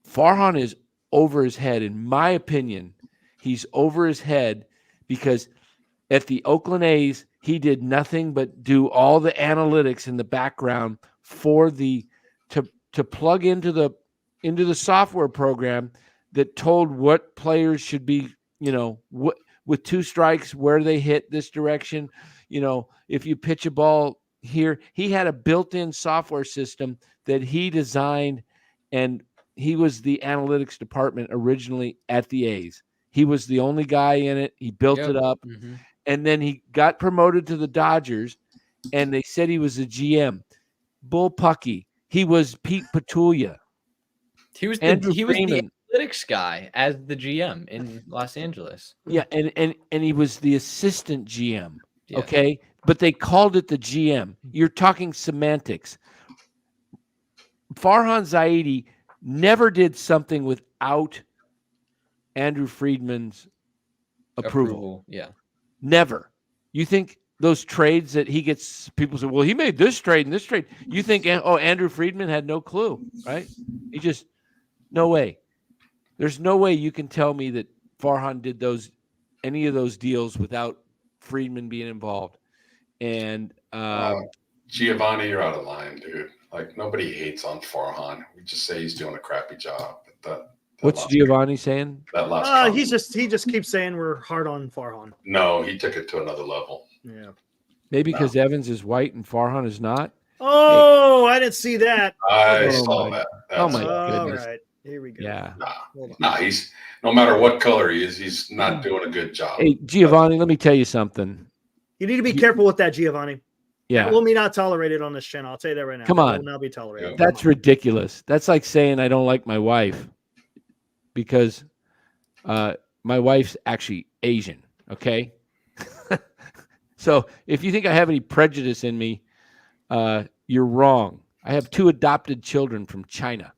Farhan is over his head. In my opinion, he's over his head because at the Oakland A's, he did nothing but do all the analytics in the background for to plug into the software program that told what players should be, with 2 strikes, where they hit this direction. If you pitch a ball here, he had a built-in software system that he designed, and he was the analytics department originally at the A's. He was the only guy in it. He built it up. Mm-hmm. And then he got promoted to the Dodgers, and they said he was a GM. Bullpucky. He was Pete Petulia. He was Andrew the Freeman. analytics guy as the GM in Los Angeles. Yeah, and he was the assistant GM. Yeah. Okay, but they called it the GM. You're talking semantics. Farhan Zaidi never did something without Andrew Friedman's approval. Yeah. Never. You think those trades that he gets, people say, well, he made this trade and this trade. You think, Andrew Friedman had no clue, right? He just, no way. There's no way you can tell me that Farhan did any of those deals without Friedman being involved. And Giovanni, you're out of line, dude. Like, nobody hates on Farhan. We just say he's doing a crappy job. What's Giovanni saying? That last he just keeps saying we're hard on Farhan. No, he took it to another level. Yeah. Maybe because Evans is white and Farhan is not. Oh, I didn't see that. I saw that. Oh my All goodness. right. Here we go. Yeah. Nah, he's no matter what color he is, he's not doing a good job. Hey, Giovanni, let me tell you something. You need to be careful with that, Giovanni. Yeah. That will be not tolerated on this channel. I'll tell you that right now. Come That on. will not be tolerated. That's ridiculous. That's like saying I don't like my wife because my wife's actually Asian. Okay. So if you think I have any prejudice in me, you're wrong. I have 2 adopted children from China.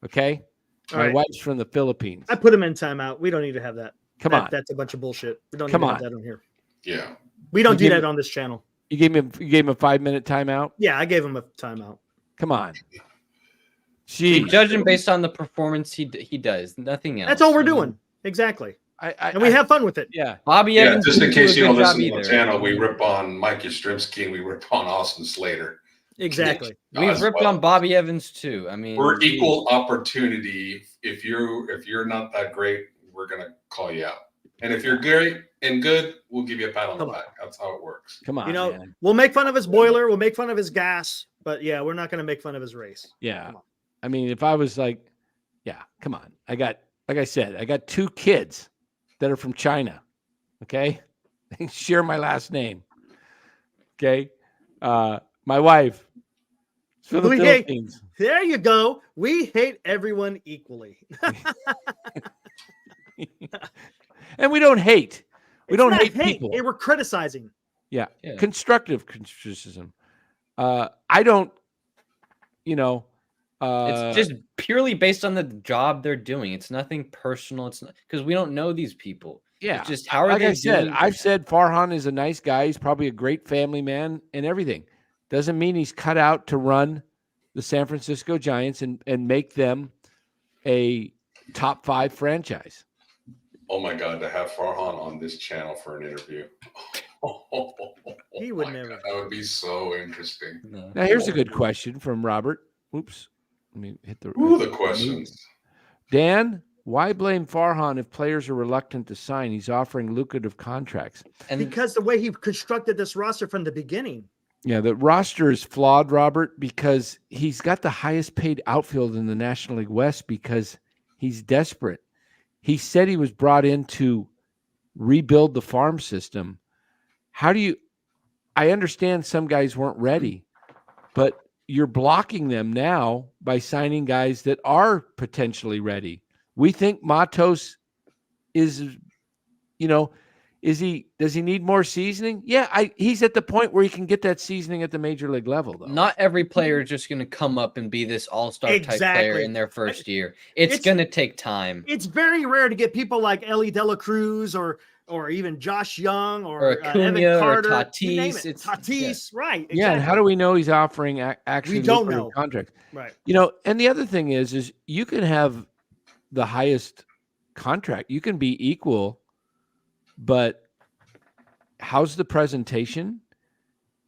Okay. My wife's from the Philippines. I put him in timeout. We don't need to have that. Come on. That's a bunch of bullshit. We don't Come need to on. have that on here. Yeah. We don't You do give that on this channel. You gave him a 5-minute timeout. Yeah, I gave him a timeout. Come on. We Jeez. judge him based on the performance he does, nothing else. That's all we're doing. Exactly. And we have fun with it. Yeah. Bobby Evans. Just in didn't do case a you don't good job listen to the either. channel, we rip on Mike Yastrzemski and we rip on Austin Slater. Exactly. We've ripped on Bobby Evans too. I mean, We're equal opportunity. If you're not that great, we're gonna call you out. And if you're great and good, we'll give you a pat on the back. That's how it works. Come on. Man. We'll make fun of his boiler. We'll make fun of his gas. But yeah, we're not going to make fun of his race. Yeah. I mean, if I was like, yeah, come on. Like I said, I got 2 kids that are from China. Okay. They share my last name. Okay. My wife is from the Philippines. There you go. We hate everyone equally. And we don't hate. We don't hate people. We're criticizing. Yeah. Constructive criticism. I don't, it's just purely based on the job they're doing. It's nothing personal. It's not because we don't know these people. Yeah. It's just how are like they I said, doing? I've said Farhan is a nice guy. He's probably a great family man and everything. Doesn't mean he's cut out to run the San Francisco Giants and make them a top 5 franchise. Oh my God, to have Farhan on this channel for an interview. He would never. God, that would be so interesting. No. Now, here's a good question from Robert. Oops. Let me hit the. Ooh, the questions. Dan, why blame Farhan if players are reluctant to sign? He's offering lucrative contracts. And Because the way he constructed this roster from the beginning. Yeah, the roster is flawed, Robert, because he's got the highest paid outfield in the National League West because he's desperate. He said he was brought in to rebuild the farm system. I understand some guys weren't ready, but you're blocking them now by signing guys that are potentially ready. We think Matos is, Does he need more seasoning? Yeah, he's at the point where he can get that seasoning at the major league level, though. Not every player is just going to come up and be this all-star type player Exactly. in their first year. It's going to take time. It's very rare to get people like Ellie De La Cruz or even Josh Young or Acuna Evan Carter, or Tatis. you name it. Tatis, right? Exactly. Yeah, and how do we know he's offering actually We don't lucrative know. contracts? Right. And the other thing is you can have the highest contract. You can be equal, but how's the presentation?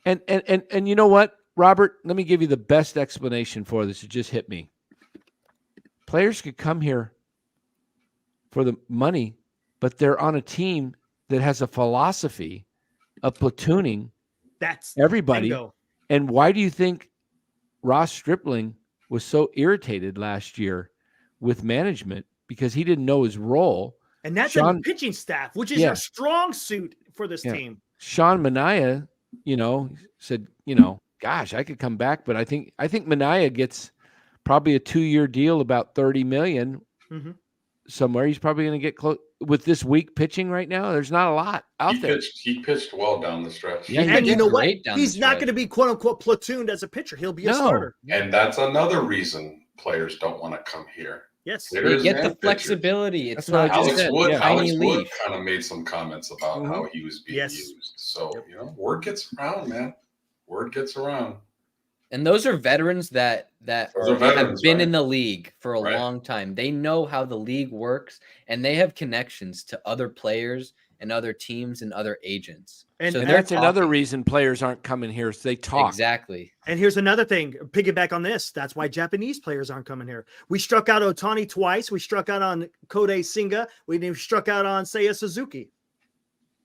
And you know what, Robert? Let me give you the best explanation for this. It just hit me. Players could come here for the money, but they're on a team that has a philosophy of platooning That's everybody. bingo. And why do you think Ross Stripling was so irritated last year with management? Because he didn't know his role. And that's a pitching staff, which is your strong suit for this team. Sean Manaea, said, gosh, I could come back, but I think Manaea gets probably a 2-year deal, about $30 million somewhere. He's probably going to get close with this weak pitching right now. There's not a lot out there. He pitched well down the stretch. Yeah, and you know what? He's not going to be quote unquote platooned as a pitcher. He'll be a starter. And that's another reason players don't want to come here. Yes, they get the flexibility. It's not Alex Wood. Alex Wood leaf. kind of made some comments about how he was being used. So word gets around, man. Word gets around. And those are veterans that have been in the league for a long time. They know how the league works, and they have connections to other players and other teams and other agents. And so that's another reason players aren't coming here. So they talk. Exactly. And here's another thing. Piggyback on this. That's why Japanese players aren't coming here. We struck out Ohtani twice. We struck out on Kodai Senga. We struck out on Seiya Suzuki.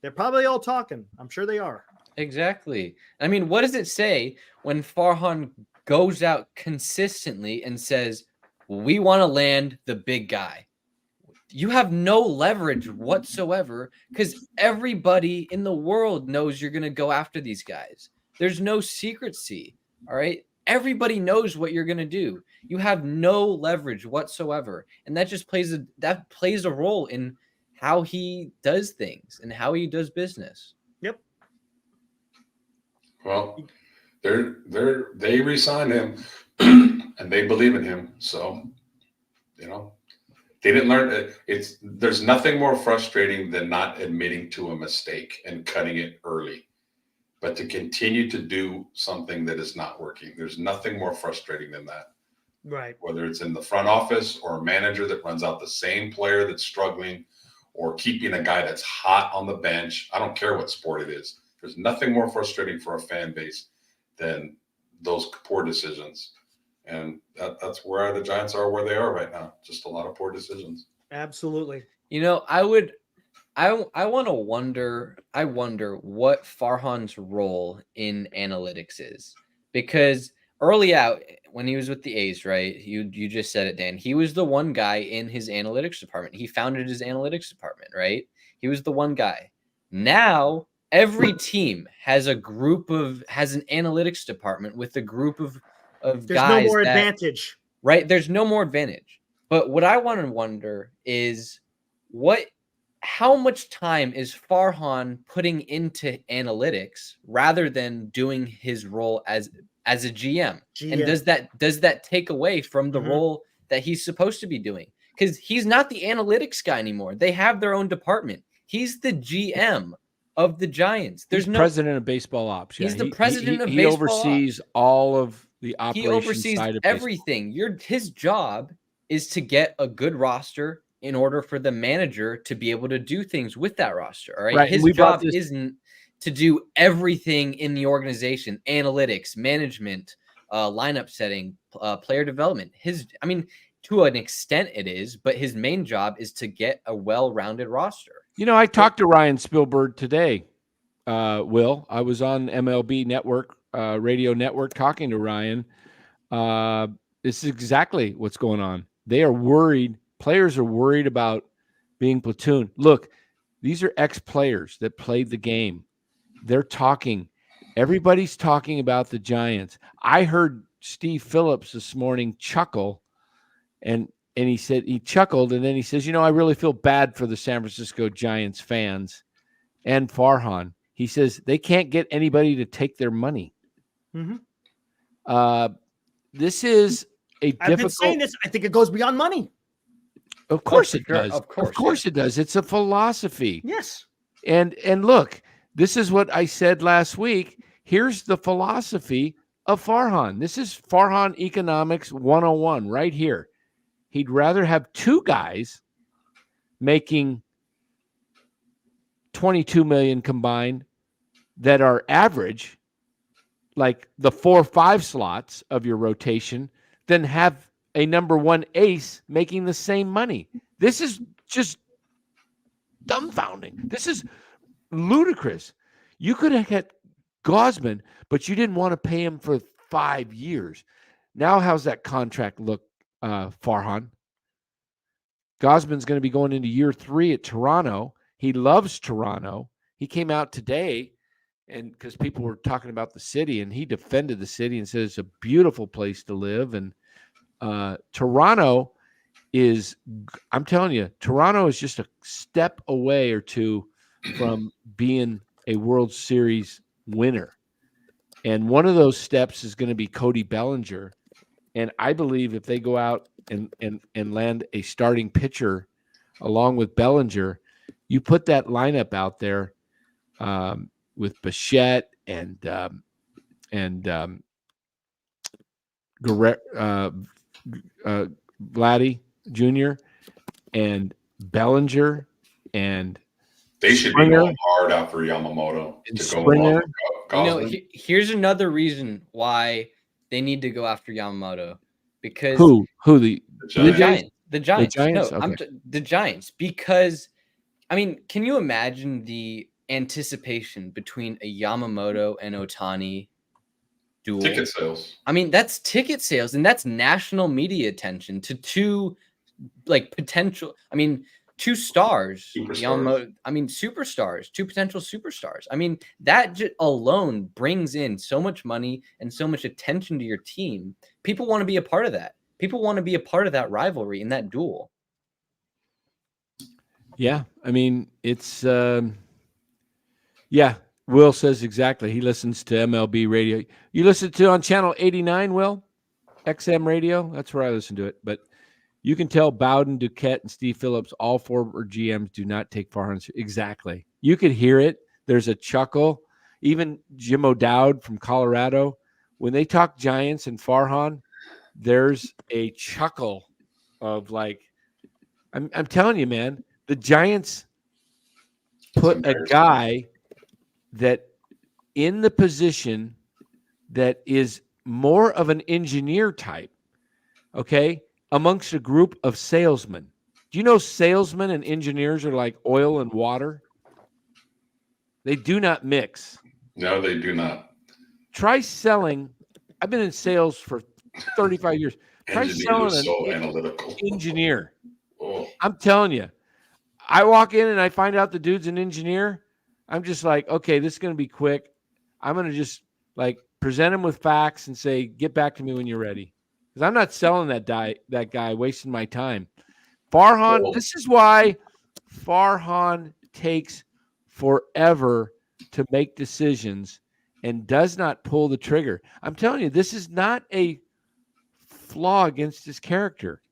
They're probably all talking. I'm sure they are. Exactly. I mean, what does it say when Farhan goes out consistently and says, we want to land the big guy? You have no leverage whatsoever because everybody in the world knows you're going to go after these guys. There's no secrecy. All right. Everybody knows what you're going to do. You have no leverage whatsoever. And that just plays a role in how he does things and how he does business. Yep. Well, they re-signed him and they believe in him. So, they didn't learn. There's nothing more frustrating than not admitting to a mistake and cutting it early, but to continue to do something that is not working. There's nothing more frustrating than that. Right. Whether it's in the front office or a manager that runs out the same player that's struggling, or keeping a guy that's hot on the bench. I don't care what sport it is. There's nothing more frustrating for a fan base than those poor decisions. And that's where the Giants are where they are right now. Just a lot of poor decisions. Absolutely. I wonder what Farhan's role in analytics is, because early out when he was with the A's, right? You just said it, Dan. He was the one guy in his analytics department. He founded his analytics department, right? He was the one guy. Now every team has an analytics department with a group of There's guys. No more advantage. Right? There's no more advantage. But what I want to wonder is how much time is Farhan putting into analytics rather than doing his role as a GM? And does that take away from the role that he's supposed to be doing? Because he's not the analytics guy anymore. They have their own department. He's the GM of the Giants. He's president of baseball ops. He's the president of baseball ops. He oversees all of the operations. He oversees side of everything. His job is to get a good roster in order for the manager to be able to do things with that roster. All right. His job isn't to do everything in the organization: analytics, management, lineup setting, player development. To an extent it is, but his main job is to get a well-rounded roster. I talked to Ryan Spielberg today. Will, I was on MLB Network, radio network, talking to Ryan. This is exactly what's going on. They are worried. Players are worried about being platooned. Look, these are ex-players that played the game. They're talking. Everybody's talking about the Giants. I heard Steve Phillips this morning chuckle, and he said he chuckled, and then he says, I really feel bad for the San Francisco Giants fans and Farhan. He says they can't get anybody to take their money. Mhm. This is a I've been saying difficult. this. I think it goes beyond money. Of course for it sure. does. Of course, Of course it does. It's a philosophy. Yes. And look, this is what I said last week. Here's the philosophy of Farhan. This is Farhan Economics 101 right here. He'd rather have two guys making 22 million combined that are average, like the 4-5 slots of your rotation, than have a number one ace making the same money. This is just dumbfounding. This is ludicrous. You could have had Gosman, but you didn't want to pay him for 5 years. Now, how's that contract look, Farhan? Gosman's going to be going into year 3 at Toronto. He loves Toronto. He came out today, and because people were talking about the city, and he defended the city and said it's a beautiful place to live. And Toronto is, I'm telling you, Toronto is just a step away or two from being a World Series winner. And one of those steps is going to be Cody Bellinger. And I believe if they go out and land a starting pitcher along with Bellinger, you put that lineup out there with Bichette and Vladdy Jr. and Bellinger and They should Springer. be going hard after Yamamoto And to Springer. go along with Gosman. Here's another reason why they need to go after Yamamoto, because Who the The the Giants. Giants. Giants? No, Okay. the Giants. Because, I mean, can you imagine the anticipation between a Yamamoto and Ohtani duel? Ticket sales. I mean, that's ticket sales, and that's national media attention to two, like, potential. I mean, two stars. Superstars. Yamamoto. I mean, superstars. Two potential superstars. I mean, that alone brings in so much money and so much attention to your team. People want to be a part of that. People want to be a part of that rivalry in that duel. Yeah, I mean, it's yeah. Will says exactly. He listens to MLB radio. You listen to on channel 89, Will? XM radio? That's where I listen to it. But you can tell Bowden, Duquette, and Steve Phillips, all former GMs, do not take Farhan. Exactly. You could hear it. There's a chuckle. Even Jim O'Dowd from Colorado, when they talk Giants and Farhan, there's a chuckle of like, I'm telling you, man, the Giants put a guy that in the position that is more of an engineer type, okay, amongst a group of salesmen. Do you know salesmen and engineers are like oil and water? They do not mix. No, they do not. Try selling. I've been in sales for 35 years. Try Engineers selling are so an analytical. engineer. Oh, I'm telling you, I walk in and I find out the dude's an engineer. I'm just like, okay, this is going to be quick. I'm going to just like present him with facts and say, get back to me when you're ready. Because I'm not selling that guy, wasting my time. Farhan, Cool. This is why Farhan takes forever to make decisions and does not pull the trigger. I'm telling you, this is not a flaw against his character.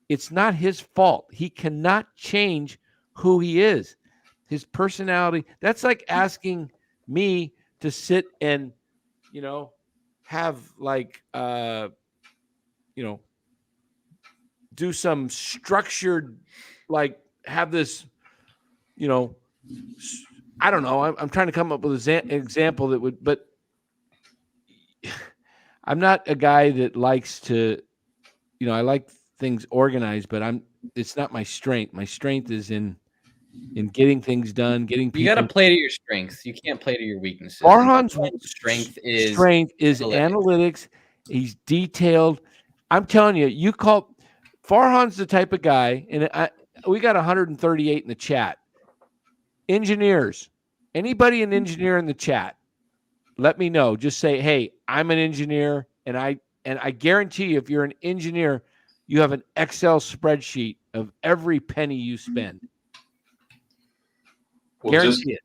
It's not his fault. He cannot change who he is. His personality. That's like asking me to sit and, have like, do some structured, like have this, I don't know. I'm trying to come up with an example that would, but I'm not a guy that likes to, I like things organized, but it's not my strength. My strength is in getting things done, getting people. You got to play to your strengths. You can't play to your weaknesses. Farhan's strength is analytics. He's detailed. I'm telling you, Farhan's the type of guy, and we got 138 in the chat. Engineers, anybody an engineer in the chat, let me know. Just say, hey, I'm an engineer, and I guarantee you, if you're an engineer, you have an Excel spreadsheet of every penny you spend. well, Guarantee it.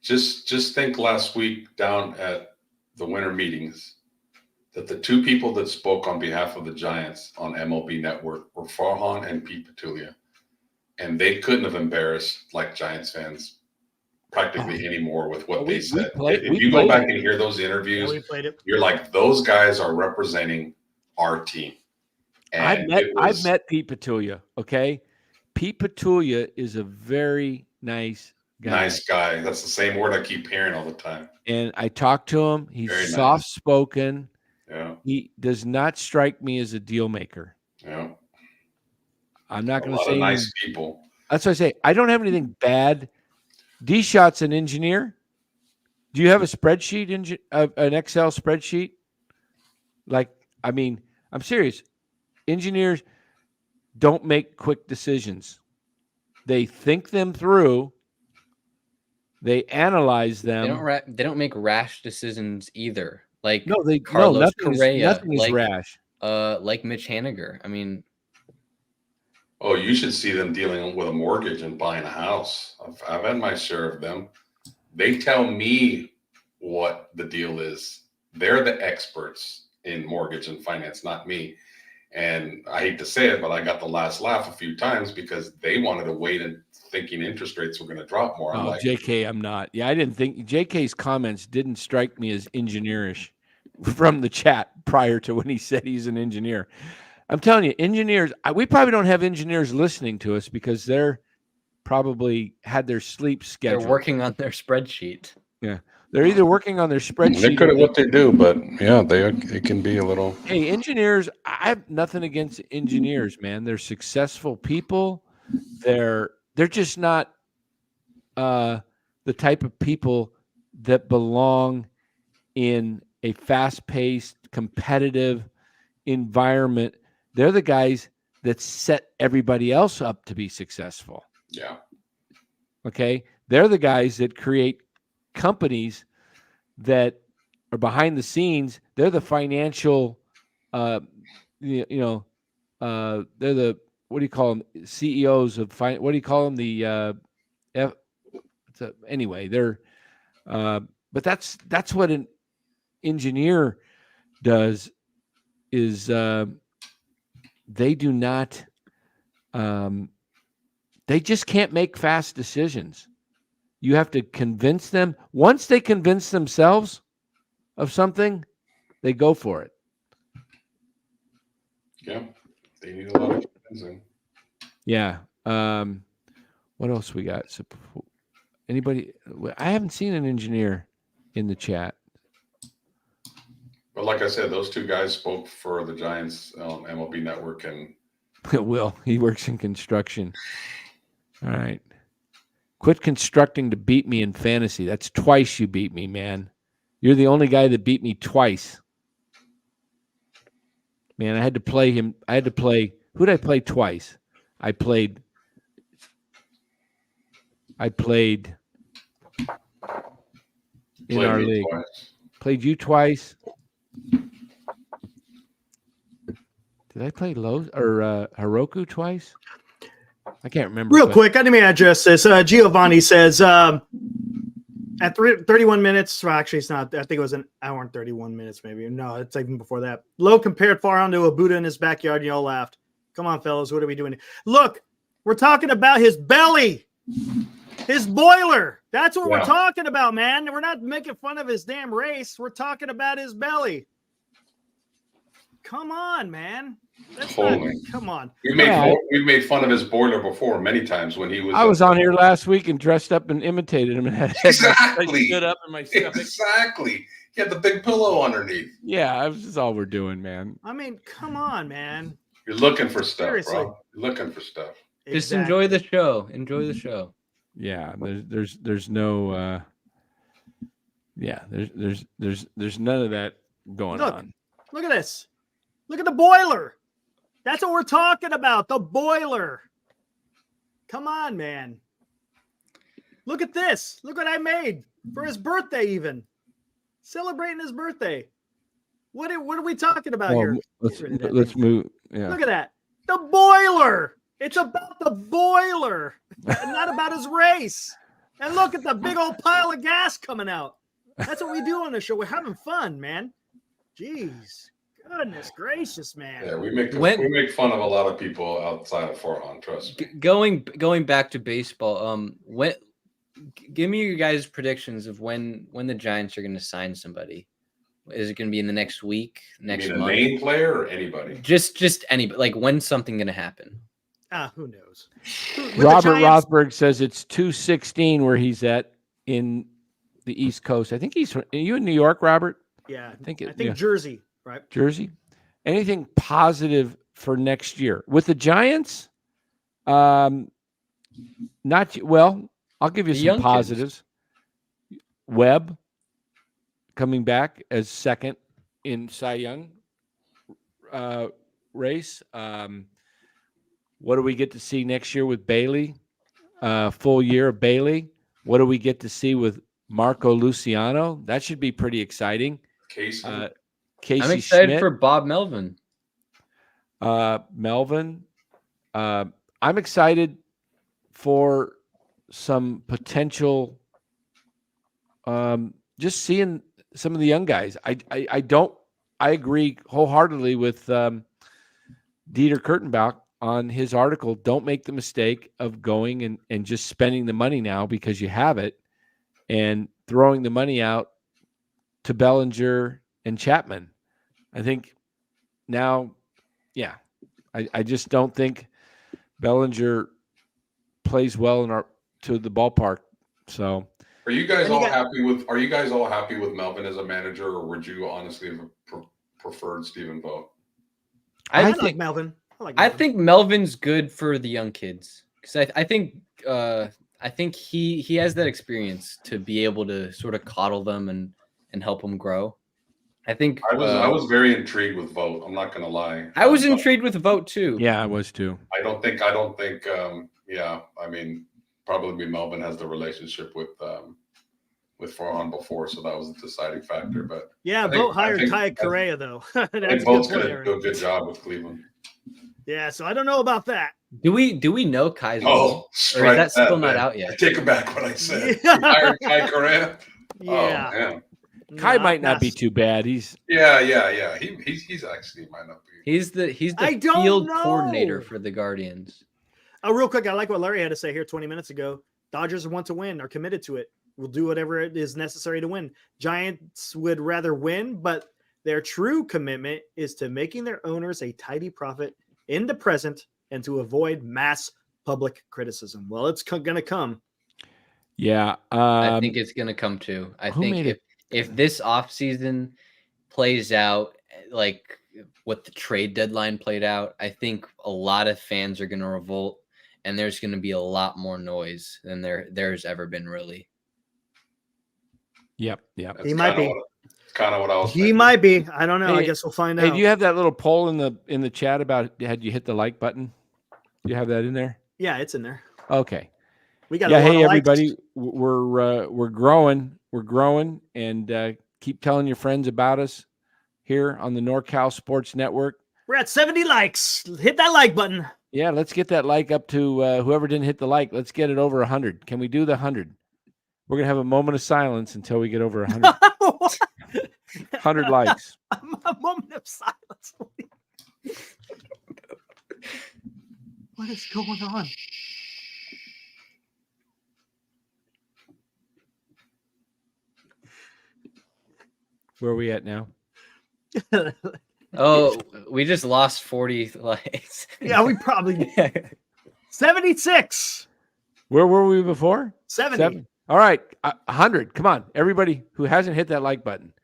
Just think last week down at the winter meetings that the two people that spoke on behalf of the Giants on MLB Network were Farhan and Pete Petulia. And they couldn't have embarrassed like Giants fans practically anymore with what they said. If you go back and hear those interviews, you're like, those guys are representing our team. And I've met Pete Petulia. Okay. Pete Petulia is a very nice guy. Nice guy. That's the same word I keep hearing all the time. And I talk to him. He's very soft spoken. Yeah. He does not strike me as a deal maker. Yeah. I'm not going to say nice people. That's what I say. I don't have anything bad. D-Shot's an engineer. Do you have a spreadsheet, an Excel spreadsheet? Like, I mean, I'm serious. Engineers don't make quick decisions. They think them through. They analyze them. They don't make rash decisions either. Like nothing Correa, is rash. Like Mitch Haniger. I mean, oh, you should see them dealing with a mortgage and buying a house. I've had my share of them. They tell me what the deal is. They're the experts in mortgage and finance, not me. And I hate to say it, but I got the last laugh a few times because they wanted to wait and thinking interest rates were going to drop more. I'm JK, I'm not. Yeah, I didn't think JK's comments didn't strike me as engineerish from the chat prior to when he said he's an engineer. I'm telling you, engineers, we probably don't have engineers listening to us because they're probably had their sleep scheduled. They're working on their spreadsheet. Yeah. They're either working on their spreadsheet. They're good at what they do, but yeah, it can be a little. Hey, engineers, I have nothing against engineers, man. They're successful people. They're just not the type of people that belong in a fast-paced, competitive environment. They're the guys that set everybody else up to be successful. Yeah. Okay? They're the guys that create companies that are behind the scenes. They're the financial, they're the, what do you call them? CEOs of, what do you call them? Anyway, they're, but that's what an engineer does is they do not, they just can't make fast decisions. You have to convince them. Once they convince themselves of something, they go for it. Yeah, they need a lot of convincing. Yeah. What else we got? So, anybody? I haven't seen an engineer in the chat. But like I said, those two guys spoke for the Giants MLB Network, and Will, he works in construction. All right. Quit constructing to beat me in fantasy. That's twice you beat me, man. You're the only guy that beat me twice. Man, I had to play him. Who did I play twice? I played in our league. Twice. Played you twice. Did I play Lowe's or Heroku twice? I can't remember. Real quick, let me address this. Giovanni says at 31 minutes, well, actually, it's not. I think it was an hour and 31 minutes, maybe. No, it's even before that. Lowe compared Farhan to a Buddha in his backyard, and you all laughed. Come on, fellas, what are we doing? Look, we're talking about his belly, his boiler. That's what we're talking about, man. We're not making fun of his damn race. We're talking about his belly. Come on, man. Come on. We've made fun of his boiler before many times when he was. I was on here last week and dressed up and imitated him and had exactly stood up in my stomach. Exactly. He had the big pillow underneath. Yeah, that's all we're doing, man. I mean, come on, man. You're looking for stuff, Seriously. bro. You're looking for stuff. Just enjoy the show. Enjoy the show. Yeah, there's no there's none of that going on. Look at this. Look at the boiler. That's what we're talking about. The boiler. Come on, man. Look at this. Look what I made for his birthday, even celebrating his birthday. What are we talking about here? Let's move. Yeah. Look at that. The boiler. It's about the boiler, not about his race. And look at the big old pile of gas coming out. That's what we do on the show. We're having fun, man. Jeez. Goodness gracious, man. Yeah, we make fun of a lot of people outside of Forehand, trust me. Going back to baseball, give me your guys' predictions of when the Giants are going to sign somebody. Is it going to be in the next week, next month? A main player or anybody? Just anybody. Like, when's something going to happen? Who knows? Robert Rothberg says it's 216 where he's at in the East Coast. I think are you in New York, Robert? Yeah, I think yeah. Jersey, right? Jersey. Anything positive for next year with the Giants? Not well. I'll give you some positives. Kids. Webb coming back as second in Cy Young race. What do we get to see next year with Bailey? Full year of Bailey. What do we get to see with Marco Luciano? That should be pretty exciting. Casey I'm excited Schmidt. for Bob Melvin. Melvin. I'm excited for some potential. Just seeing some of the young guys. I agree wholeheartedly with Dieter Kurtenbach on his article. Don't make the mistake of going and just spending the money now because you have it and throwing the money out to Bellinger and Chapman. I think now, yeah, I just don't think Bellinger plays well to the ballpark. So Are you guys all happy with Melvin as a manager, or would you honestly have preferred Stephen Vogt? I think Melvin. I think Melvin's good for the young kids because I think he has that experience to be able to sort of coddle them and help them grow. I think I was very intrigued with Vogt. I'm not going to lie. I was intrigued with Vogt too. Yeah, I was too. I don't think. Yeah, I mean, probably Melvin has the relationship with Forehand before, so that was the deciding factor. But yeah, Vogt hired Ty Correa though. I think Vogt's going to do a good job with Cleveland. Yeah, so I don't know about that. Do we know Kaiser? Oh, or is that still not out yet? I take it back what I said. Yeah. Hired Ty Correa. Yeah. Oh, man. Kai might not be too bad. He's He's actually might not be. He's the field coordinator for the Guardians. Oh, real quick, I like what Larry had to say here 20 minutes ago. Dodgers want to win, are committed to it. Will do whatever it is necessary to win. Giants would rather win, but their true commitment is to making their owners a tidy profit in the present and to avoid mass public criticism. Well, it's going to come. Yeah. I think it's going to come too. I think if this offseason plays out like what the trade deadline played out, I think a lot of fans are going to revolt and there's going to be a lot more noise than there's ever been, really. Yep. He might be. Kind of what I was He might be. I don't know. Hey, I guess we'll find out. Hey, do you have that little poll in the chat about had you hit the like button? Do you have that in there? Yeah, it's in there. Okay. We got hey everybody. We're growing. We're growing and keep telling your friends about us here on the NorCal Sports Network. We're at 70 likes. Hit that like button. Yeah, let's get that like up to whoever didn't hit the like. Let's get it over 100. Can we do the 100? We're going to have a moment of silence until we get over 100. 100 likes. A moment of silence. What is going on? Where are we at now? Oh, we just lost 40 likes. Yeah, we probably 76. Where were we before? 70. All right, 100. Come on, everybody who hasn't hit that like button,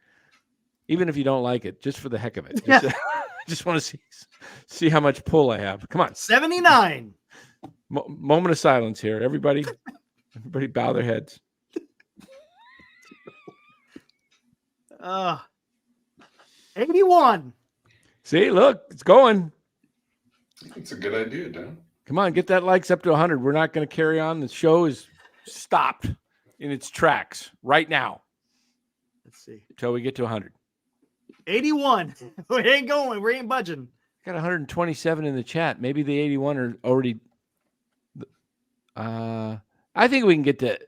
even if you don't like it, just for the heck of it. Just want to see how much pull I have. Come on. 79. Moment of silence here, everybody. Everybody, bow their heads. 81. See, look, it's going. It's a good idea, Dan. Come on, get that likes up to 100. We're not going to carry on. The show is stopped in its tracks right now. Let's see. Until we get to 100. 81. We ain't going. We ain't budging. Got 127 in the chat. Maybe the 81 are already. I think we can get to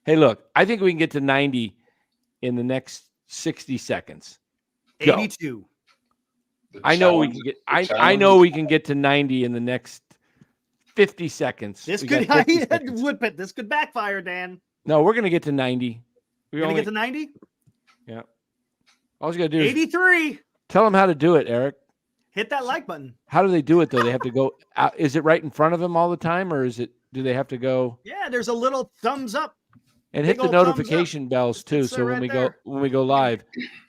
Hey, look, I think we can get to 90 in the next 60 seconds. Go. 82. I know we can get. I know we can get to 90 in the next 50 seconds. This We could got 50 seconds. this could backfire, Dan. No, we're gonna get to 90. We're gonna get to 90? Yeah. All you gotta do is 83. tell them how to do it, Eric. Hit that like button. How do they do it though? They have to go out. Is it right in front of them all the time, or do they have to go? Yeah, there's a little thumbs up. And hit Big the old thumbs notification bells too. It's So right when we go live,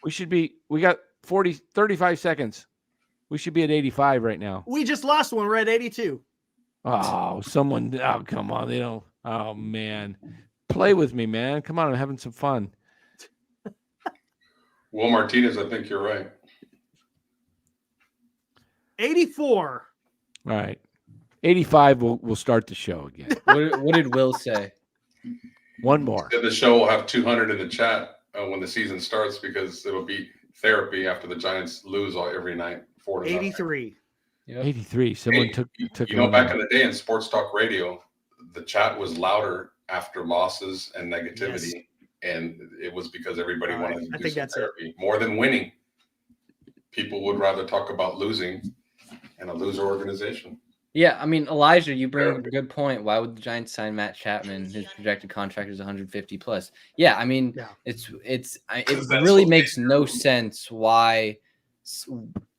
we got 35 seconds. We should be at 85 right now. We just lost one. We're at 82. Oh, come on. They don't. Oh man. Play with me, man. Come on, I'm having some fun. Will Martinez, I think you're right. 84. All right. 85 we'll start the show again. What did Will say? One more. The show will have 200 in the chat when the season starts because it'll be therapy after the Giants lose every night. 4-0. 83. Yep. 83. Someone took back in the day in sports talk radio, the chat was louder after losses and negativity. Yes. And it was because everybody wanted to do some therapy. It. More than winning. People would rather talk about losing and a loser organization. Yeah, I mean, Elijah, you bring up a good point. Why would the Giants sign Matt Chapman? His projected contract is 150 plus. Yeah, I mean, it really makes no sense why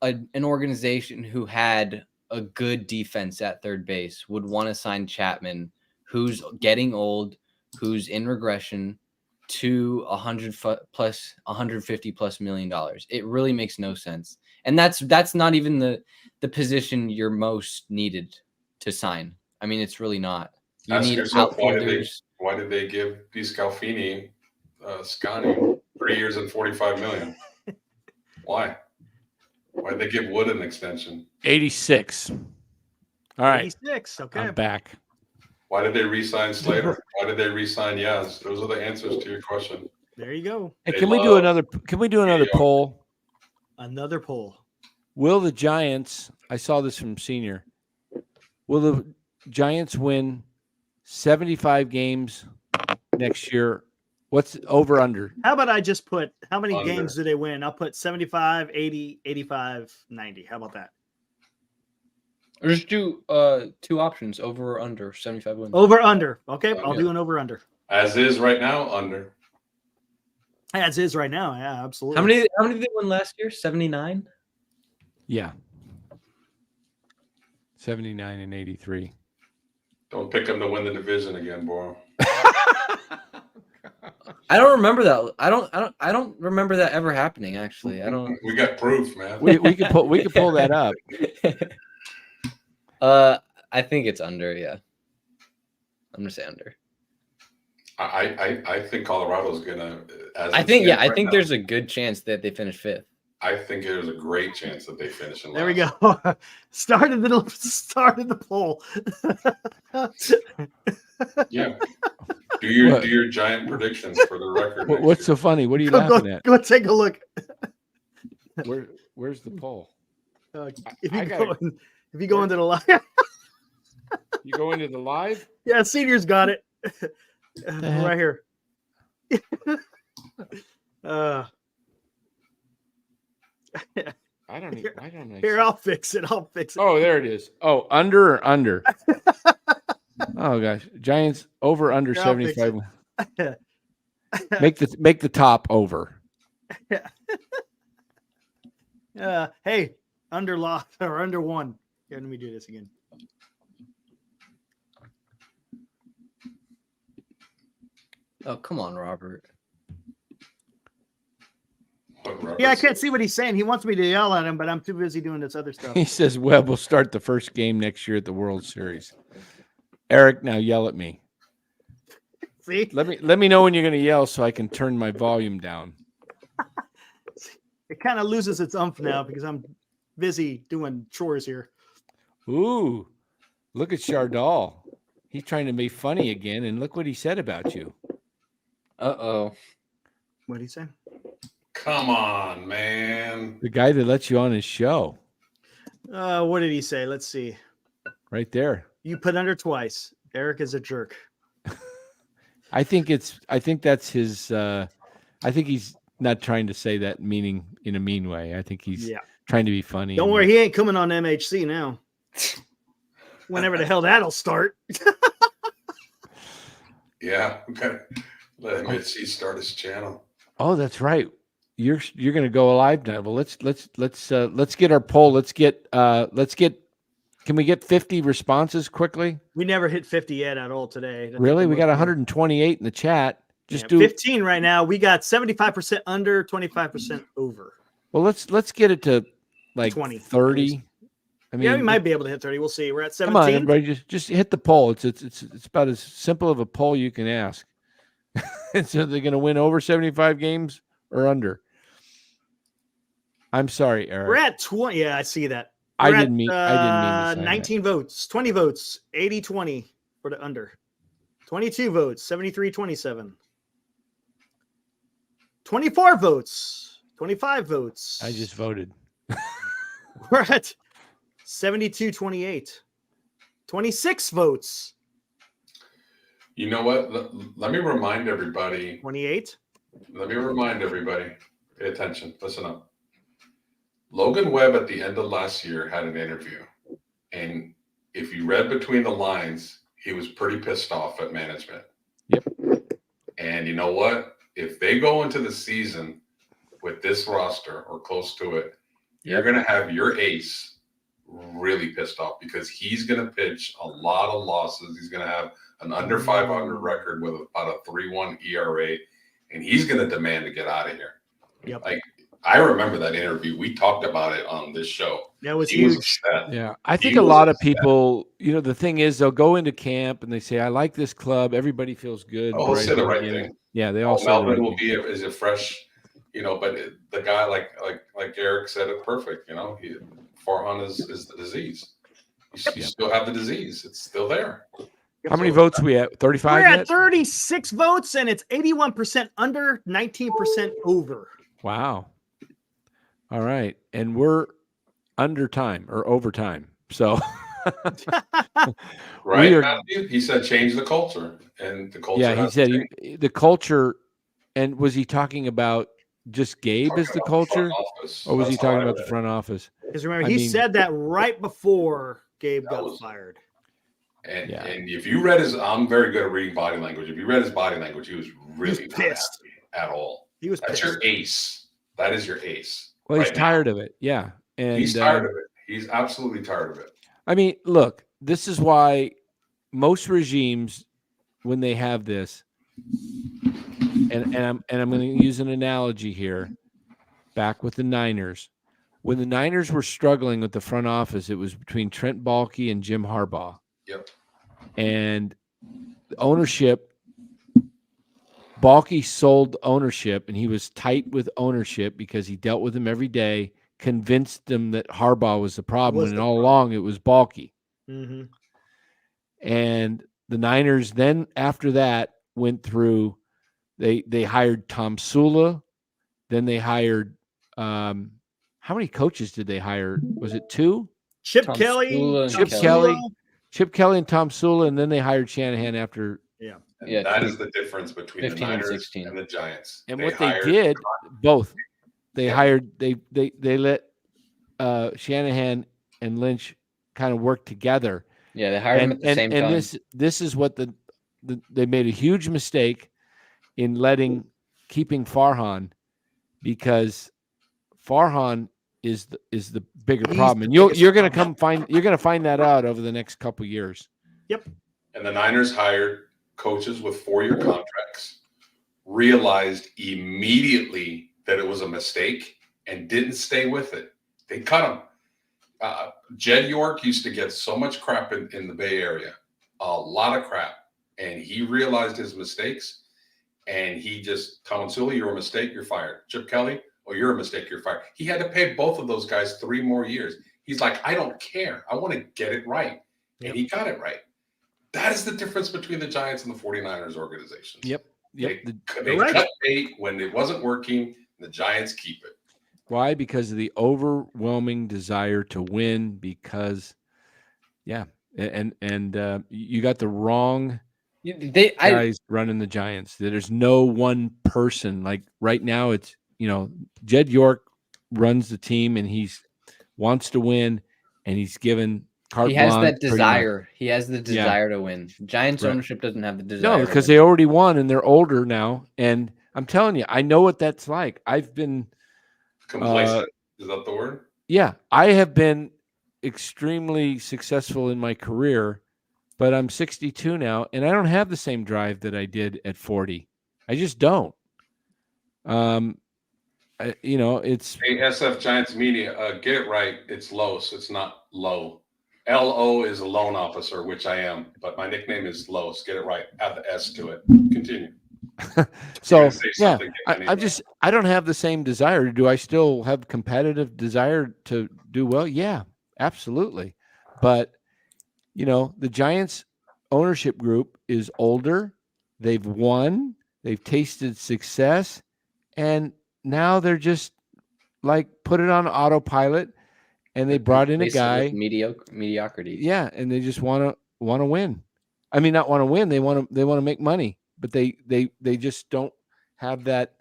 an organization who had a good defense at third base would want to sign Chapman, who's getting old, who's in regression, to $150 plus million. It really makes no sense. And that's not even the position you're most needed to sign. I mean, it's really not. You need outfielders. Why did they give DeScalfini Scotty 3 years and $45 million? Why? Why did they give Wood an extension? 86. All right. 86. Okay. I'm back. Why did they re-sign Slater? Why did they re-sign Yaz? Those are the answers to your question. There you go. Hey, can we do another poll? Another poll. Will the Giants, I saw this from Senior, will the Giants win 75 games next year? What's over under? How about I just put how many Under. games do they win? I'll put 75, 80, 85, 90. How about that? Or just do two options, over or under 75 wins. Over under. Okay, I'll do an over under. As is right now, under. As is right now. Yeah, absolutely. How many did they win last year? 79? Yeah. 79 and 83. Don't pick them to win the division again, boy. I don't remember that. I don't remember that ever happening. Actually, I don't. We got proof, man. We could pull that up. I think it's under. Yeah, I'm gonna say under. I think Colorado's gonna. I think there's a good chance that they finish fifth. I think there's a great chance that they finish in last. There we go. Started the poll. Yeah. Do your Giant predictions for the record. What's so funny? What are you laughing at? Go take a look. Where's the poll? If you go into the live, you go into the live? Yeah, Senior's got it right here. I don't know. Here, I'll fix it. Oh, there it is. Oh, under or under? Oh gosh, Giants over under 75. Make the top over. Hey, under lock or under one. Here, let me do this again. Oh, come on, Robert. Yeah, I can't see what he's saying. He wants me to yell at him, but I'm too busy doing this other stuff. He says Webb will start the first game next year at the World Series. Eric, now yell at me. See? Let me know when you're going to yell so I can turn my volume down. It kind of loses its umph now because I'm busy doing chores here. Ooh, look at Chardal. He's trying to be funny again, and look what he said about you. Uh-oh. What did he say? Come on, man. The guy that lets you on his show. What did he say? Let's see. Right there. You put under twice. Eric is a jerk. I think that's his. I think he's not trying to say that meaning in a mean way. I think he's trying to be funny. Don't worry, he ain't coming on MHC now. Whenever the hell that'll start. Yeah, we gotta let MHC start his channel. Oh, that's right. You're going to go live now. Well, let's get our poll. Let's get. Can we get 50 responses quickly? We never hit 50 yet at all today. Really? We got 128 in the chat. Just do 15 right now. We got 75% under, 25% over. Well, let's get it to like 20, 30. I mean, we might be able to hit 30. We'll see. We're at 17. Come on, everybody, just hit the poll. It's about as simple of a poll you can ask. So they're going to win over 75 games or under. I'm sorry, Eric. We're at 20. Yeah, I see that. I didn't mean to say 19 that. votes, 20 votes, 80-20 for the under. 22 votes, 73-27. 24 votes, 25 votes. I just voted. We're at 72-28. 26 votes. You know what? Let me remind everybody. 28. Let me remind everybody. Pay attention. Listen up. Logan Webb at the end of last year had an interview. And if you read between the lines, he was pretty pissed off at management. Yep. And you know what? If they go into the season with this roster or close to it, you're going to have your ace really pissed off because he's going to pitch a lot of losses. He's going to have an under 500 record with about a 3.1 ERA, and he's going to demand to get out of here. Yep. Like, I remember that interview. We talked about it on this show. That was huge. Yeah. I think a lot of people, the thing is they'll go into camp and they say, I like this club. Everybody feels good. Oh, say the right thing. Yeah, they all say Melvin the right will be is a fresh, but the guy like Eric said it perfect. Farhan is the disease. You still have the disease. It's still there. How many votes are we at? 35 We're yet? at 36 votes, and it's 81% under, 19% over. Wow. All right. And we're under time or overtime. So right. He said change the culture. And the culture. Yeah, he said the culture. And was he talking about just Gabe as the culture? Or was he talking about the front office? Because remember, he said that right before Gabe got fired. And if you read I'm very good at reading body language. If you read his body language, he was really pissed at all. He was That's pissed. your ace. That is your ace. Well, he's tired of it. Yeah. And he's tired of it. He's absolutely tired of it. I mean, look, this is why most regimes, when they have this, and I'm going to use an analogy here, back with the Niners. When the Niners were struggling with the front office, it was between Trent Baalke and Jim Harbaugh. Yep. And the ownership, Baalke sold ownership, and he was tight with ownership because he dealt with them every day, convinced them that Harbaugh was the problem, and all along it was Baalke. Mm-hmm. And the Niners then, after that, went through, they hired Tom Sula, then they hired, how many coaches did they hire? Was it 2? Chip Kelly, Chip Kelly and Tom Sula, and then they hired Shanahan after. Yeah, that is the difference between the Niners and the Giants. And what they did, both, they hired, they let Shanahan and Lynch kind of work together. Yeah, they hired him at the same time. And this is what they made a huge mistake in keeping Farhan, because Farhan is the bigger problem, and you're going to find that out over the next couple of years. Yep. And the Niners hired coaches with 4-year contracts, realized immediately that it was a mistake, and didn't stay with it. They cut him. Jed York used to get so much crap in the Bay Area, a lot of crap, and he realized his mistakes, and he just, Tom Sula, you're a mistake, you're fired. Chip Kelly, oh, you're a mistake, you're fired. He had to pay both of those guys 3 more years. He's like, I don't care. I want to get it right. And he got it right. That is the difference between the Giants and the 49ers organizations. Yep. They cut bait when it wasn't working. The Giants keep it. Why? Because of the overwhelming desire to win. Because, and you got the wrong guys running the Giants. There's no one person. Like right now, it's Jed York runs the team, and he's wants to win, and he's given carte He has blanche that pretty much. desire. He has the desire to win. Giants Right. ownership doesn't have the desire. No, because to win. they already won, and they're older now. And I'm telling you, I know what that's like. I've been complacent. Is that the word? Yeah, I have been extremely successful in my career, but I'm 62 now, and I don't have the same drive that I did at 40. I just don't. It's Hey, SF Giants Media, get it right. It's Los. It's not Low. LO is a loan officer, which I am, but my nickname is Los. Get it right. Add the S to it. Continue. So yeah, I don't have the same desire. Do I still have competitive desire to do well? Yeah, absolutely. But the Giants ownership group is older. They've won. They've tasted success, and now they're just like put it on autopilot. And they brought in a guy mediocrity. Yeah, and they just want to win. I mean, not want to win. They want to make money, but they just don't have that.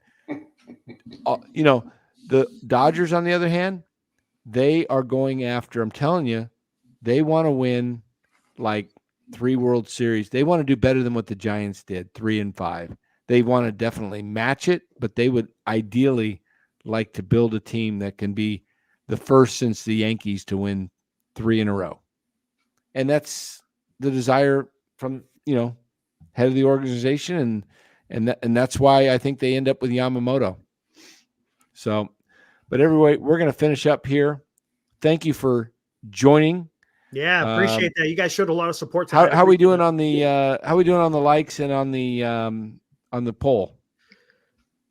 The Dodgers, on the other hand, they are going after. I'm telling you, they want to win like 3 World Series. They want to do better than what the Giants did, 3 and 5. They want to definitely match it, but they would ideally like to build a team that can be the first since the Yankees to win 3 in a row. And that's the desire from, head of the organization. And that's why I think they end up with Yamamoto. So, but anyway, we're going to finish up here. Thank you for joining. Yeah, appreciate that. You guys showed a lot of support. How are we doing on the likes and on the poll?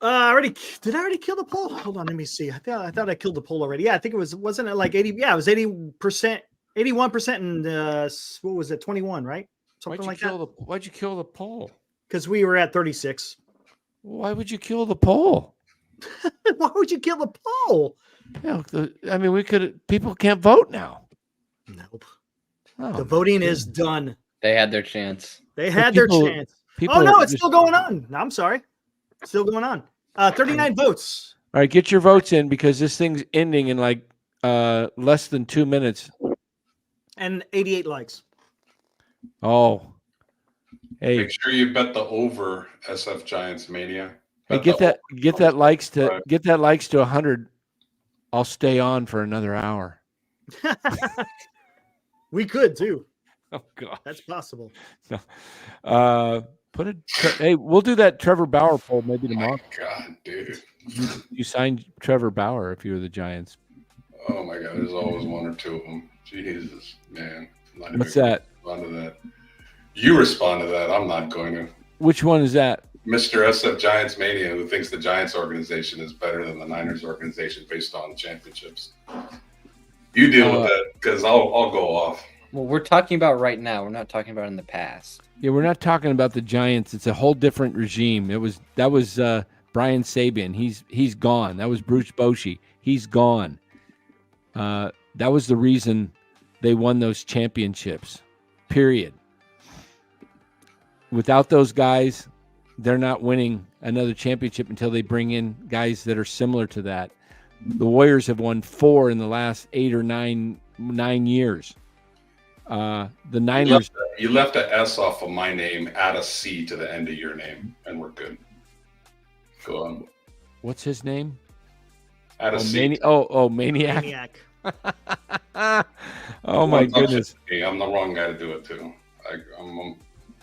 Did I already kill the poll? Hold on, let me see. I thought I killed the poll already. Yeah, I think wasn't it like 80? Yeah, it was 80%, 81%, and what was it, 21, right? Something like that. Why'd you kill the poll? Because we were at 36. Why would you kill the poll? Why would you kill the poll? People can't vote now. Nope. Oh, the voting is done. They had their chance. Their chance. Oh no, it's still going on. No, I'm sorry. Still going on. 39 votes. All right, get your votes in because this thing's ending in like less than 2 minutes. And 88 likes. Oh. Hey. Make sure you bet the over SF Giants Mania. Hey, get that likes to 100. I'll stay on for another hour. We could too. Oh God. That's possible. Hey, we'll do that Trevor Bauer poll maybe tomorrow. Oh God, dude. You signed Trevor Bauer if you were the Giants. Oh my God, there's always 1 or 2 of them. Jesus, man. What's that? Respond to that. You respond to that. I'm not going to. Which one is that? Mr. SF Giants Mania, who thinks the Giants organization is better than the Niners organization based on championships. You deal with that because I'll go off. Well, we're talking about right now. We're not talking about in the past. Yeah, we're not talking about the Giants. It's a whole different regime. That was Brian Sabian. He's gone. That was Bruce Bochy. He's gone. That was the reason they won those championships. Period. Without those guys, they're not winning another championship until they bring in guys that are similar to that. The Warriors have won 4 in the last 8 or 9 years. The Niners. You left an S off of my name, add a C to the end of your name, and we're good. Go on. What's his name? Add a C. Maniac. Maniac. Oh my goodness. I'm the wrong guy to do it too.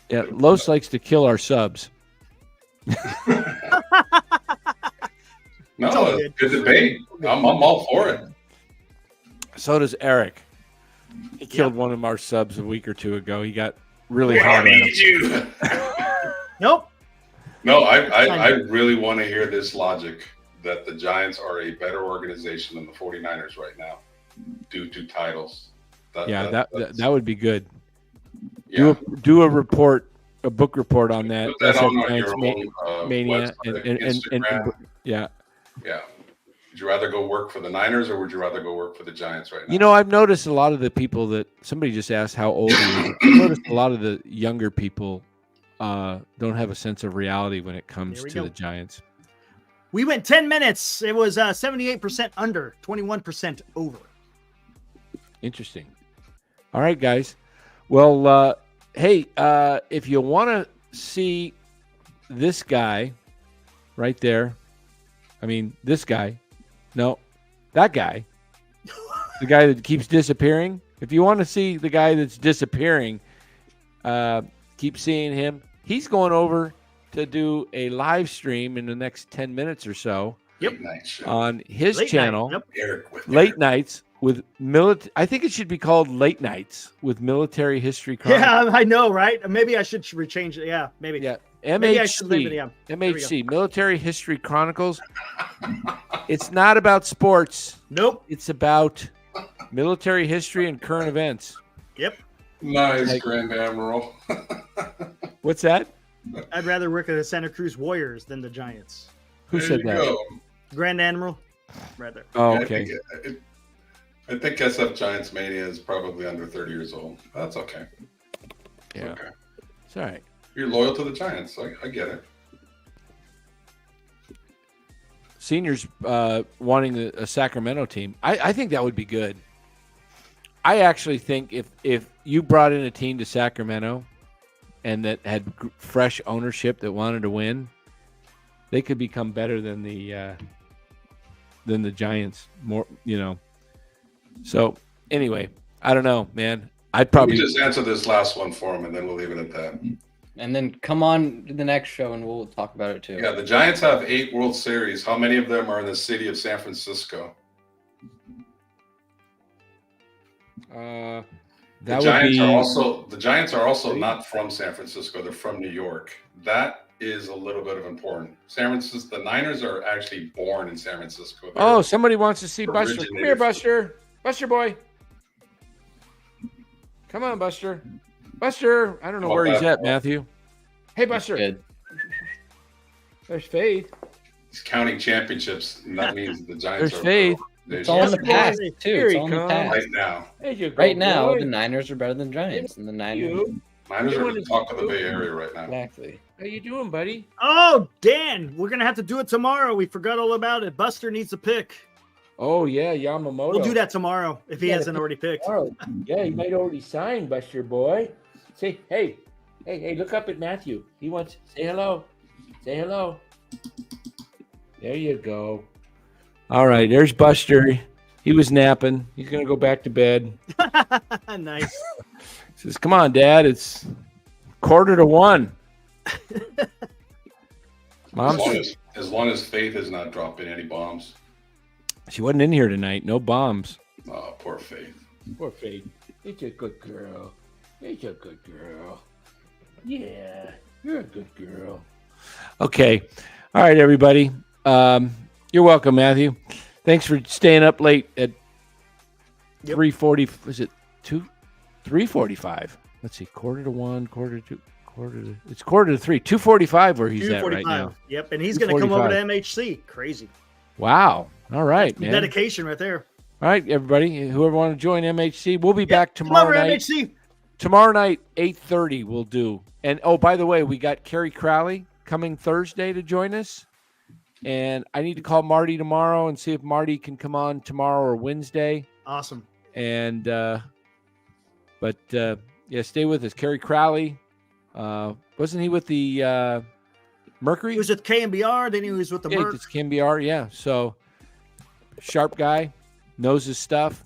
Yeah, Los likes to kill our subs. No, it's good debate. I'm all for it. So does Eric. He killed one of our subs a week or 2 ago. He got really hard on him. Nope. No, I really want to hear this logic that the Giants are a better organization than the 49ers right now due to titles. That would be good. Yeah. Do a report, a book report on that. Put that on your own Mania website, and yeah. Yeah. Would you rather go work for the Niners or would you rather go work for the Giants right now? I've noticed a lot of the people that somebody just asked how old he is. I've noticed a lot of the younger people don't have a sense of reality when it comes There we to go. the Giants. We went 10 minutes. It was 78% under, 21% over. Interesting. All right, guys. Well, hey, if you want to see this guy right there, I mean, this guy, no, that guy, the guy that keeps disappearing. If you want to see the guy that's disappearing, keep seeing him. He's going over to do a live stream in the next 10 minutes or so. Yep. Night show. On his Late channel. night. Yep. Eric with Late Eric. nights with I think it should be called Late Nights with Military History Chronicles. Yeah, I know, right? Maybe I should rechange it. Yeah, maybe. Yeah. Maybe I should leave it. MHC. Yeah. we go. MHC, Military History Chronicles. It's not about sports. Nope. It's about military history and current events. Yep. Nice, Like- Grand Admiral. What's that? I'd rather work at the Santa Cruz Warriors than the Giants. Who There said you that? go. Grand Admiral, rather. Oh, Yeah, okay. I think SF Giants Mania is probably under 30 years old. That's okay. Yeah. Okay. It's all right. You're loyal to the Giants. I get it. Seniors wanting a Sacramento team. I think that would be good. I actually think if you brought in a team to Sacramento and that had fresh ownership that wanted to win, they could become better than the Giants. More, So anyway, I don't know, man. I'd probably Let me just answer this last one for him, and then we'll leave it at that. And then come on to the next show and we'll talk about it too. Yeah, the Giants have 8 World Series. How many of them are in the city of San Francisco? that The would Giants be are also not from San Francisco. They're from New York. That is a little bit of important. San Francisco, the Niners are actually born in San Francisco. They're- Oh, somebody wants to see Buster. Come here, originated from- Buster. Buster boy. Come on, Buster. Buster. I don't know Come where on, he's Buster. at, Matthew. Hey, Buster. Good. There's Faith. He's counting championships, and that means the Giants There's are Faith. It's all in the Yes, past boy. too. Here It's he all in the comes. past. right now. There you go, Right now, boy. the Niners are better than Giants, and the Niners. You. Niners You are wanna the talk of the do- Bay Area right now. Exactly. How you doing, buddy? Oh, Dan, we're gonna have to do it tomorrow. We forgot all about it. Buster needs a pick. Oh yeah, Yamamoto. We'll do that tomorrow if he Yeah, hasn't already picked. tomorrow. Yeah, he might already sign, Buster boy. Say, hey, look up at Matthew. He wants say hello. Say hello. There you go. All right, there's Buster. He was napping. He's gonna go back to bed. Nice. He says, "Come on, Dad. It's 1:45." Mom, As long as Faith is not dropping any bombs. she wasn't in here tonight. No bombs. Oh, poor Faith. Poor Faith. It's a good girl. It's a good girl. Yeah, you're a good girl. Okay. All right, everybody. You're welcome, Matthew. Thanks for staying up late at Yep. 3:40. Was it 3:45? Let's see. 1:45, 1:45. It's 1:45. 2:45 where he's at right now. Yep, and he's gonna come over 2:45. to MHC. Crazy. Wow. All right, man. Dedication right there. All right, everybody. Whoever want to join MHC, we'll be back Come tomorrow over night. MHC. Tomorrow night, 8:30, we'll do. And oh, by the way, we got Kerry Crowley coming Thursday to join us. And I need to call Marty tomorrow and see if Marty can come on tomorrow or Wednesday. Awesome. And but yeah, stay with us. Kerry Crowley. Wasn't he with the Mercury? He was with KMBR, then he was with the Yeah, Merc. it's KMBR, yeah. So sharp guy, knows his stuff.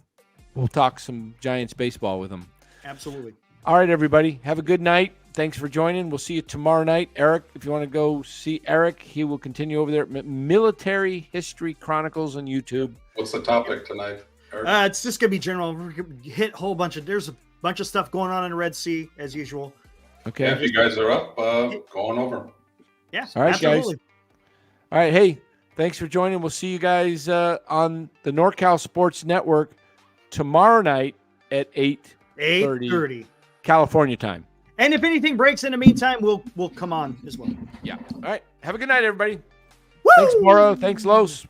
We'll talk some Giants baseball with him. Absolutely. All right, everybody. Have a good night. Thanks for joining. We'll see you tomorrow night. Eric, if you want to go see Eric, he will continue over there at Military History Chronicles on YouTube. What's the topic tonight, Eric? It's just gonna be general. We're gonna hit a whole bunch of. There's a bunch of stuff going on in the Red Sea as usual. Okay. Yeah, if you guys are up, go on over. Yeah. All right, guys. absolutely. All right. Hey, thanks for joining. We'll see you guys on the NorCal Sports Network tomorrow night at 8:30 8:30. California time. And if anything breaks in the meantime, we'll come on as well. Yeah. All right. Have a good night, everybody. Woo! Thanks, Mauro. Thanks, Los.